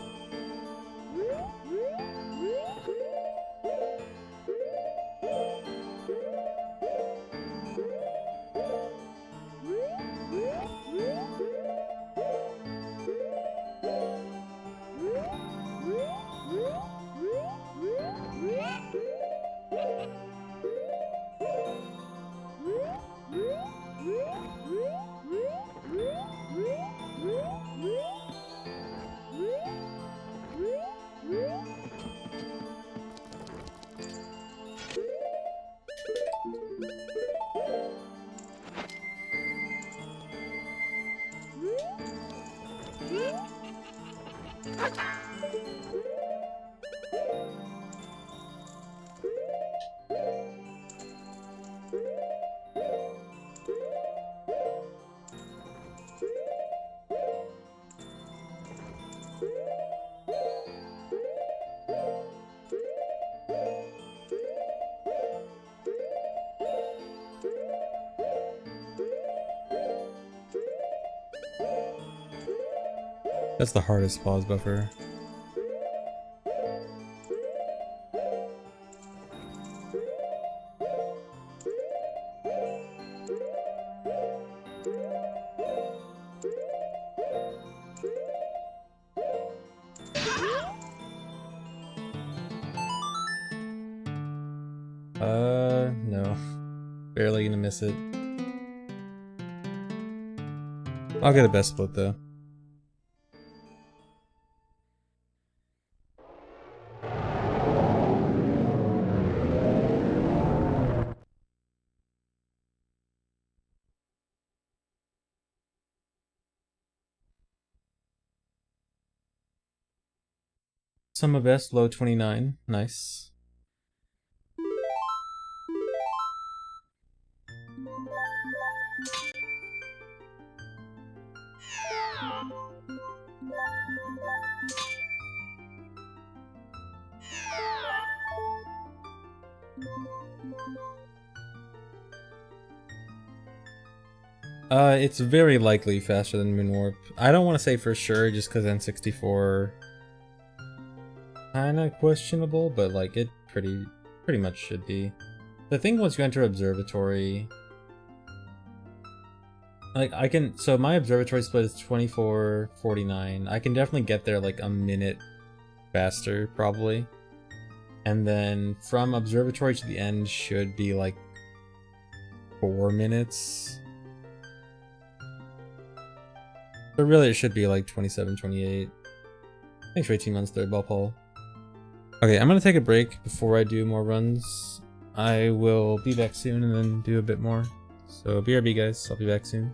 That's the hardest pause buffer. No. Barely gonna miss it. I'll get a best split though. Summa best, low 29. Nice. It's very likely faster than Moonwarp. I don't want to say for sure just because N64 kinda questionable, but like it pretty much should be. The thing once you enter Observatory, like so my Observatory split is 24:49. I can definitely get there like a minute faster probably. And then from Observatory to the end should be like 4 minutes. But really it should be like 27:28. Thanks for 18 months there, Ball Paul. Okay, I'm gonna take a break before I do more runs. I will be back soon and then do a bit more. So BRB guys, I'll be back soon.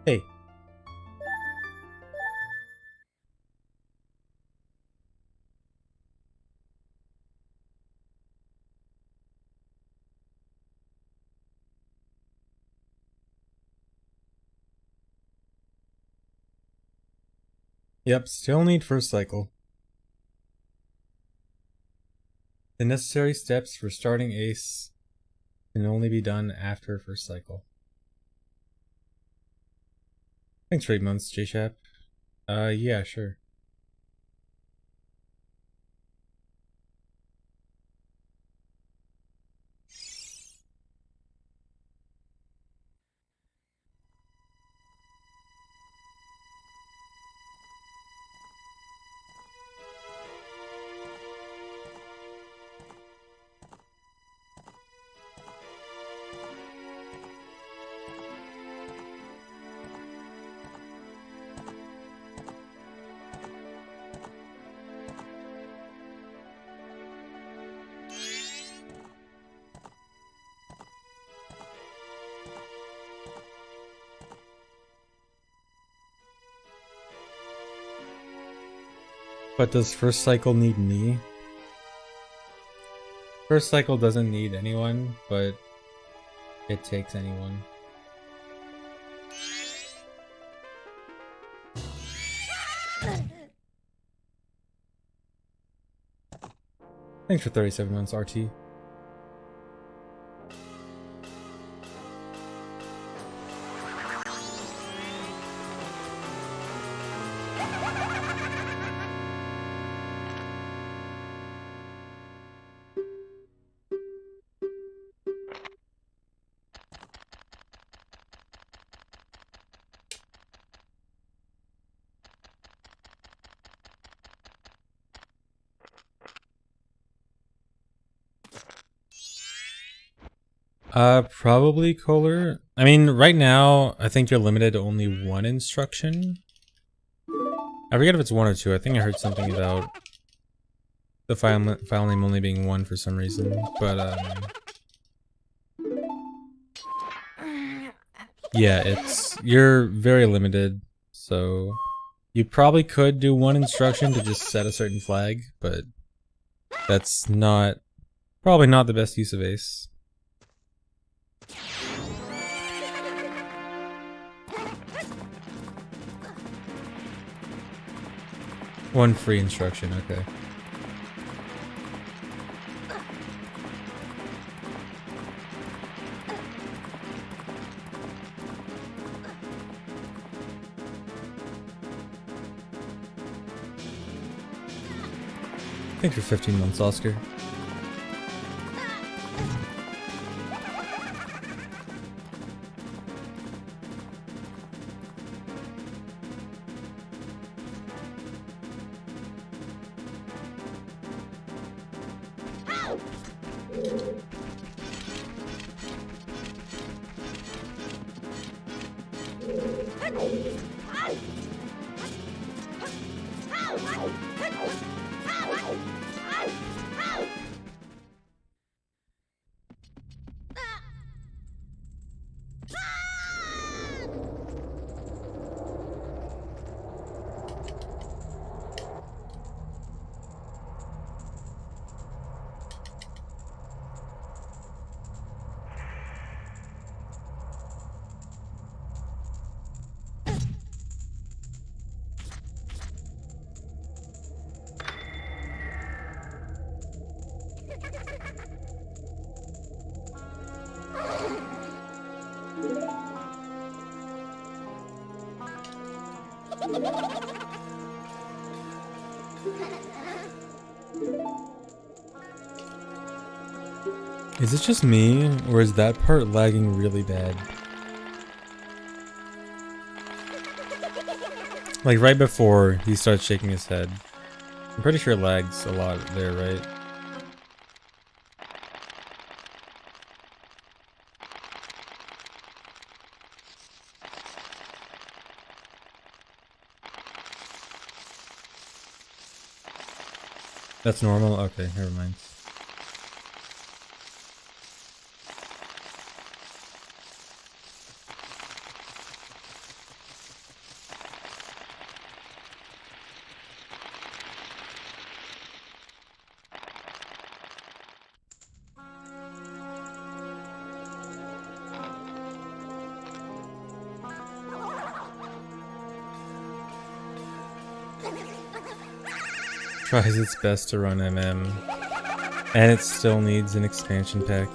Hey. Yep, still need first cycle. The necessary steps for starting Ace can only be done after first cycle. Thanks for 8 months, JShap. Yeah, sure. But does first cycle need me? First cycle doesn't need anyone, but it takes anyone. Thanks for 37 months, RT. Probably Kohler. I mean, right now, I think you're limited to only one instruction. I forget if it's one or two. I think I heard something about the file name only being one for some reason. But, yeah, you're very limited. So, you probably could do one instruction to just set a certain flag, but that's probably not the best use of Ace. One free instruction, okay. Thanks for 15 months, Oscar. Is it just me, or is that part lagging really bad? Like right before he starts shaking his head. I'm pretty sure it lags a lot there, right? That's normal? Okay, never mind. Tries its best to run MM, and it still needs an expansion pack.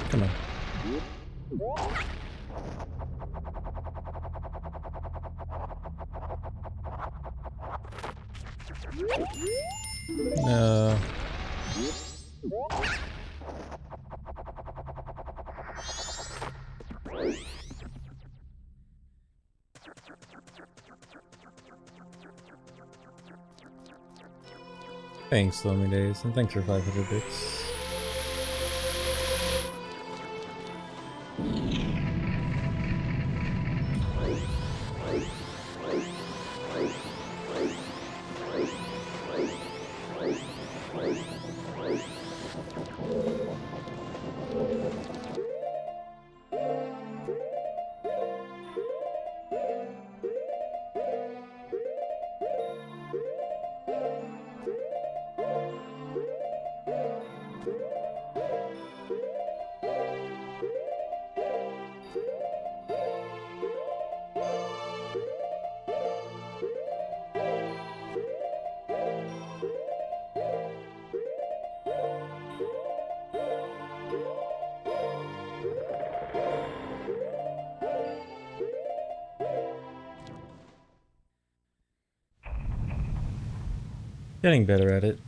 Come on. No. Thanks, Lonely Days, and thanks for 500 bits. Getting better at it.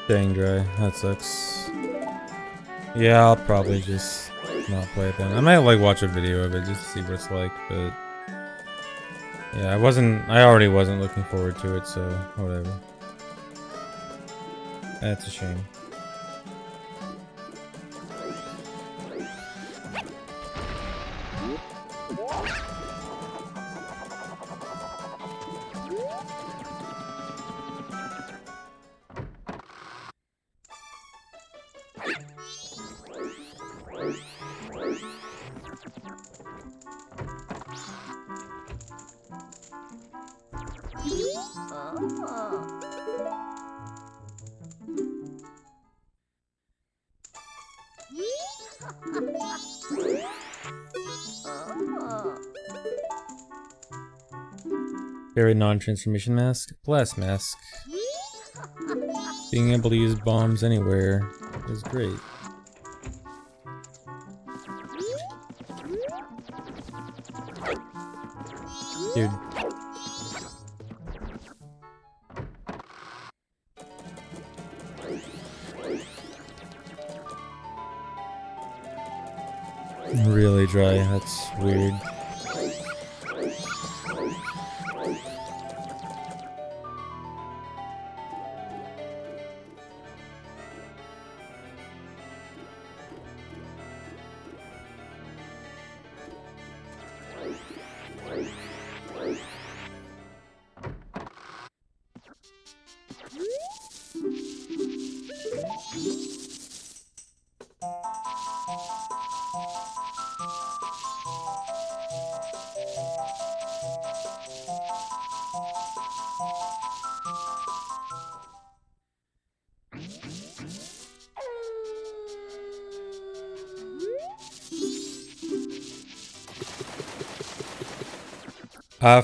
Staying dry. That sucks. Yeah, I'll probably just not play it then. I might like watch a video of it just to see what it's like, but yeah, I already wasn't looking forward to it, so whatever. That's a shame. Very non-transformation mask. Blast mask. Being able to use bombs anywhere is great. Dude. Really dry, that's weird.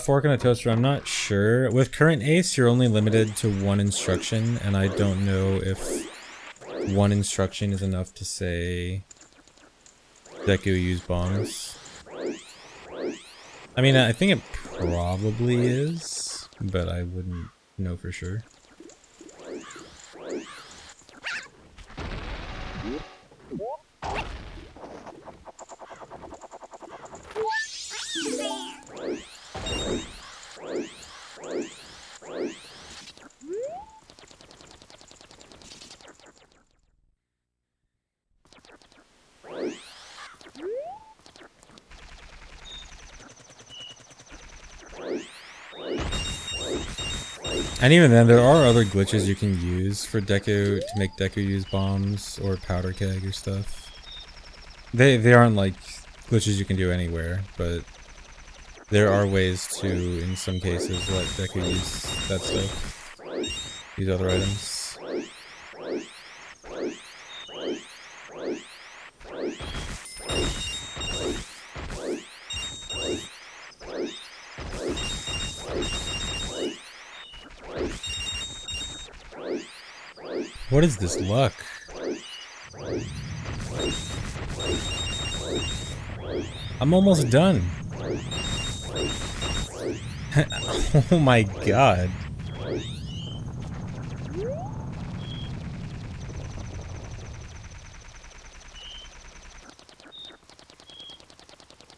Fork and a toaster, I'm not sure. With current Ace, you're only limited to one instruction, and I don't know if one instruction is enough to say Deku use bombs. I mean, I think it probably is, but I wouldn't know for sure. And even then, there are other glitches you can use for Deku to make Deku use bombs or powder keg or stuff. They aren't like glitches you can do anywhere, but there are ways to, in some cases, let Deku use that stuff. Use other items. What is this luck? I'm almost done. Oh my god.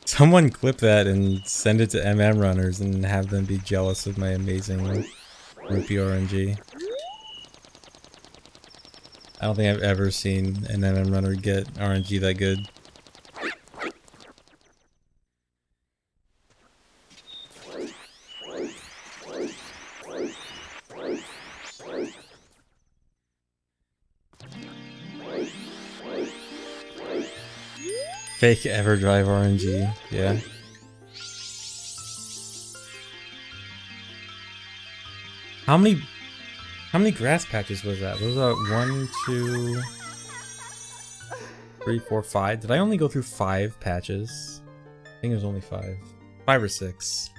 Someone clip that and send it to MM runners and have them be jealous of my amazing rupee RNG. I don't think I've ever seen an MM runner get RNG that good. Fake EverDrive RNG, yeah. How many grass patches was that? Was that 1, 2, 3, 4, 5? Did I only go through 5 patches? I think it was only 5. 5 or 6.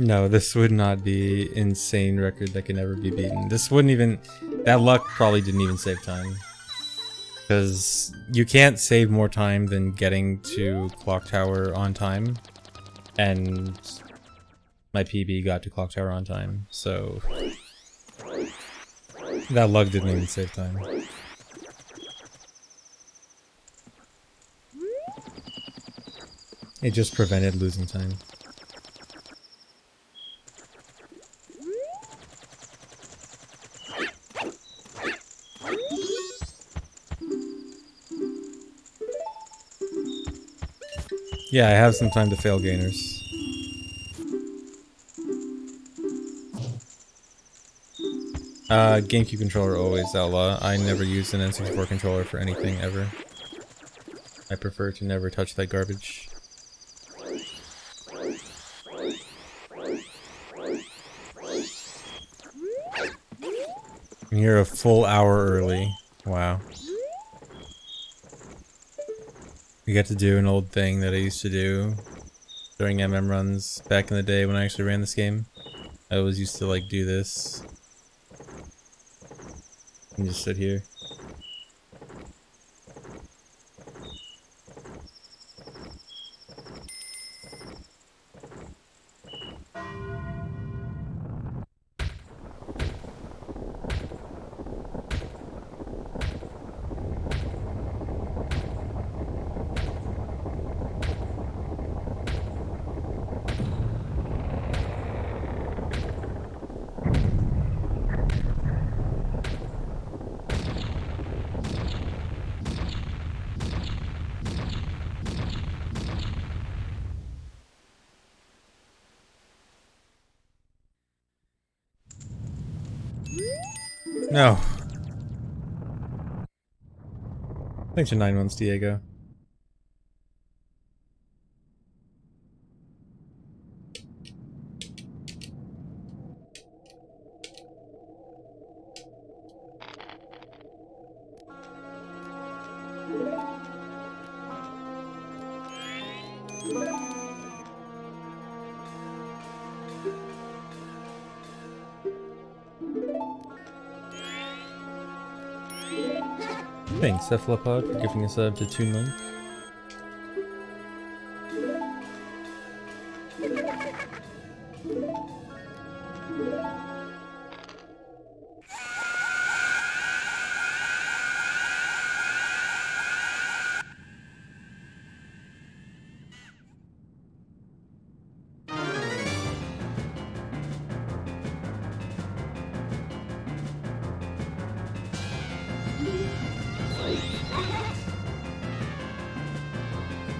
No, this would not be insane record that can never be beaten. This wouldn't even... That luck probably didn't even save time. Because you can't save more time than getting to Clock Tower on time. And my PB got to Clock Tower on time, so... That luck didn't even save time. It just prevented losing time. Yeah, I have some time to fail gainers. GameCube controller always outlaw. I never used an N64 controller for anything ever. I prefer to never touch that garbage. You're a full hour early. Wow. We got to do an old thing that I used to do during MM runs back in the day when I actually ran this game. I always used to like do this and just sit here. No. Thanks for 9 months, Diego. Thanks, Cephalopod, for giving us up to 2 months.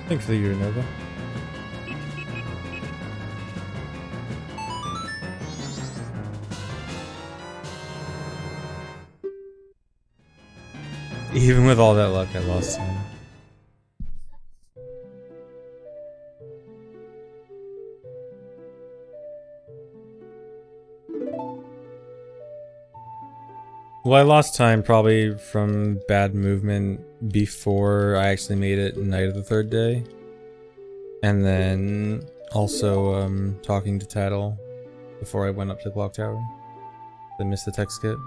Thanks for the Uranova. Even with all that luck, I lost him. Well, I lost time probably from bad movement before I actually made it night of the 3rd day. And then also talking to Tattle before I went up to the clock tower. I missed the tech skip.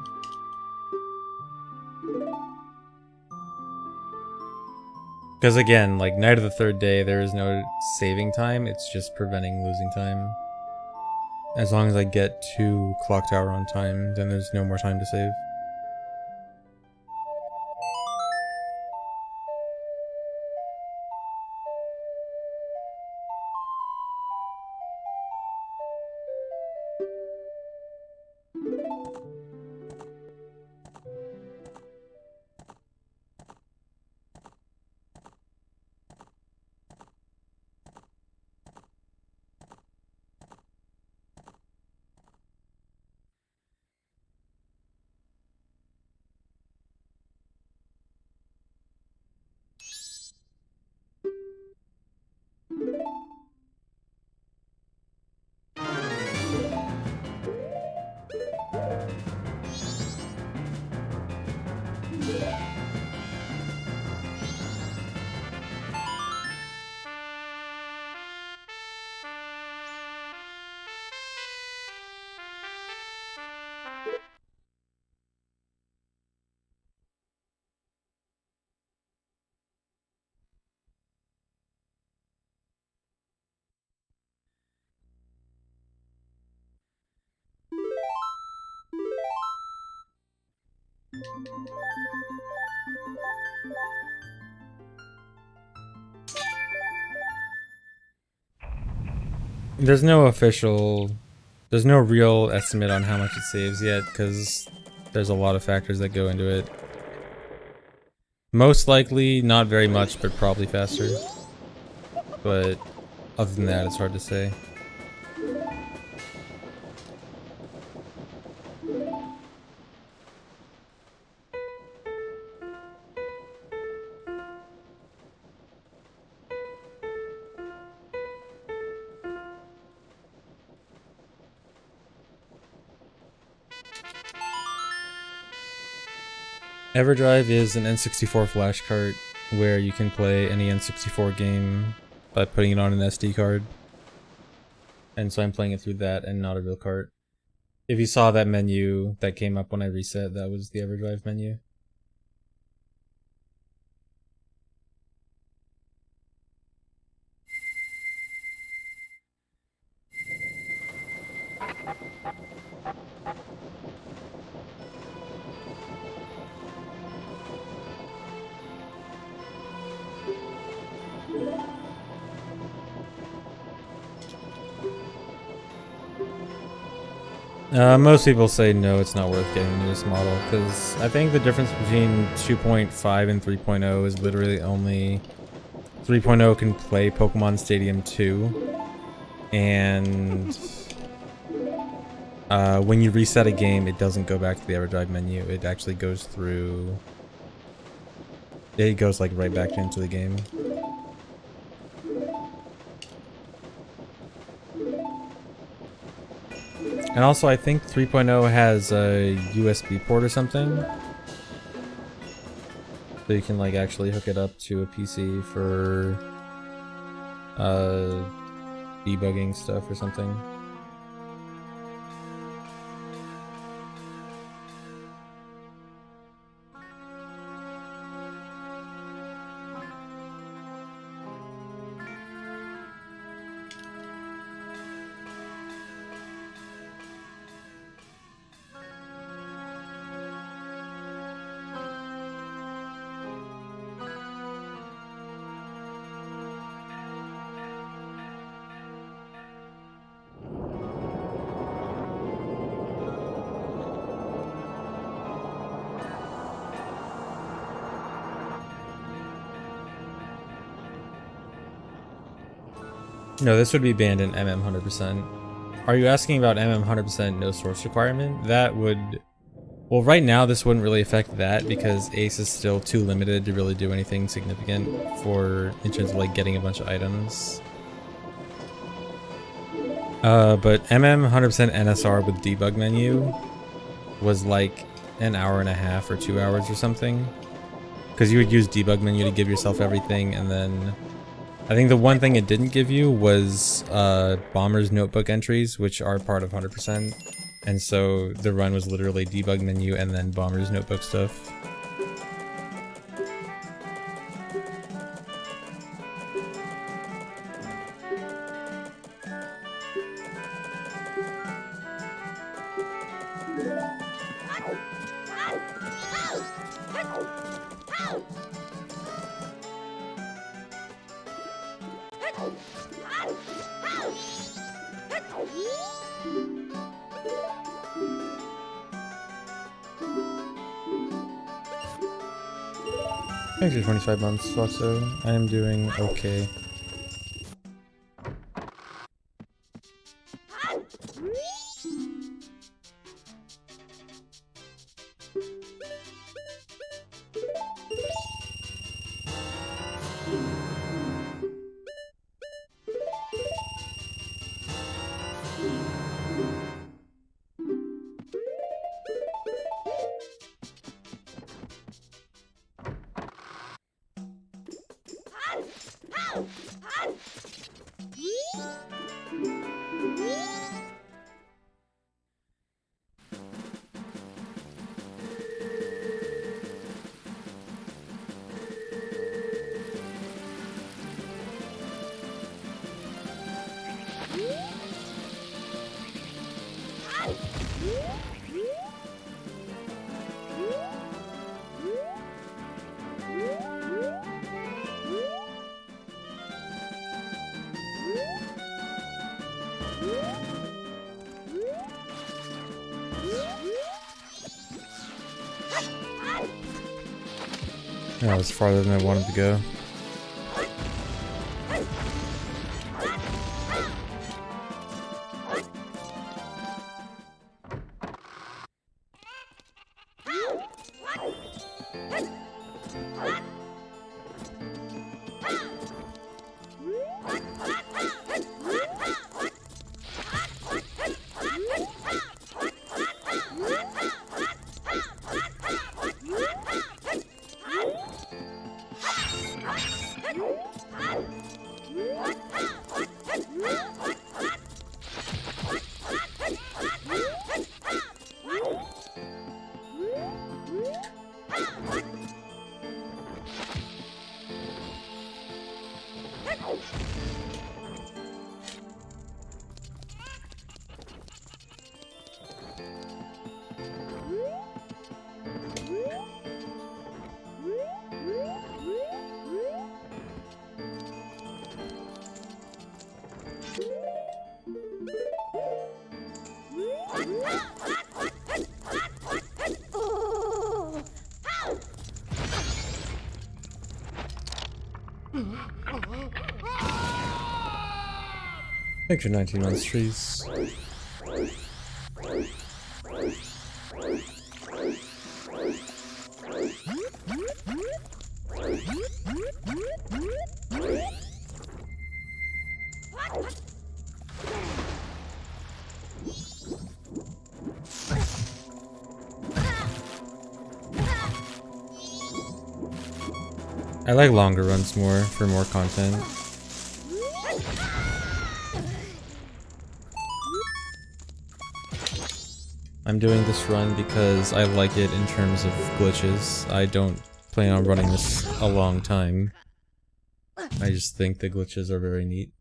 Because again, like night of the 3rd day, there is no saving time, it's just preventing losing time. As long as I get to clock tower on time, then there's no more time to save. There's no real estimate on how much it saves yet, because there's a lot of factors that go into it. Most likely, not very much, but probably faster. But other than that, it's hard to say. EverDrive is an N64 flash cart where you can play any N64 game by putting it on an SD card. And so I'm playing it through that and not a real cart. If you saw that menu that came up when I reset, that was the EverDrive menu. Most people say no, it's not worth getting the newest model, because I think the difference between 2.5 and 3.0 is literally only 3.0 can play Pokemon Stadium 2, and when you reset a game, it doesn't go back to the EverDrive menu. It actually goes through... It goes like right back into the game. And also, I think 3.0 has a USB port or something. So you can like actually hook it up to a PC for debugging stuff or something. No, this would be banned in MM 100%. Are you asking about MM 100% no source requirement? That would... Well, right now this wouldn't really affect that because Ace is still too limited to really do anything significant in terms of like getting a bunch of items. But MM 100% NSR with debug menu was like an hour and a half or 2 hours or something. Because you would use debug menu to give yourself everything, and then I think the one thing it didn't give you was Bomber's notebook entries, which are part of 100%. And so the run was literally debug menu and then Bomber's notebook stuff. Thanks for 25 months, also. I am doing okay. That was farther than I wanted to go. Thanks for 19 months, trees. I like longer runs more for more content. I'm doing this run because I like it in terms of glitches. I don't plan on running this a long time. I just think the glitches are very neat.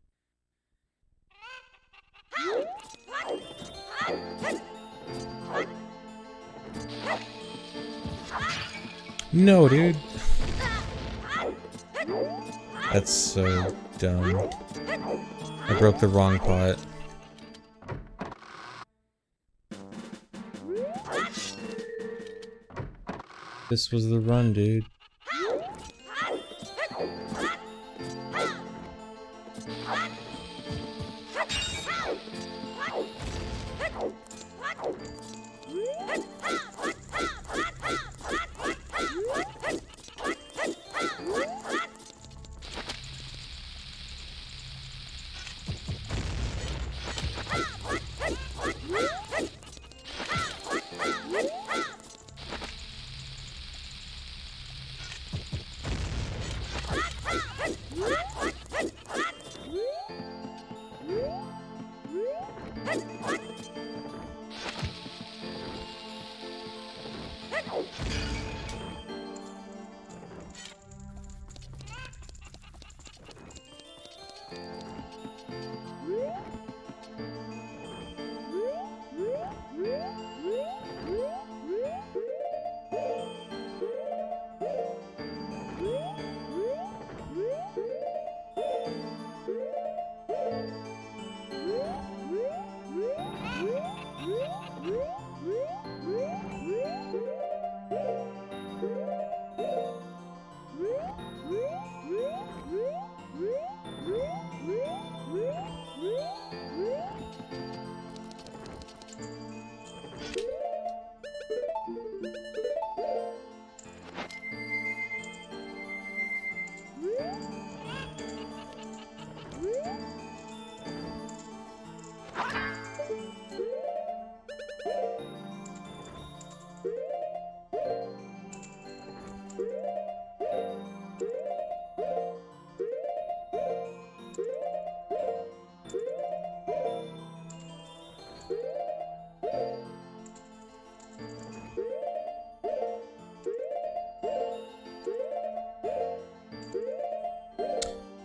No, dude. That's so dumb. I broke the wrong pot. This was the run, dude.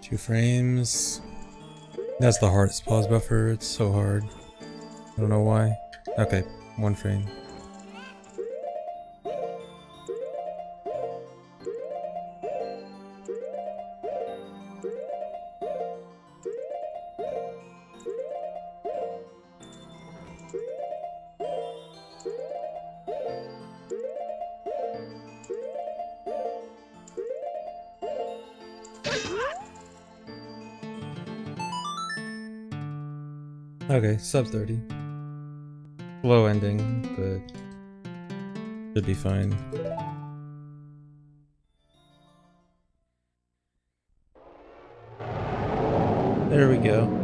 Two frames. That's the hardest pause buffer. It's so hard. I don't know why. Okay, 1 frame. Okay, sub 30. Low ending, but should be fine. There we go.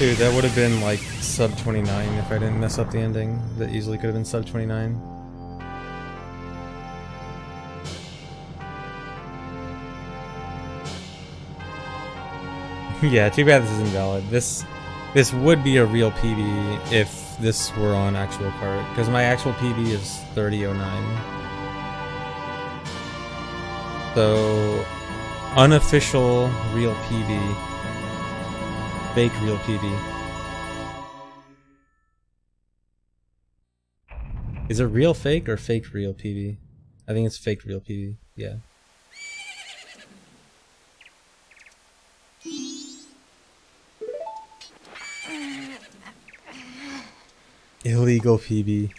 Dude, that would have been like sub 29 if I didn't mess up the ending. That easily could have been sub 29. Yeah, too bad this is invalid. This would be a real PB if this were on actual cart, because my actual PB is 3009. So, unofficial real PB. Fake real PB. Is it real fake or fake real PB? I think it's fake real PB, yeah. Illegal PB.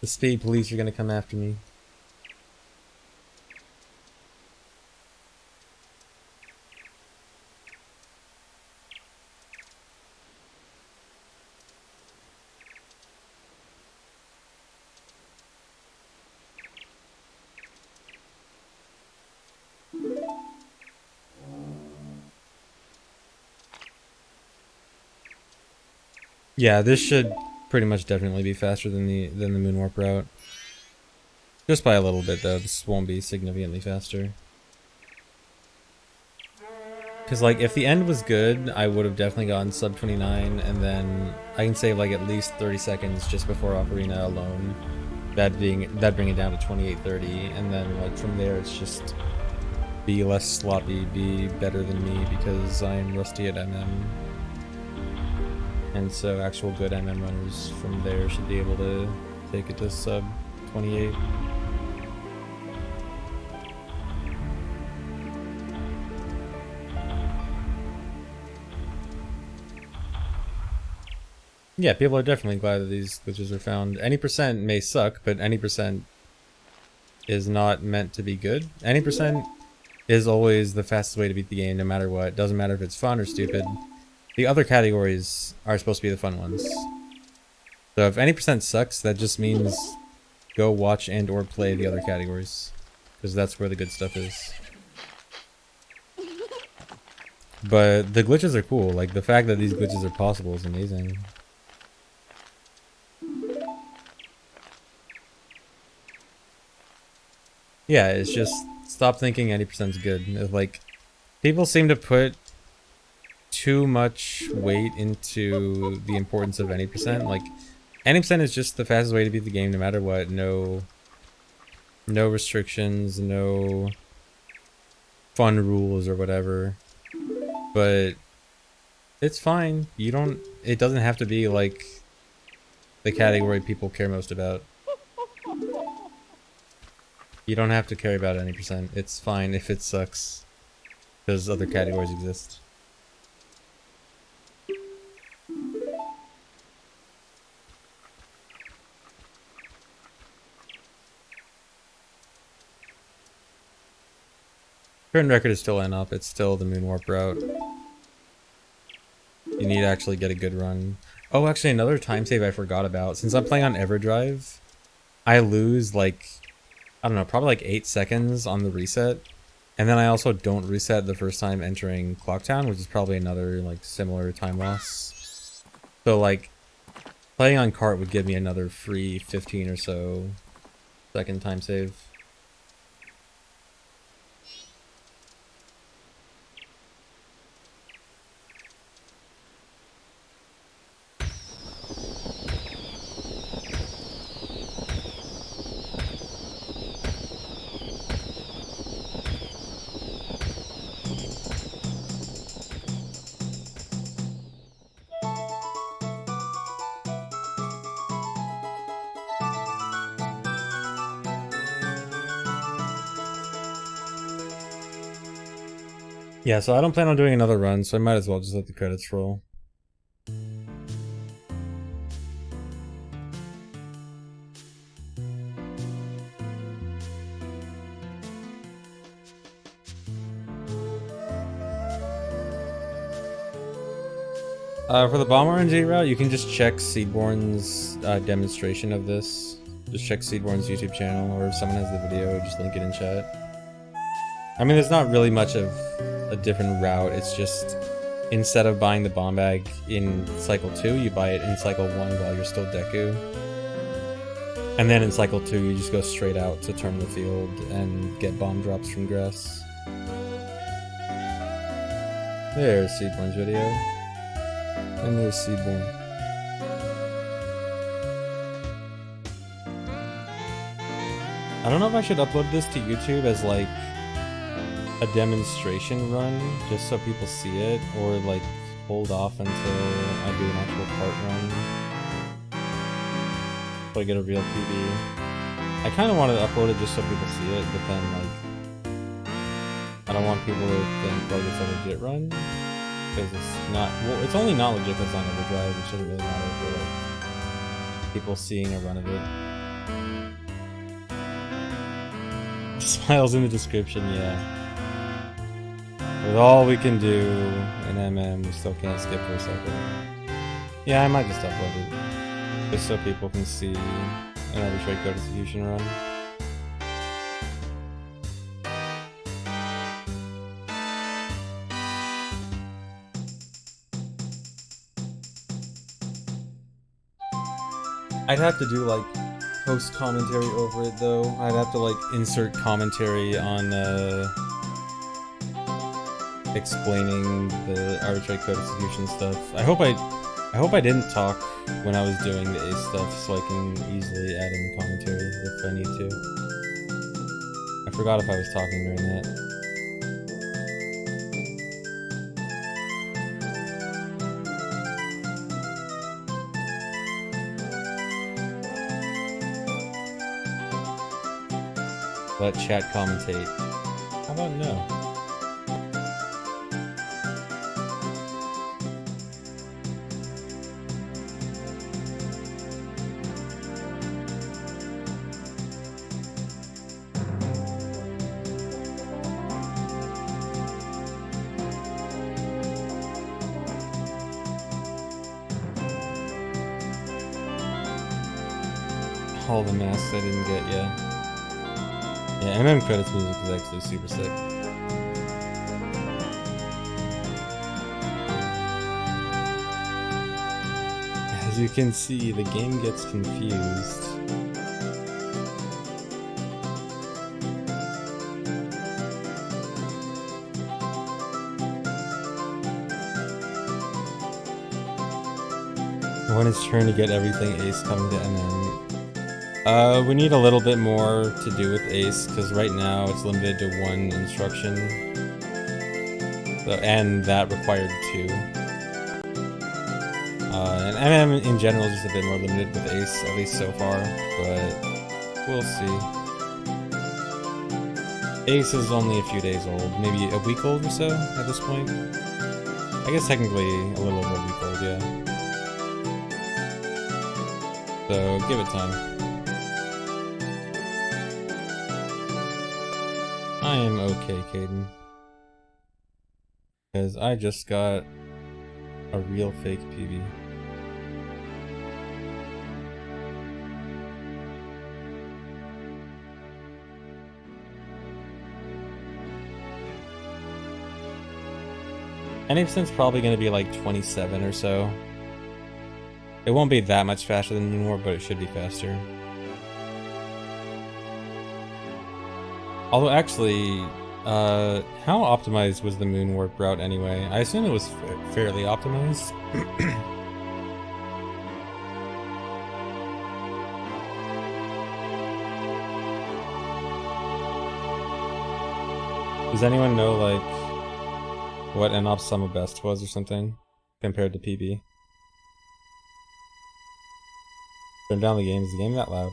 The state police are gonna come after me. Yeah, this should pretty much definitely be faster than the Moonwarp route. Just by a little bit though, this won't be significantly faster. Cause like if the end was good, I would have definitely gotten sub 29, and then I can save like at least 30 seconds just before Ocarina alone. That'd bring it down to 28:30, and then like from there it's just be less sloppy, be better than me because I'm rusty at MM. And so actual good MM runners from there should be able to take it to sub 28. Yeah, people are definitely glad that these glitches are found. Any percent may suck, but any percent is not meant to be good. Any percent is always the fastest way to beat the game, no matter what. Doesn't matter if it's fun or stupid. The other categories are supposed to be the fun ones. So if any percent sucks, that just means go watch and or play the other categories. Because that's where the good stuff is. But the glitches are cool. Like, the fact that these glitches are possible is amazing. Yeah, it's just stop thinking any percent's good. It's like, people seem to put too much weight into the importance of any percent. Like, any percent is just the fastest way to beat the game no matter what. No restrictions, no fun rules or whatever. But it's fine. It doesn't have to be like the category people care most about. You don't have to care about any percent. It's fine if it sucks, because other categories exist. Current record is still NUP. It's still the Moonwarp route. You need to actually get a good run. Oh, actually, another time save I forgot about. Since I'm playing on EverDrive, I lose like, I don't know, probably like 8 seconds on the reset. And then I also don't reset the first time entering Clocktown, which is probably another like similar time loss. So like, playing on cart would give me another free 15 or so second time save. Yeah, so I don't plan on doing another run, so I might as well just let the credits roll. For the Bomb RNG route, you can just check Seedborn's demonstration of this. Just check Seedborn's YouTube channel, or if someone has the video, just link it in chat. I mean, there's not really much of a different route, it's just instead of buying the bomb bag in cycle 2, you buy it in cycle 1 while you're still Deku. And then in cycle 2, you just go straight out to turn the field and get bomb drops from grass. There's Seedborn's video. And there's Seedborn. I don't know if I should upload this to YouTube as like a demonstration run, just so people see it, or like hold off until I do an actual part run. So I get a real PB. I kind of wanted to upload it just so people see it, but then like I don't want people to think like it's a legit run, because it's not. Well, it's only not legit because it's on Overdrive, which doesn't really matter for like people seeing a run of it. Smiles in the description, yeah. With all we can do in MM, we still can't skip for a second. Yeah, I might just upload it, just so people can see an arbitrary code execution run. I'd have to do like post commentary over it though. I'd have to like insert commentary on explaining the arbitrary code execution stuff. I hope I didn't talk when I was doing the Ace stuff, so I can easily add in commentary if I need to. I forgot if I was talking during that. Let chat commentate. How about no? All the masks I didn't get yet. Yeah, MM credits music is actually super sick. As you can see, the game gets confused. When it's trying to get everything Ace coming to MM. We need a little bit more to do with Ace, because right now it's limited to 1 instruction. So, and that required 2. And MM in general is just a bit more limited with Ace, at least so far, but we'll see. Ace is only a few days old, maybe a week old or so at this point. I guess technically a little over a week old, yeah. So give it time. I am okay, Caden. Because I just got a real fake PB. Any%'s probably going to be like 27 or so. It won't be that much faster than Moonwarp, but it should be faster. Although actually, how optimized was the Moonwarp route anyway? I assume it was fairly optimized. Does anyone know, like, what NOP's sum of best was or something compared to PB? Turn down the game. Is the game that loud?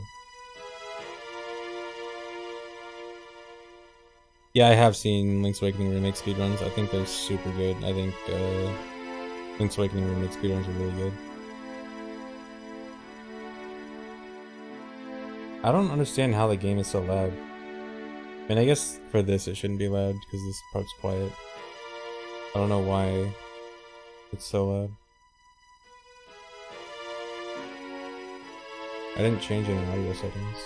Yeah, I have seen Link's Awakening remake speedruns. I think they're super good. I think Link's Awakening remake speedruns are really good. I don't understand how the game is so loud. I mean, I guess for this it shouldn't be loud because this part's quiet. I don't know why it's so loud. I didn't change any audio settings.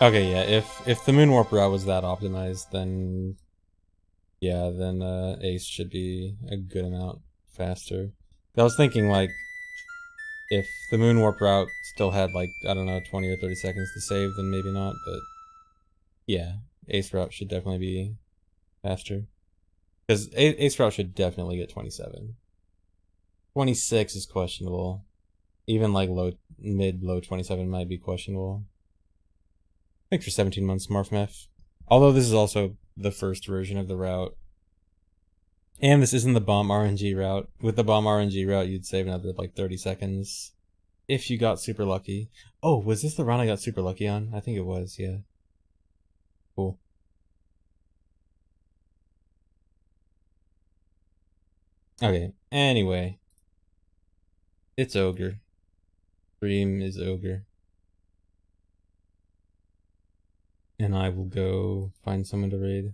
Okay, yeah, if the Moonwarp route was that optimized, then yeah, then Ace should be a good amount faster. I was thinking, like, if the Moonwarp route still had, like, I don't know, 20 or 30 seconds to save, then maybe not, but yeah, Ace route should definitely be faster. Because Ace route should definitely get 27. 26 is questionable. Even, like, low 27 might be questionable. Thanks for 17 months, Marfmeth. Although this is also the first version of the route. And this isn't the bomb RNG route. With the bomb RNG route, you'd save another, like, 30 seconds. If you got super lucky. Oh, was this the run I got super lucky on? I think it was, yeah. Cool. Okay, anyway. It's Ogre. Dream is Ogre. And I will go find someone to raid.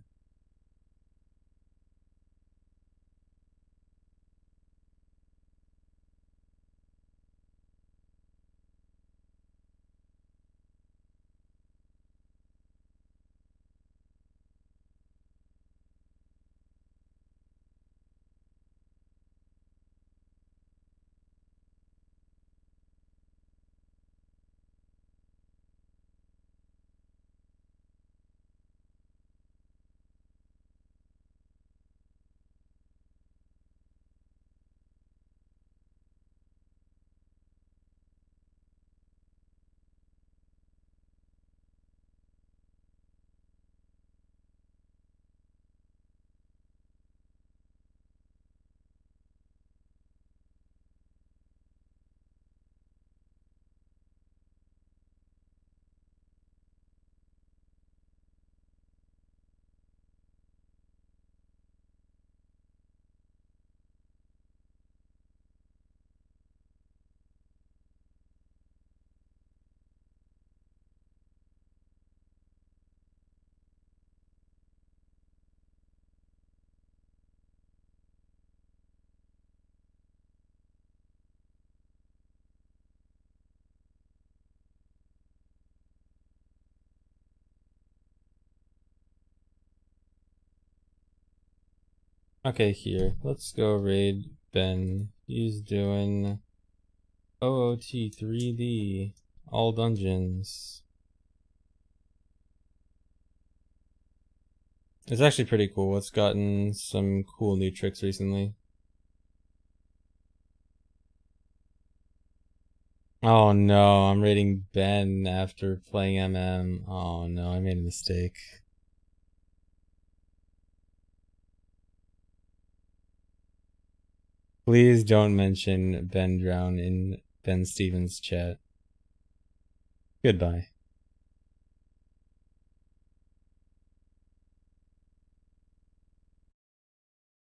Okay, here. Let's go raid Ben. He's doing OOT 3D. All dungeons. It's actually pretty cool. It's gotten some cool new tricks recently. Oh no, I'm raiding Ben after playing MM. Oh no, I made a mistake. Please don't mention Ben Drown in Ben Stevens' chat. Goodbye.